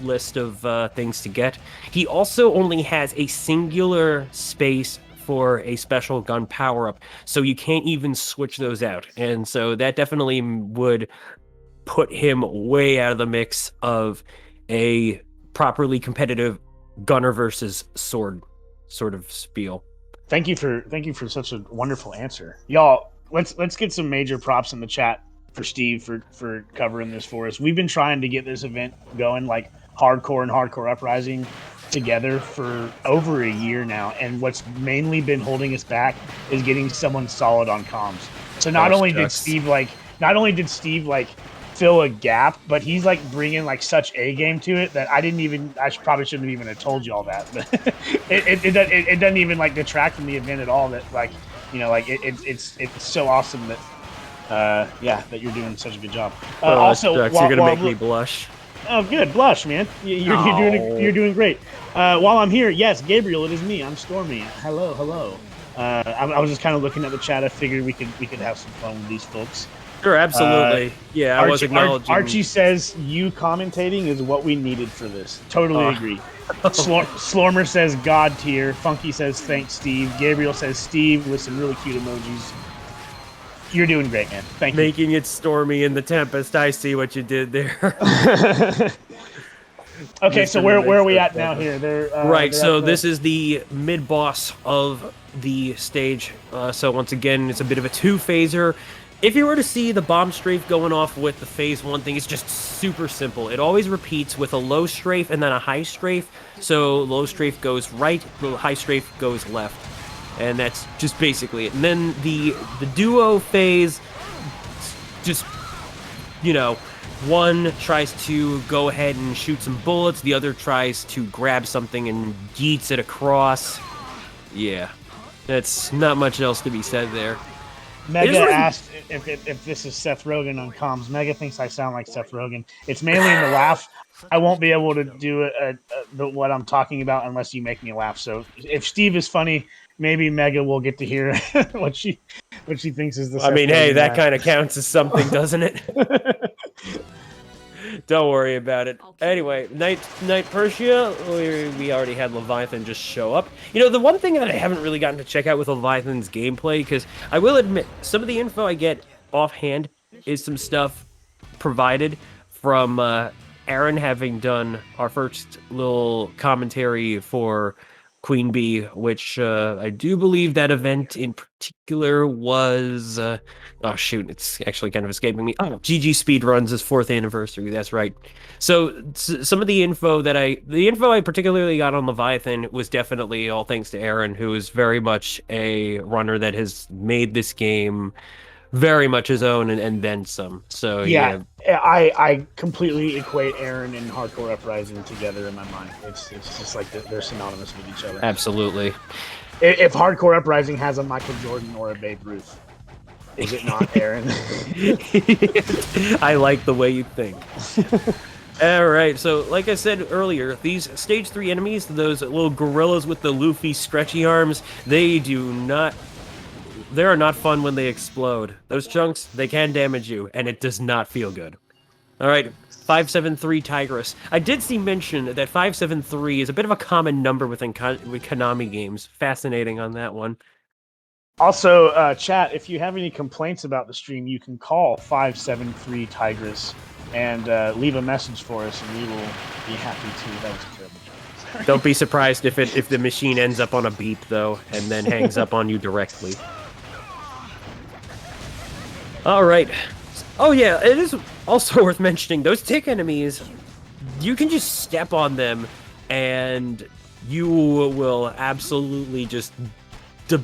list of things to get, he also only has a singular space for a special gun power-up, so you can't even switch those out. And so that definitely would put him way out of the mix of a properly competitive gunner versus sword sort of spiel. Thank you for such a wonderful answer, y'all. Let's get some major props in the chat for Steve for covering this for us. We've been trying to get this event going, like Hardcore and Hardcore Uprising, together for over a year now, and what's mainly been holding us back is getting someone solid on comms. So not only did Steve fill a gap, but he's like bringing like such a game to it that I probably shouldn't even have told you all that. But it doesn't even like detract from the event at all. That like, you know, like it's so awesome that that you're doing such a good job. Also, you're gonna make me blush. Oh, good, blush, man. You're doing great. While I'm here, yes, Gabriel, it is me. I'm Stormy. Hello. I was just kind of looking at the chat. I figured we could have some fun with these folks. Sure, absolutely. Yeah, I was acknowledging. Archie says you commentating is what we needed for this. Totally agree. Slormer says God tier. Funky says thanks, Steve. Gabriel says Steve with some really cute emojis. You're doing great, man. Thank you. Making it stormy in the Tempest. I see what you did there. Okay, so where are we at now here? Right, so this is the mid-boss of the stage. So once again, it's a bit of a two-phaser. If you were to see the bomb strafe going off with the phase 1 thing, it's just super simple. It always repeats with a low strafe and then a high strafe. So low strafe goes right, the high strafe goes left. And that's just basically it. And then the duo phase, just, you know, one tries to go ahead and shoot some bullets, the other tries to grab something and yeets it across. Yeah, that's not much else to be said there. Mega asked if this is Seth Rogen on comms. Mega thinks I sound like Seth Rogen. It's mainly in the laugh. I won't be able to do what I'm talking about unless you make me laugh. So if Steve is funny, maybe Mega will get to hear what she thinks is the. I mean, hey, that kind of counts as something, doesn't it? Don't worry about it. Anyway, Knight Persia, we already had Leviathan just show up. You know, the one thing that I haven't really gotten to check out with Leviathan's gameplay, because I will admit, some of the info I get offhand is some stuff provided from Aaron having done our first little commentary for Queen Bee, which I do believe that event in particular was... oh, shoot, it's actually kind of escaping me. Oh, GG Speedruns' 4th anniversary, that's right. So, some of the info I particularly got on Leviathan was definitely all thanks to Aaron, who is very much a runner that has made this game very much his own and then some. So yeah. I completely equate Aaron and Hardcore Uprising together in my mind. It's just like they're synonymous with each other. Absolutely. If Hardcore Uprising has a Michael Jordan or a Babe Ruth, is it not Aaron? I like the way you think. All right, so like I said earlier, these Stage 3 enemies, those little gorillas with the Luffy stretchy arms, they are not fun when they explode. Those chunks, they can damage you, and it does not feel good. All right, 573 Tigress. I did see mention that 573 is a bit of a common number within Konami games. Fascinating on that one. Also, chat, if you have any complaints about the stream, you can call 573 Tigress and leave a message for us, and we will be happy to. That was a terrible joke. Sorry. Don't be surprised if the machine ends up on a beep, though, and then hangs up on you directly. All right. Oh, yeah, it is also worth mentioning, those tick enemies, you can just step on them, and you will absolutely just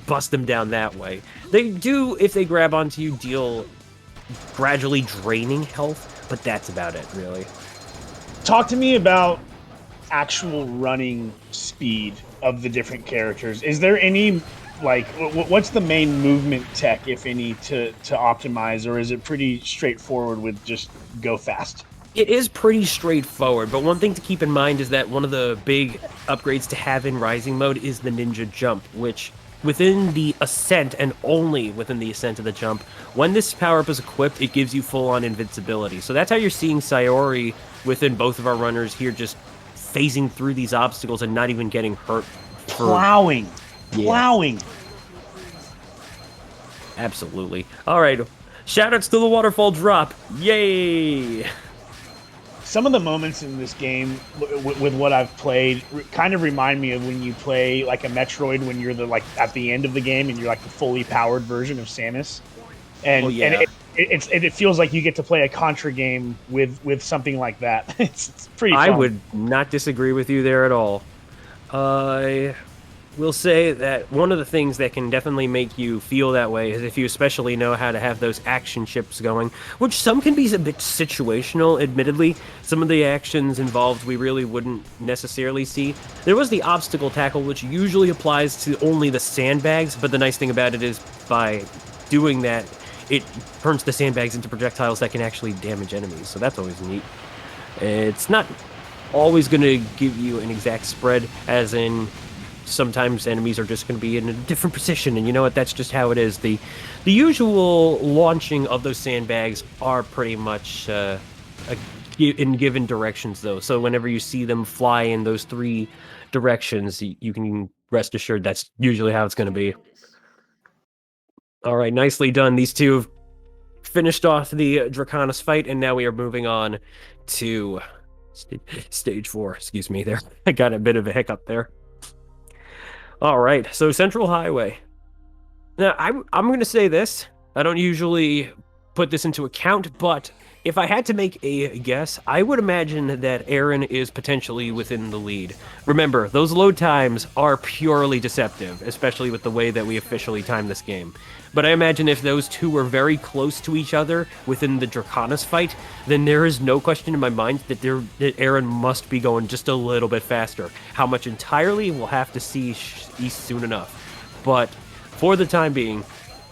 bust them down that way. They do, if they grab onto you, deal gradually draining health, but that's about it, really. Talk to me about actual running speed of the different characters. Is there any... like, what's the main movement tech, if any, to optimize, or is it pretty straightforward with just go fast? It is pretty straightforward, but one thing to keep in mind is that one of the big upgrades to have in Rising mode is the Ninja Jump, which within the Ascent, and only within the Ascent of the jump, when this power-up is equipped, it gives you full-on invincibility. So that's how you're seeing Sayori within both of our runners here, just phasing through these obstacles and not even getting hurt. Plowing! Yeah. Plowing. Absolutely. All right. Shoutouts to the waterfall drop. Yay! Some of the moments in this game, with what I've played, kind of remind me of when you play like a Metroid, when you're at the end of the game and you're like the fully powered version of Samus, and and it feels like you get to play a Contra game with something like that. It's pretty fun. I would not disagree with you there at all. I will say that one of the things that can definitely make you feel that way is if you especially know how to have those action chips going, which some can be a bit situational, admittedly. Some of the actions involved we really wouldn't necessarily see. There was the obstacle tackle, which usually applies to only the sandbags, but the nice thing about it is by doing that, it turns the sandbags into projectiles that can actually damage enemies, so that's always neat. It's not always going to give you an exact spread, as in sometimes enemies are just going to be in a different position, and you know what, that's just how it is. The usual launching of those sandbags are pretty much in given directions, though, so whenever you see them fly in those 3 directions, you can rest assured that's usually how it's going to be. All right, nicely done. These two have finished off the Draconis fight, and now we are moving on to stage 4. Excuse me there. I got a bit of a hiccup there. All right, so Central Highway. Now, I'm going to say this. I don't usually put this into account, but if I had to make a guess, I would imagine that Aaron is potentially within the lead. Remember, those load times are purely deceptive, especially with the way that we officially time this game. But I imagine if those two were very close to each other within the Draconis fight, then there is no question in my mind that Aaron must be going just a little bit faster. How much entirely, we'll have to see soon enough. But for the time being,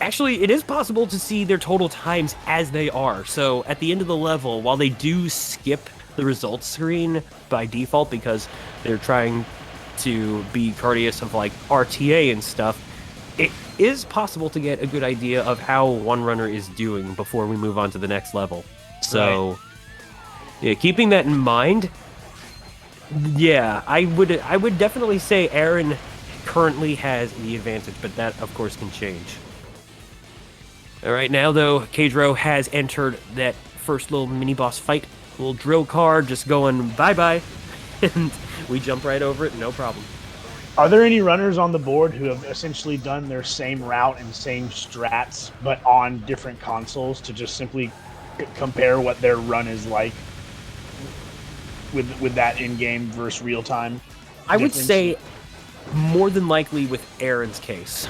actually, it is possible to see their total times as they are. So at the end of the level, while they do skip the results screen by default because they're trying to be courteous of like RTA and stuff, it is possible to get a good idea of how one runner is doing before we move on to the next level. So, yeah, keeping that in mind, yeah, I would definitely say Aaron currently has the advantage, but that, of course, can change. All right, now, though, Kadro has entered that first little mini-boss fight. Little drill car just going bye-bye, and we jump right over it, no problem. Are there any runners on the board who have essentially done their same route and same strats, but on different consoles to just simply compare what their run is like with that in-game versus real-time? I would say more than likely with Aaron's case.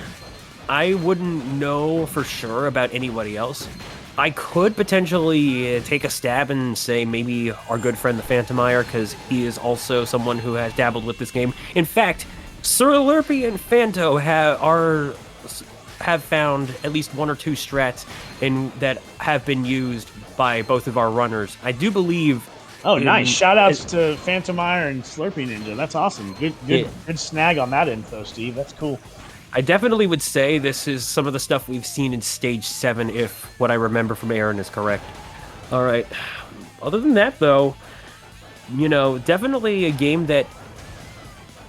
I wouldn't know for sure about anybody else. I could potentially take a stab and say maybe our good friend the Phantomire, because he is also someone who has dabbled with this game. In fact, Sir Lurpy and Phanto have found at least one or two strats that have been used by both of our runners. I do believe. Oh, nice! Shoutouts to Phantomire and Slurpy Ninja. That's awesome. Good snag on that info, Steve. That's cool. I definitely would say this is some of the stuff we've seen in Stage 7, if what I remember from Aaron is correct. All right. Other than that, though, definitely a game that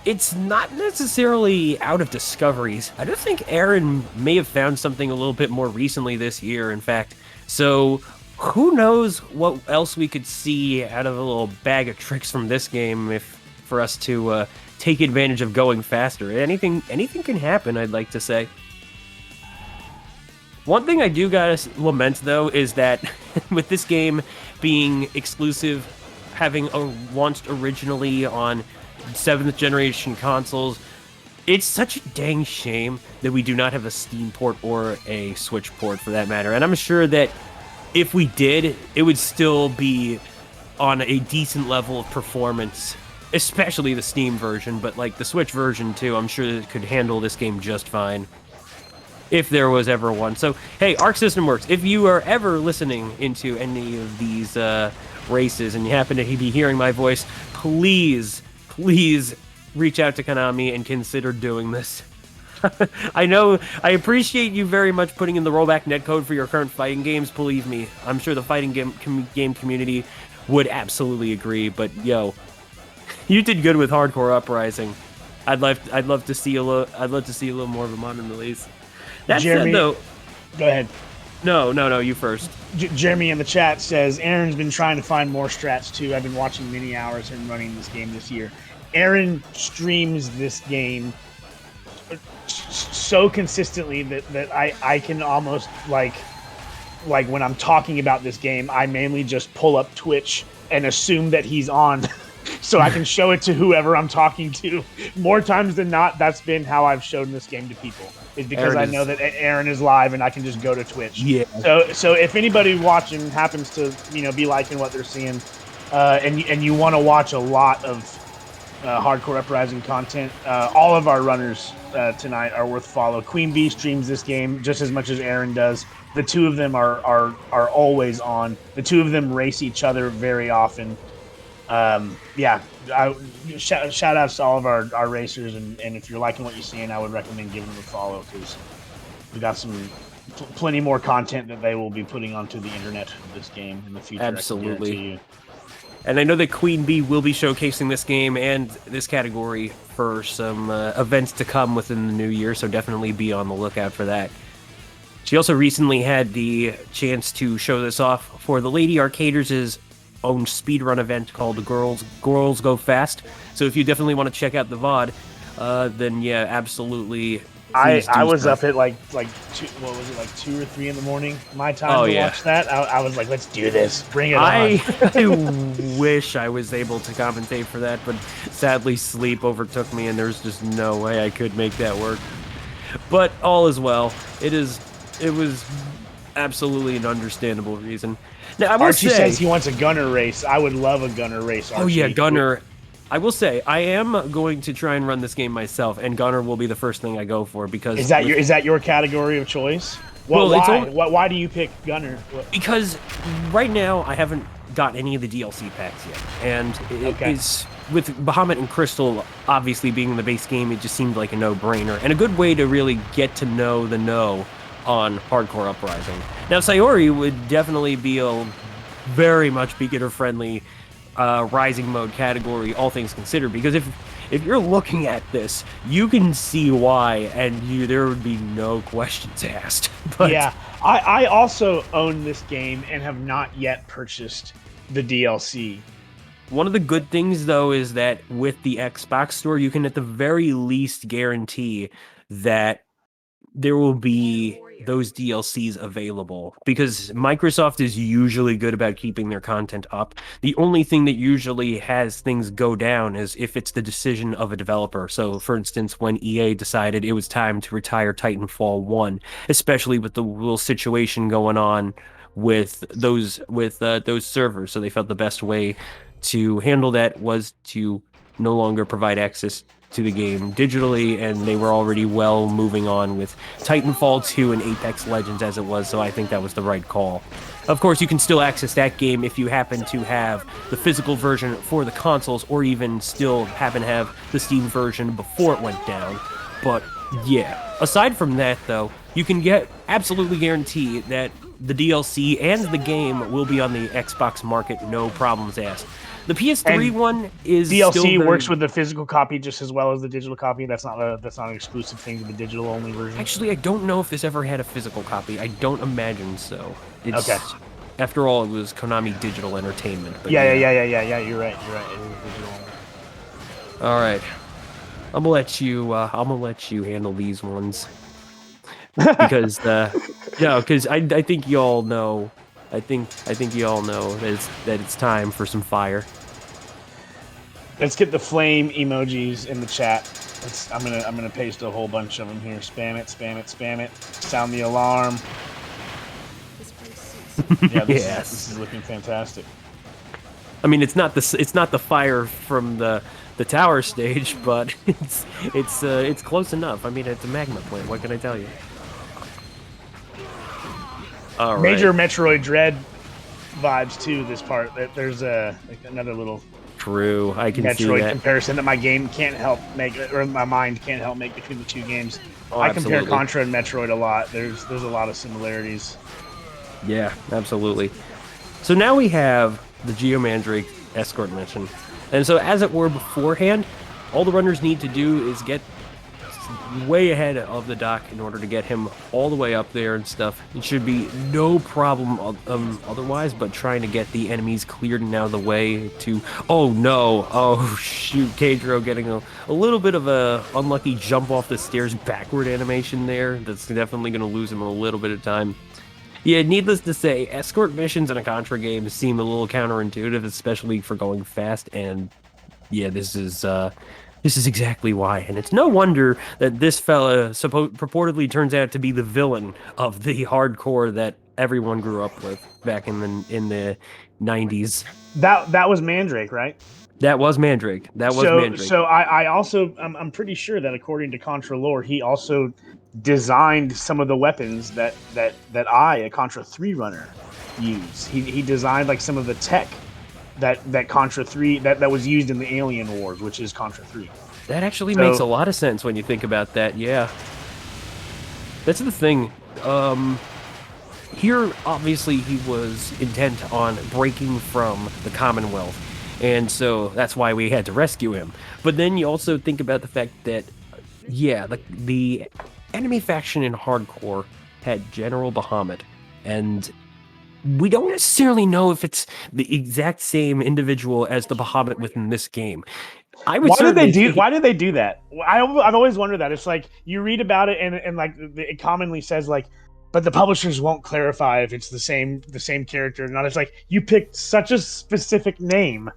it's not necessarily out of discoveries. I do think Aaron may have found something a little bit more recently this year, in fact. So who knows what else we could see out of a little bag of tricks from this game for us to take advantage of going faster. Anything can happen, I'd like to say. One thing I do gotta lament, though, is that with this game being exclusive, having launched originally on 7th generation consoles, it's such a dang shame that we do not have a Steam port or a Switch port for that matter. And I'm sure that if we did, it would still be on a decent level of performance, especially the Steam version, but like the Switch version too, I'm sure it could handle this game just fine, if there was ever one. So, hey, Arc System Works, if you are ever listening into any of these races and you happen to be hearing my voice, please reach out to Konami and consider doing this. I appreciate you very much putting in the rollback netcode for your current fighting games. Believe me, I'm sure the fighting game community would absolutely agree, but yo, you did good with Hardcore Uprising. I'd love to see a little more of a modern release. That Jeremy, said, though, go ahead. No, you first. Jeremy in the chat says Aaron's been trying to find more strats too. I've been watching many hours and running this game this year. Aaron streams this game so consistently that I can almost like when I'm talking about this game, I mainly just pull up Twitch and assume that he's on. So I can show it to whoever I'm talking to. More times than not, that's been how I've shown this game to people. Is because I know that Aaron is live and I can just go to Twitch. Yeah. So if anybody watching happens to be liking what they're seeing, and you want to watch a lot of Hardcore Uprising content, all of our runners tonight are worth follow. Queen Bee streams this game just as much as Aaron does. The two of them are always on. The two of them race each other very often. Shout outs to all of our racers, and if you're liking what you're seeing, I would recommend giving them a follow, because we got some plenty more content that they will be putting onto the internet of this game in the future. Absolutely. And I know that Queen Bee will be showcasing this game and this category for some events to come within the new year, so definitely be on the lookout for that. She also recently had the chance to show this off for the Lady Arcaders' own speedrun event called Girls Go Fast. So if you definitely want to check out the VOD, then yeah, absolutely. I was up at like 2 or 3 in the morning my time to watch that. I was like, let's do this, bring it on. I wish I was able to commentate for that, but sadly sleep overtook me and there's just no way I could make that work. But all is well. It was absolutely an understandable reason. Now, I will Archie say, says he wants a gunner race. I would love a gunner race, Archie. Oh yeah, gunner. I will say I am going to try and run this game myself, and gunner will be the first thing I go for, because is that your category of choice? Why do you pick gunner? Because right now I haven't got any of the DLC packs yet, and with Bahamut and Crystal obviously being the base game, it just seemed like a no-brainer and a good way to really get to know the know on Hardcore Uprising. Now, Sayori would definitely be a very much beginner-friendly Rising mode category, all things considered, because if you're looking at this, you can see why, and there would be no questions asked. But yeah, I also own this game and have not yet purchased the DLC. One of the good things, though, is that with the Xbox Store, you can at the very least guarantee that there will be those DLCs available, because Microsoft is usually good about keeping their content up. The only thing that usually has things go down is if it's the decision of a developer. So, for instance, when EA decided it was time to retire Titanfall 1, especially with the little situation going on with those servers, so they felt the best way to handle that was to no longer provide access to the game digitally, and they were already well moving on with Titanfall 2 and Apex Legends as it was, so I think that was the right call. Of course, you can still access that game if you happen to have the physical version for the consoles, or even still happen to have the Steam version before it went down. But yeah, aside from that though, you can absolutely guarantee that the DLC and the game will be on the Xbox market, no problems asked. The PS3 one is DLC works with the physical copy just as well as the digital copy. That's not an exclusive thing to the digital only version. Actually, I don't know if this ever had a physical copy. I don't imagine so. Okay. After all, it was Konami Digital Entertainment. But yeah. You're right. It was digital only. All right. I'm gonna let you handle these ones because because I think you all know. I think you all know that it's time for some fire. Let's get the flame emojis in the chat. I'm gonna paste a whole bunch of them here. Spam it. Sound the alarm. Yeah, this is looking fantastic. I mean, it's not the fire from the tower stage, but it's close enough. I mean, it's a magma plant. What can I tell you? All right. Major Metroid Dread vibes too. This part, there's another little true. I can see Metroid that comparison that my game can't help make, or my mind can't help make between the two games. Oh, I absolutely. compare Contra and Metroid a lot. There's a lot of similarities. Yeah, absolutely. So now we have the Geomandrake escort mission, and so as it were beforehand, all the runners need to do is get way ahead of the dock in order to get him all the way up there and stuff. It should be no problem otherwise, but trying to get the enemies cleared and out of the way to... Oh no! Oh shoot, Kadro getting a little bit of a unlucky jump off the stairs backward animation there. That's definitely going to lose him a little bit of time. Yeah, needless to say, escort missions in a Contra game seem a little counterintuitive, especially for going fast, and yeah, this is exactly why, and it's no wonder that this fella purportedly turns out to be the villain of the hardcore that everyone grew up with back in the 90s. That was Mandrake, right? That was Mandrake. Mandrake. So I also I'm pretty sure that according to Contra lore, he also designed some of the weapons that I, a Contra 3 runner, use. He designed like some of the tech that Contra 3 that was used in the Alien Wars, which is Contra 3. That actually makes a lot of sense when you think about that. Yeah, that's the thing. Here, obviously, he was intent on breaking from the Commonwealth, and so that's why we had to rescue him. But then you also think about the fact that, yeah, the enemy faction in Hardcore had General Bahamut, and we don't necessarily know if it's the exact same individual as the Bahamut within this game. Why did they do that? I've always wondered that. It's like you read about it and like it commonly says like, but the publishers won't clarify if it's the same character or not. It's like you picked such a specific name.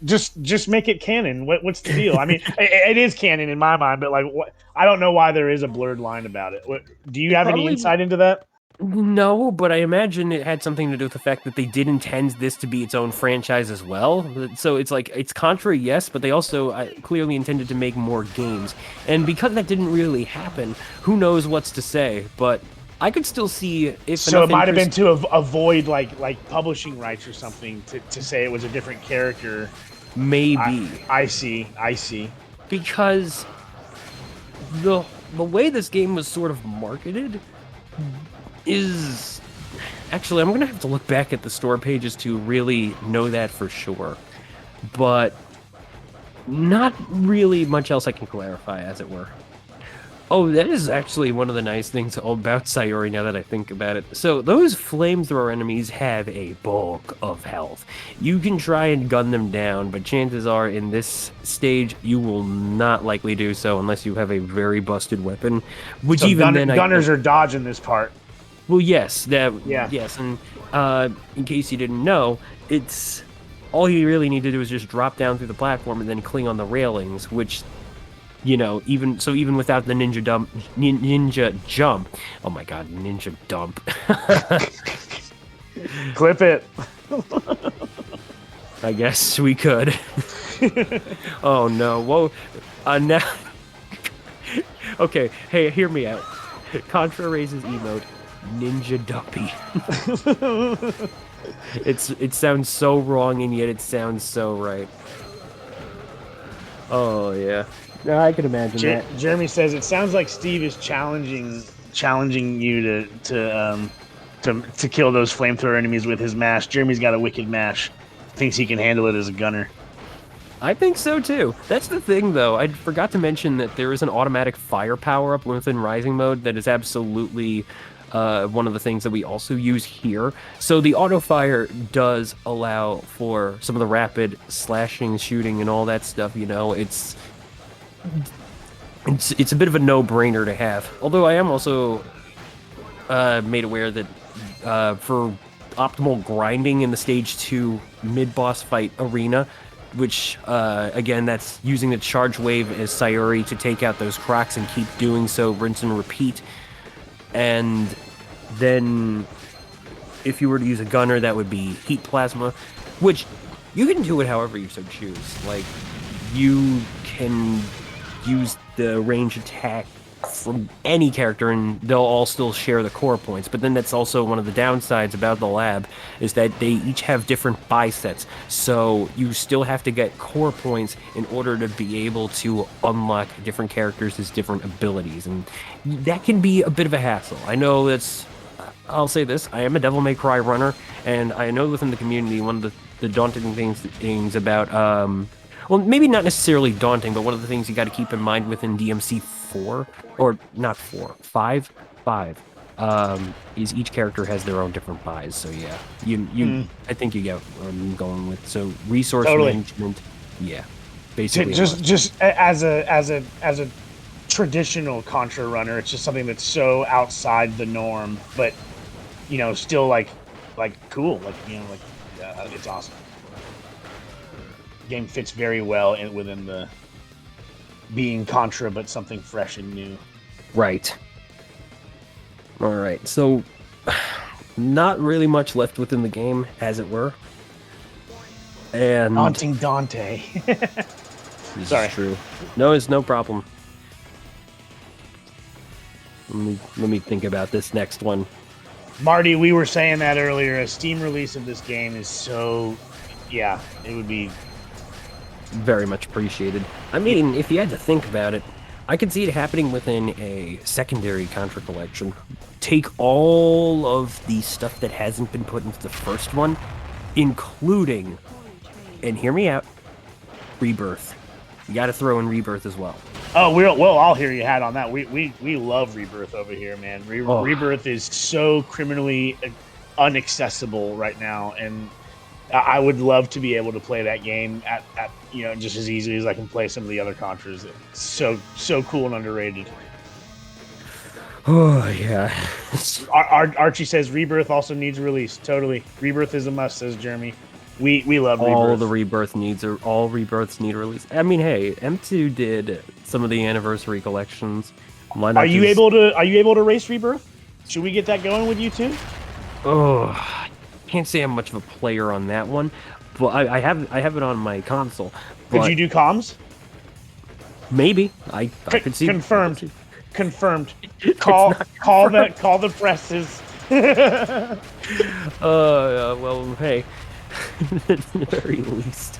Just make it canon. What's the deal? I mean, it is canon in my mind, but like, I don't know why there is a blurred line about it. Do you have any insight into that? No, but I imagine it had something to do with the fact that they did intend this to be its own franchise as well. So it's like, it's Contra, yes, but they also clearly intended to make more games. And because that didn't really happen, who knows what's to say, but I could still see if... So it might have been to avoid like publishing rights or something, to say it was a different character maybe. I see. Because the way this game was sort of marketed is... Actually, I'm going to have to look back at the store pages to really know that for sure. But not really much else I can clarify, as it were. Oh, that is actually one of the nice things about Sayori now that I think about it. So those flamethrower enemies have a bulk of health. You can try and gun them down, but chances are in this stage you will not likely do so unless you have a very busted weapon. Which so even gunners are dodging this part. Well, yes, yes, and in case you didn't know, it's all you really need to do is just drop down through the platform and then cling on the railings, which, you know, even without the ninja jump. Oh my god, ninja dump. Clip it. I guess we could. Oh no! Whoa! Now. Okay, hey, hear me out. ContraRaces emote. Ninja Dumpy. It sounds so wrong and yet it sounds so right. Oh yeah. No, I can imagine that. Jeremy says it sounds like Steve is challenging you to kill those flamethrower enemies with his mash. Jeremy's got a wicked mash. Thinks he can handle it as a gunner. I think so too. That's the thing though. I forgot to mention that there is an automatic fire power-up within Rising mode that is absolutely one of the things that we also use here. So the auto fire does allow for some of the rapid slashing, shooting, and all that stuff. You know, it's a bit of a no-brainer to have. Although I am also made aware that for optimal grinding in the Stage 2 mid-boss fight arena, which, again, that's using the charge wave as Sayori to take out those cracks and keep doing so, rinse and repeat. And then if you were to use a gunner, that would be heat plasma, which you can do it however you so choose. Like, you can use the range attack from any character and they'll all still share the core points. But then that's also one of the downsides about the lab is that they each have different buy sets. So you still have to get core points in order to be able to unlock different characters' different abilities. And that can be a bit of a hassle. I know I'll say this, I am a Devil May Cry runner, and I know within the community one of the daunting things about, well, maybe not necessarily daunting, but one of the things you got to keep in mind within DMC 4, or not 4, 5, is each character has their own different buys. So yeah, I think you get what I'm going with. So resource management, yeah, basically. Just as a traditional Contra runner, it's just something that's so outside the norm, but you know, still like cool, it's awesome. The game fits very well within the being Contra, but something fresh and new. Right. All right. So, not really much left within the game, as it were. And Daunting Dante. This Sorry. is true. No, it's no problem. Let me think about this next one. Marty, we were saying that earlier. A Steam release of this game is so... Yeah, it would be... Very much appreciated. I mean, if you had to think about it, I could see it happening within a secondary Contra collection. Take all of the stuff that hasn't been put into the first one, including, and hear me out, Rebirth. You got to throw in Rebirth as well. Oh, well, I'll hear you hat on that. We love Rebirth over here, man. Rebirth is so criminally inaccessible right now, and I would love to be able to play that game at just as easily as I can play some of the other Contras. It's so cool and underrated. Oh yeah. Archie says Rebirth also needs release. Totally, Rebirth is a must. Says Jeremy. We love Rebirth. All Rebirths need release. I mean, hey, M2 did some of the anniversary collections. Why not? Are you able to race Rebirth? Should we get that going with you too? Oh. Can't say I'm much of a player on that one, but I have it on my console. Could you do comms? Maybe I could see. Confirmed. Call the presses. Well, hey, at the very least,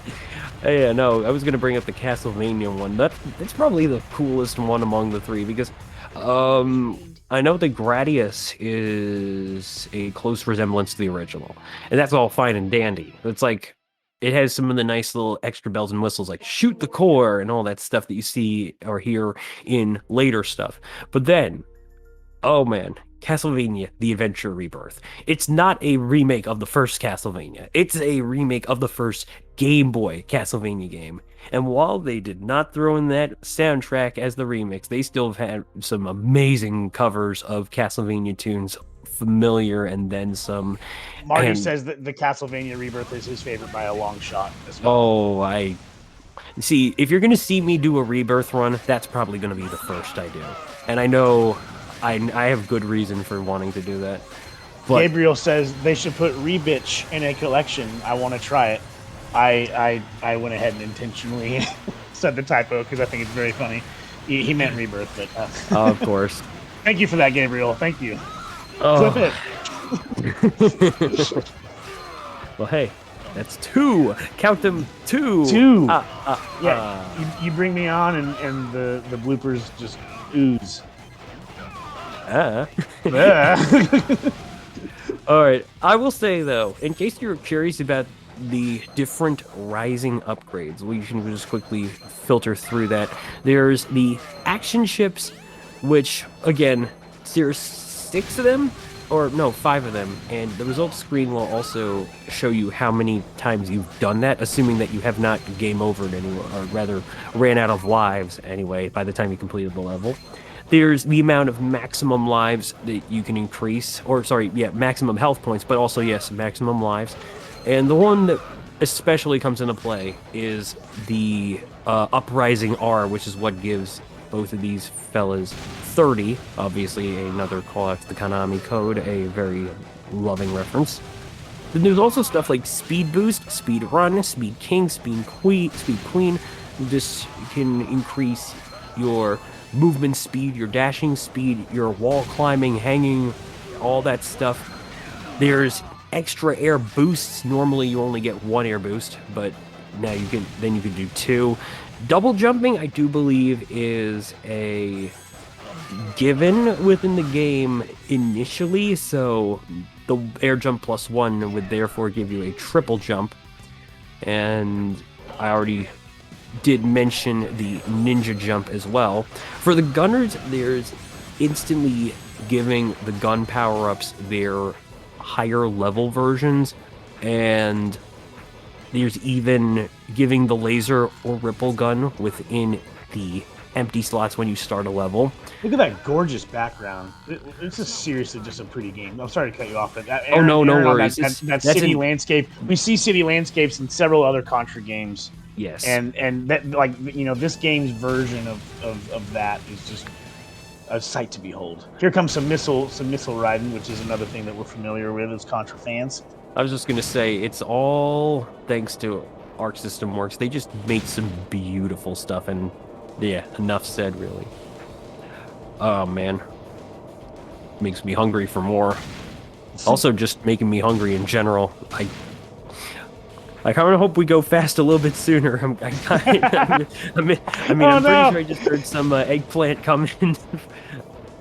Yeah, no, I was gonna bring up the Castlevania one. That's probably the coolest one among the three because, I know that Gradius is a close resemblance to the original, and that's all fine and dandy. It's like it has some of the nice little extra bells and whistles, like shoot the core and all that stuff that you see or hear in later stuff. But then, oh man, Castlevania: The Adventure Rebirth. It's not a remake of the first Castlevania. It's a remake of the first Game Boy Castlevania game. And while they did not throw in that soundtrack as the remix, they still have had some amazing covers of Castlevania tunes, familiar and then some. Marty And says that the Castlevania Rebirth is his favorite by a long shot as well. oh, I see. If you're gonna see me do a Rebirth run, that's probably gonna be the first I do. And I know I have good reason for wanting to do that. But Gabriel says they should put Rebitch in a collection. I want to try it. I went ahead and intentionally said the typo because I think it's very funny. He meant Rebirth, but of course. Thank you for that, Gabriel. Thank you. Oh. Flip it. Well, hey, that's 2. Count them 2. 2. You bring me on, and the bloopers just ooze. All right. I will say though, in case you're curious about the different Rising upgrades, we can just quickly filter through that. There's the action ships, which again, there's 6 of them, or no, 5 of them, and the results screen will also show you how many times you've done that, assuming that you have not game overed anywhere, or rather ran out of lives anyway by the time you completed the level. There's the amount of maximum lives that you can increase, or sorry, yeah, maximum health points, but also, yes, maximum lives. And the one that especially comes into play is the Uprising R, which is what gives both of these fellas 30. Obviously, another call out to the Konami code, a very loving reference. Then there's also stuff like Speed Boost, Speed Run, Speed King, Speed Queen. This can increase your movement speed, your dashing speed, your wall climbing, hanging, all that stuff. There's extra air boosts. Normally you only get 1 air boost, but now you can do 2. Double jumping, I do believe, is a given within the game initially, so the air jump plus 1 would therefore give you a triple jump. And I already did mention the ninja jump as well. For the gunners, there's instantly giving the gun power-ups their higher level versions, and there's even giving the laser or ripple gun within the empty slots when you start a level. Look at that gorgeous background. It's just seriously just a pretty game. I'm sorry to cut you off, but no worries. That city landscape. We see city landscapes in several other Contra games. Yes. And that, like, you know, this game's version of that is just a sight to behold. Here comes some missile riding, which is another thing that we're familiar with as Contra fans. I was just gonna say, it's all thanks to Arc System Works. They just make some beautiful stuff, and yeah, enough said, really. Oh man, makes me hungry for more. Also, just making me hungry in general. I kind of hope we go fast a little bit sooner. I'm pretty sure I just heard some eggplant coming.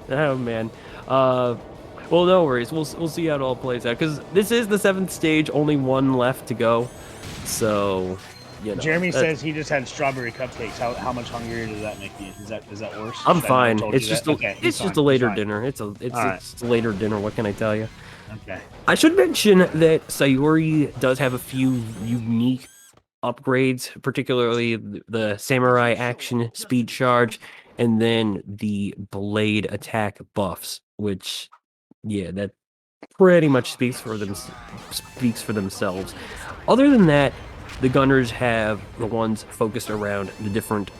Oh man. Well, no worries. We'll see how it all plays out, because this is the 7th stage. Only 1 left to go. So, you know. Jeremy says he just had strawberry cupcakes. How much hungrier does that make you? Is that worse? I'm fine. It's just a later dinner. It's a later dinner. What can I tell you? Okay. I should mention that Sayuri does have a few unique upgrades, particularly the Samurai Action Speed Charge, and then the Blade Attack buffs, which, yeah, that pretty much speaks for themselves. Other than that, the gunners have the ones focused around the different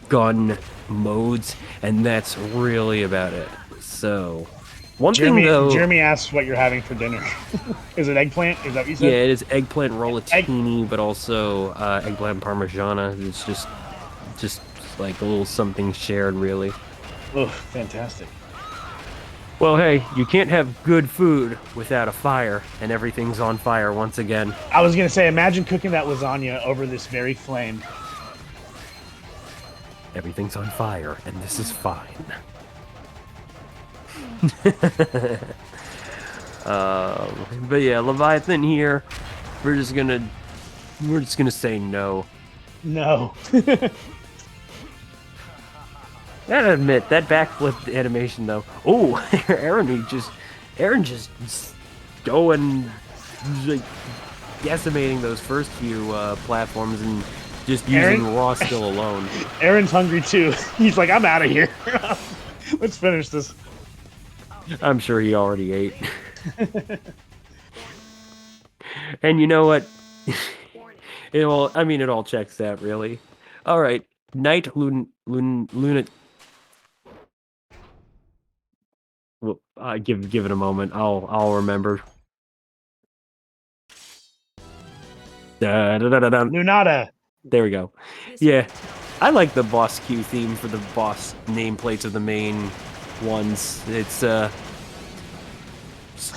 gun modes, and that's really about it. So, Jeremy asks what you're having for dinner. Is it eggplant? Is that what you said? Yeah, it is eggplant rollatini, but also eggplant parmigiana. It's just like a little something shared, really. Oh, fantastic. Well, hey, you can't have good food without a fire, and everything's on fire once again. I was gonna say, imagine cooking that lasagna over this very flame. Everything's on fire, and this is fine. But yeah, Leviathan here. We're just gonna say no. No. Gotta admit, that backflip animation though. Oh, Aaron just going, like, decimating those first few platforms and just using raw skill alone. Aaron's hungry too. He's like, I'm out of here. Let's finish this. I'm sure he already ate. And you know what? It all checks out, really. All right, Luna. Well, give it a moment. I'll remember. Lunata. There we go. Yeah, I like the boss queue theme for the boss nameplates of the main ones. It's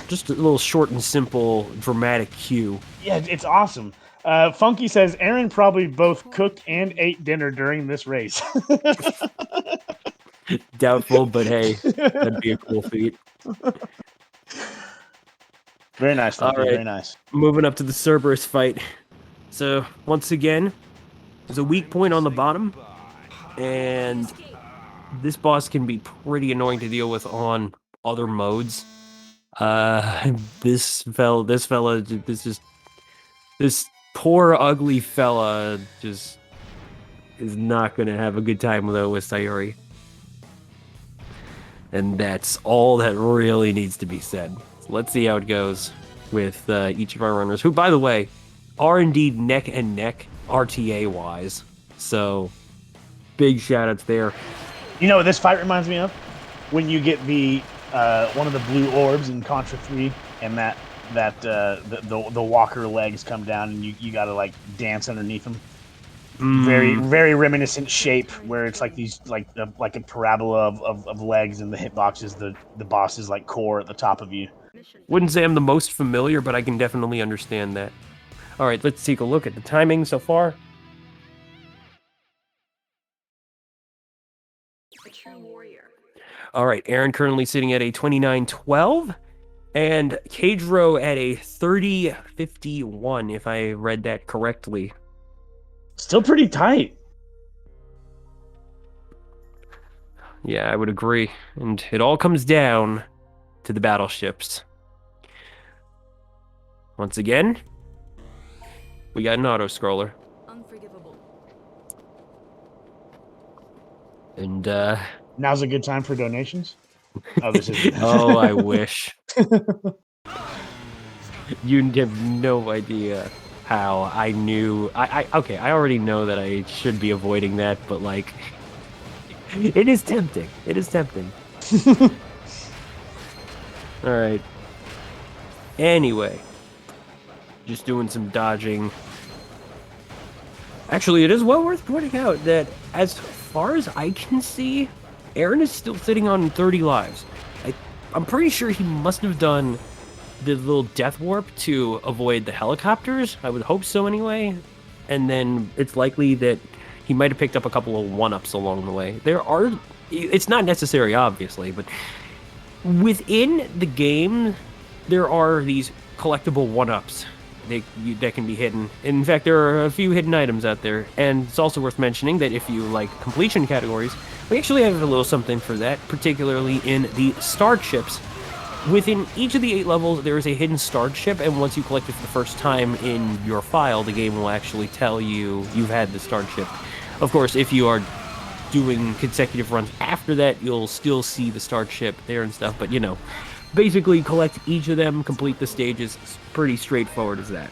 just a little short and simple, dramatic cue. Yeah, it's awesome. Funky says Aaron probably both cooked and ate dinner during this race. Doubtful, but hey, that'd be a cool feat. Very nice, Funky. All right. Very nice. Moving up to the Cerberus fight. So, once again, there's a weak point on the bottom, and this boss can be pretty annoying to deal with on other modes. This poor ugly fella just is not gonna have a good time with Sayori. And that's all that really needs to be said. So let's see how it goes with each of our runners, who, by the way, are indeed neck and neck RTA wise. So big shout outs there. You know what this fight reminds me of? When you get the one of the blue orbs in Contra 3, and the walker legs come down, and you gotta like dance underneath them. Very, very reminiscent shape, where it's like these like a parabola of legs, and the hitbox is the boss's like core at the top of you. Wouldn't say I'm the most familiar, but I can definitely understand that. All right, let's take a look at the timing so far. A true warrior. All right, Aaron currently sitting at a 29:12, and Cadro at a 30:51, if I read that correctly. Still pretty tight. Yeah, I would agree. And it all comes down to the battleships. Once again, we got an auto-scroller. Unforgivable. And, Now's a good time for donations? Oh, this is. Oh, I wish. You have no idea how I knew. Okay, I already know that I should be avoiding that, but, like, it is tempting. It is tempting. All right. Anyway, just doing some dodging. Actually, it is well worth pointing out that as far as I can see, Aaron is still sitting on 30 lives. I'm pretty sure he must have done the little death warp to avoid the helicopters. I would hope so anyway. And then it's likely that he might have picked up a couple of one-ups along the way. It's not necessary, obviously, but within the game, there are these collectible one-ups that can be hidden. In fact, there are a few hidden items out there, and it's also worth mentioning that if you like completion categories, we actually have a little something for that, particularly in the starred ships. Within each of the 8 levels, there is a hidden starred ship, and once you collect it for the first time in your file, the game will actually tell you you've had the starred ship. Of course, if you are doing consecutive runs after that, you'll still see the starred ship there and stuff, but you know, basically collect each of them, complete the stages. It's pretty straightforward as that.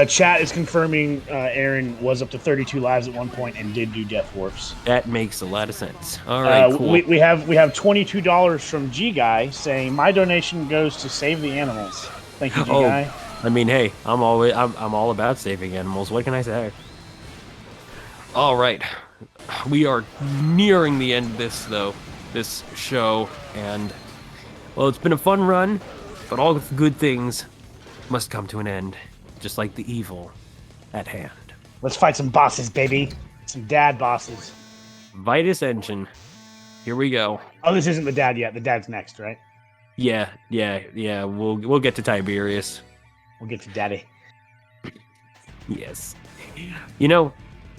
Chat is confirming Aaron was up to 32 lives at one point and did do death warps. That makes a lot of sense. All right, cool. We have $22 from G Guy saying my donation goes to save the animals. Thank you, G Guy. I mean, hey, I'm all about saving animals. What can I say? All right, we are nearing the end of this show, and Well, it's been a fun run, but all good things must come to an end, just like the evil at hand. Let's fight some bosses, baby. Some dad bosses. Vitus Engine. Here we go. Oh, this isn't the dad yet. The dad's next, right? Yeah. We'll get to Tiberius. We'll get to daddy. Yes. You know,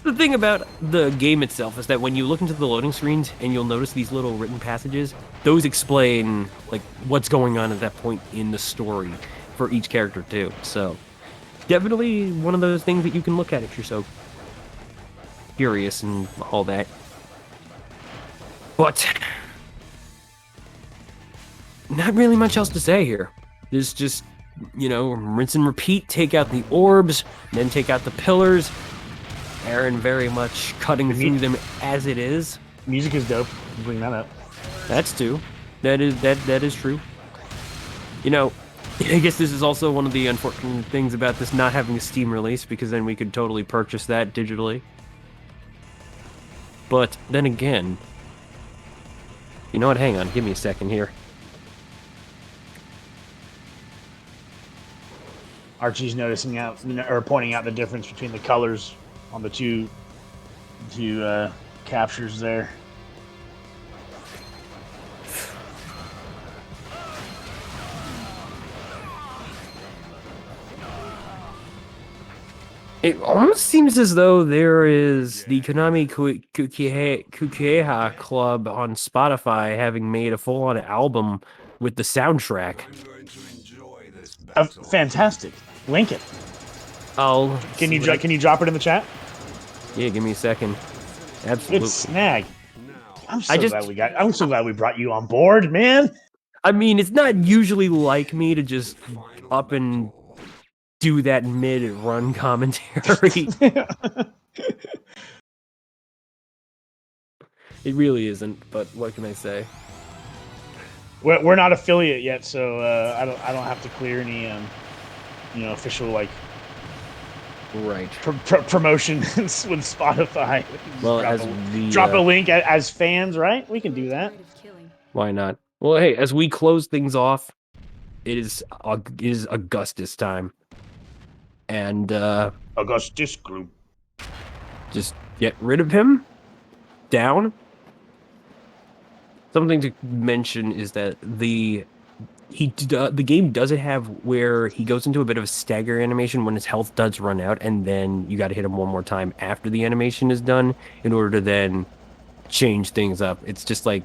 the thing about the game itself is that when you look into the loading screens and you'll notice these little written passages, those explain like what's going on at that point in the story for each character too. So definitely one of those things that you can look at if you're so curious and all that. But not really much else to say here. There's just, you know, rinse and repeat, take out the orbs, then take out the pillars. Aaron very much cutting through them as it is. Music is dope. Bring that up. That's true. That is true. You know, I guess this is also one of the unfortunate things about this not having a Steam release, because then we could totally purchase that digitally. But then again, you know what? Hang on, give me a second here. Archie's noticing out or pointing out the difference between the colors on the two captures there. It almost seems as though there is the Konami Kukieha Club on Spotify having made a full-on album with the soundtrack. Fantastic. Link it. Can you drop it in the chat? Yeah, give me a second. Absolutely. Good snag. I'm so glad we brought you on board, man. I mean, it's not usually like me to just up and do that mid-run commentary. It really isn't, but what can I say? We're not affiliate yet, so I don't have to clear any official like promotion with Spotify. Well, drop a link as fans, right? We can do that. Why not? Well, hey, as we close things off, it is Augustus time, and Augustus Group. Just get rid of him. Down. Something to mention is that the game doesn't have where he goes into a bit of a stagger animation when his health does run out, and then you got to hit him one more time after the animation is done in order to then change things up. It's just like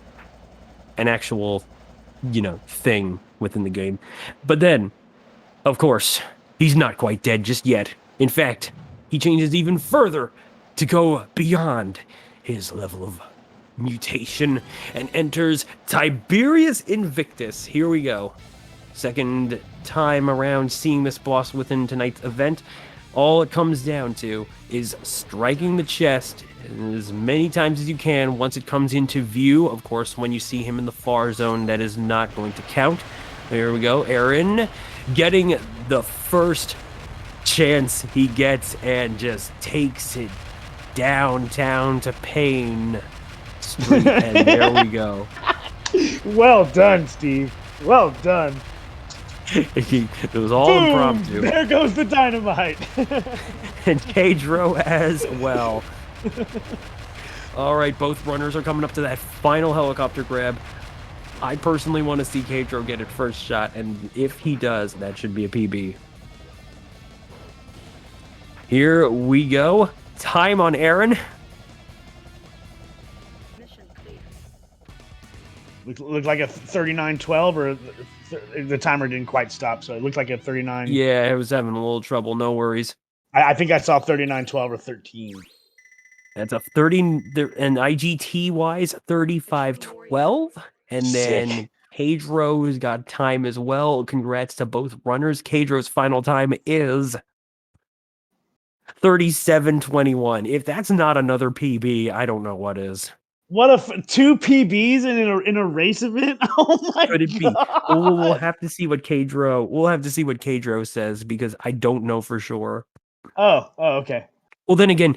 an actual, thing within the game. But then, of course, he's not quite dead just yet. In fact, he changes even further to go beyond his level of mutation and enters Tiberius Invictus. Here we go. Second time around seeing this boss within tonight's event. All it comes down to is striking the chest as many times as you can once it comes into view. Of course, when you see him in the far zone, that is not going to count. There we go. Aaron getting the first chance he gets and just takes it downtown to Pain Street, and there we go. Well done, Steve. Well done. It was all impromptu. There goes the dynamite. And Cadro as well. All right, both runners are coming up to that final helicopter grab. I personally want to see Cadro get it first shot, and if he does, that should be a PB. Here we go. Time on Aaron. Looked like a 39:12, or the timer didn't quite stop, so it looked like a 39. Yeah, I was having a little trouble. No worries. I think I saw 39:12 or 13. That's a 30, and IGT wise 35:12, and then Cadro's got time as well. Congrats to both runners. Cadro's final time is 37:21. If that's not another PB, I don't know what is. What two PBs in a race event? Oh my Could it God. be? We'll have to see what Cadro. We'll have to see what Cadro says, because I don't know for sure. Oh, okay. Well, then again,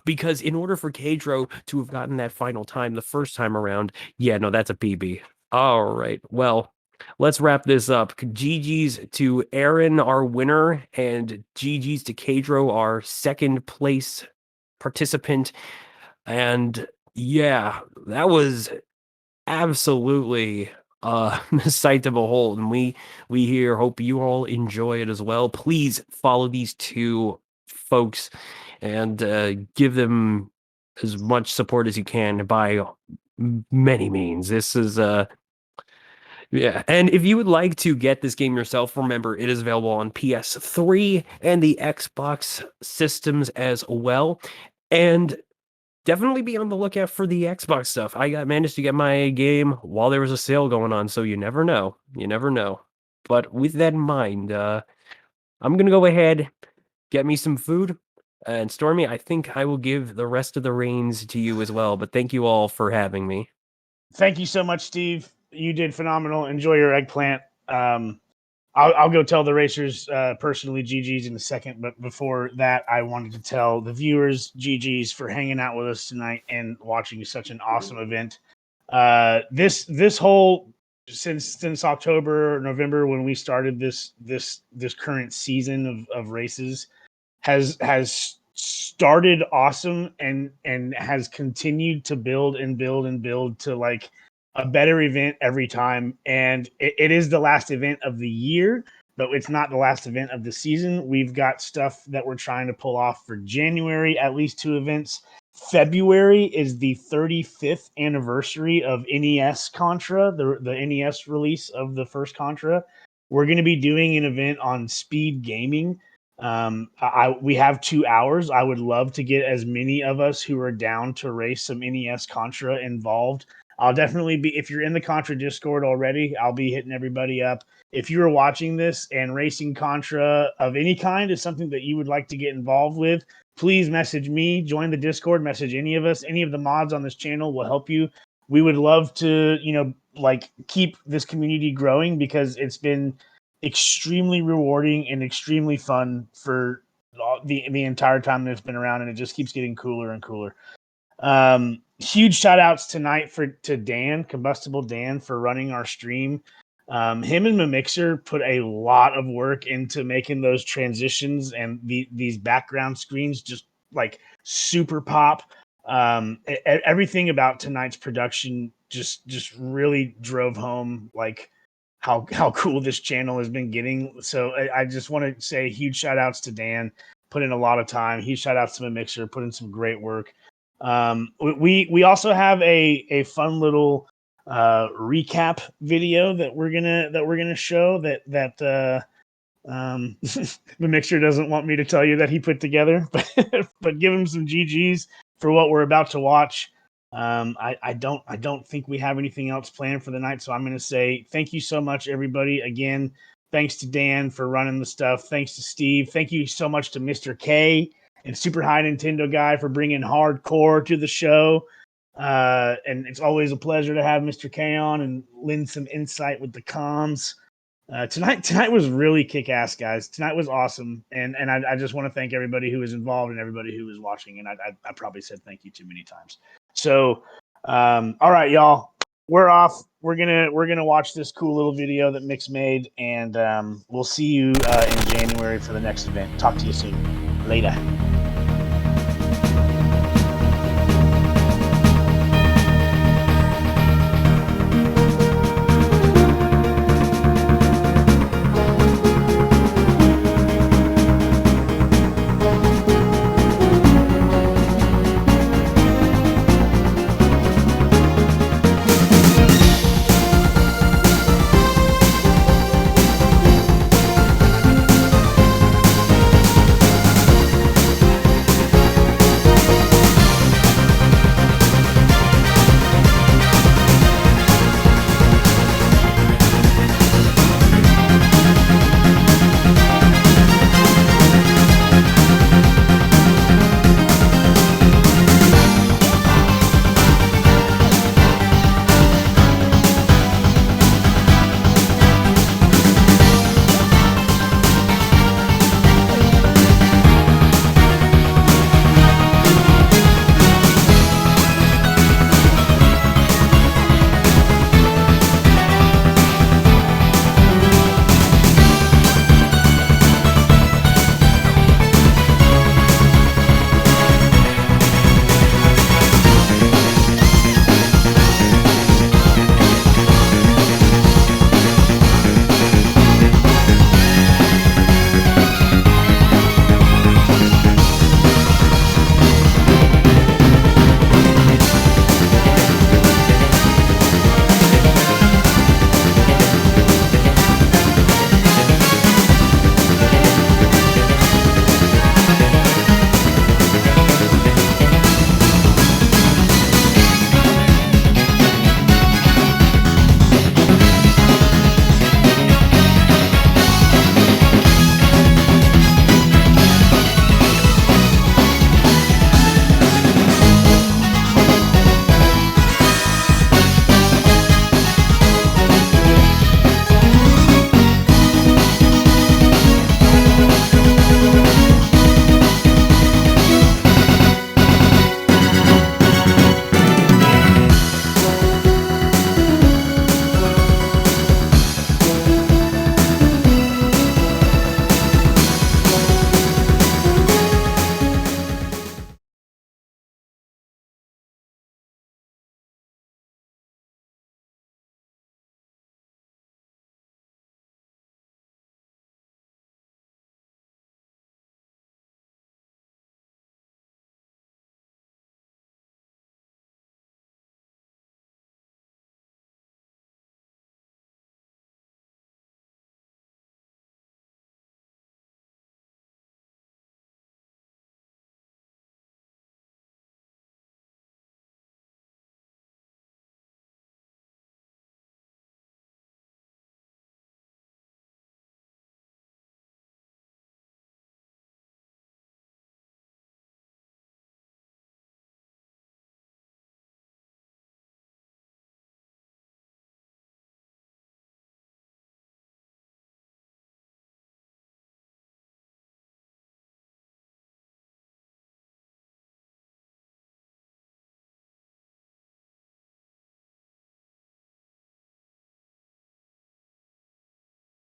because in order for Cadro to have gotten that final time the first time around, yeah, no, that's a PB. All right. Well, let's wrap this up. GG's to Aaron, our winner, and GG's to Kadro, our second place participant. And yeah, that was absolutely a sight to behold. And we here hope you all enjoy it as well. Please follow these two folks and give them as much support as you can by many means. This is yeah, and if you would like to get this game yourself, remember it is available on PS3 and the Xbox systems as well. And definitely be on the lookout for the Xbox stuff. I managed to get my game while there was a sale going on, so you never know. You never know. But with that in mind, I'm gonna go ahead, get me some food, and Stormy, I think I will give the rest of the reins to you as well. But thank you all for having me. Thank you so much, Steve. You did phenomenal. Enjoy your eggplant. I'll go tell the racers personally GG's in a second, but before that, I wanted to tell the viewers GG's for hanging out with us tonight and watching such an awesome event. This whole since October or November when we started this current season of races has started awesome and has continued to build and build and build to like a better event every time. And it is the last event of the year, but it's not the last event of the season. We've got stuff that we're trying to pull off for January, at least 2 events. February is the 35th anniversary of NES Contra, the NES release of the first Contra. We're going to be doing an event on speed gaming. We have 2 hours. I would love to get as many of us who are down to race some NES Contra involved. I'll definitely be, if you're in the Contra Discord already, I'll be hitting everybody up. If you are watching this and racing Contra of any kind is something that you would like to get involved with, please message me, join the Discord, message any of us. Any of the mods on this channel will help you. We would love to, keep this community growing because it's been extremely rewarding and extremely fun for the entire time that it's been around, and it just keeps getting cooler and cooler. Huge shout outs tonight to Dan, Combustible Dan, for running our stream. Him and Mimixer put a lot of work into making those transitions and these background screens just like super pop. Everything about tonight's production just really drove home like how cool this channel has been getting. So I just want to say huge shout outs to Dan, put in a lot of time. Huge shout outs to Mimixer, put in some great work. We also have a fun little recap video that we're gonna show that Mimixer doesn't want me to tell you that he put together, but give him some GGs for what we're about to watch. I don't think we have anything else planned for the night, so I'm going to say thank you so much, everybody. Again, thanks to Dan for running the stuff. Thanks to Steve. Thank you so much to Mr. K and Super High Nintendo Guy for bringing hardcore to the show. And it's always a pleasure to have Mr. K on and lend some insight with the comms. Tonight was really kick-ass, guys. Tonight was awesome, and I just want to thank everybody who was involved and everybody who was watching. And I probably said thank you too many times. So, all right, y'all, we're off. We're gonna watch this cool little video that Mix made, and we'll see you in January for the next event. Talk to you soon. Later.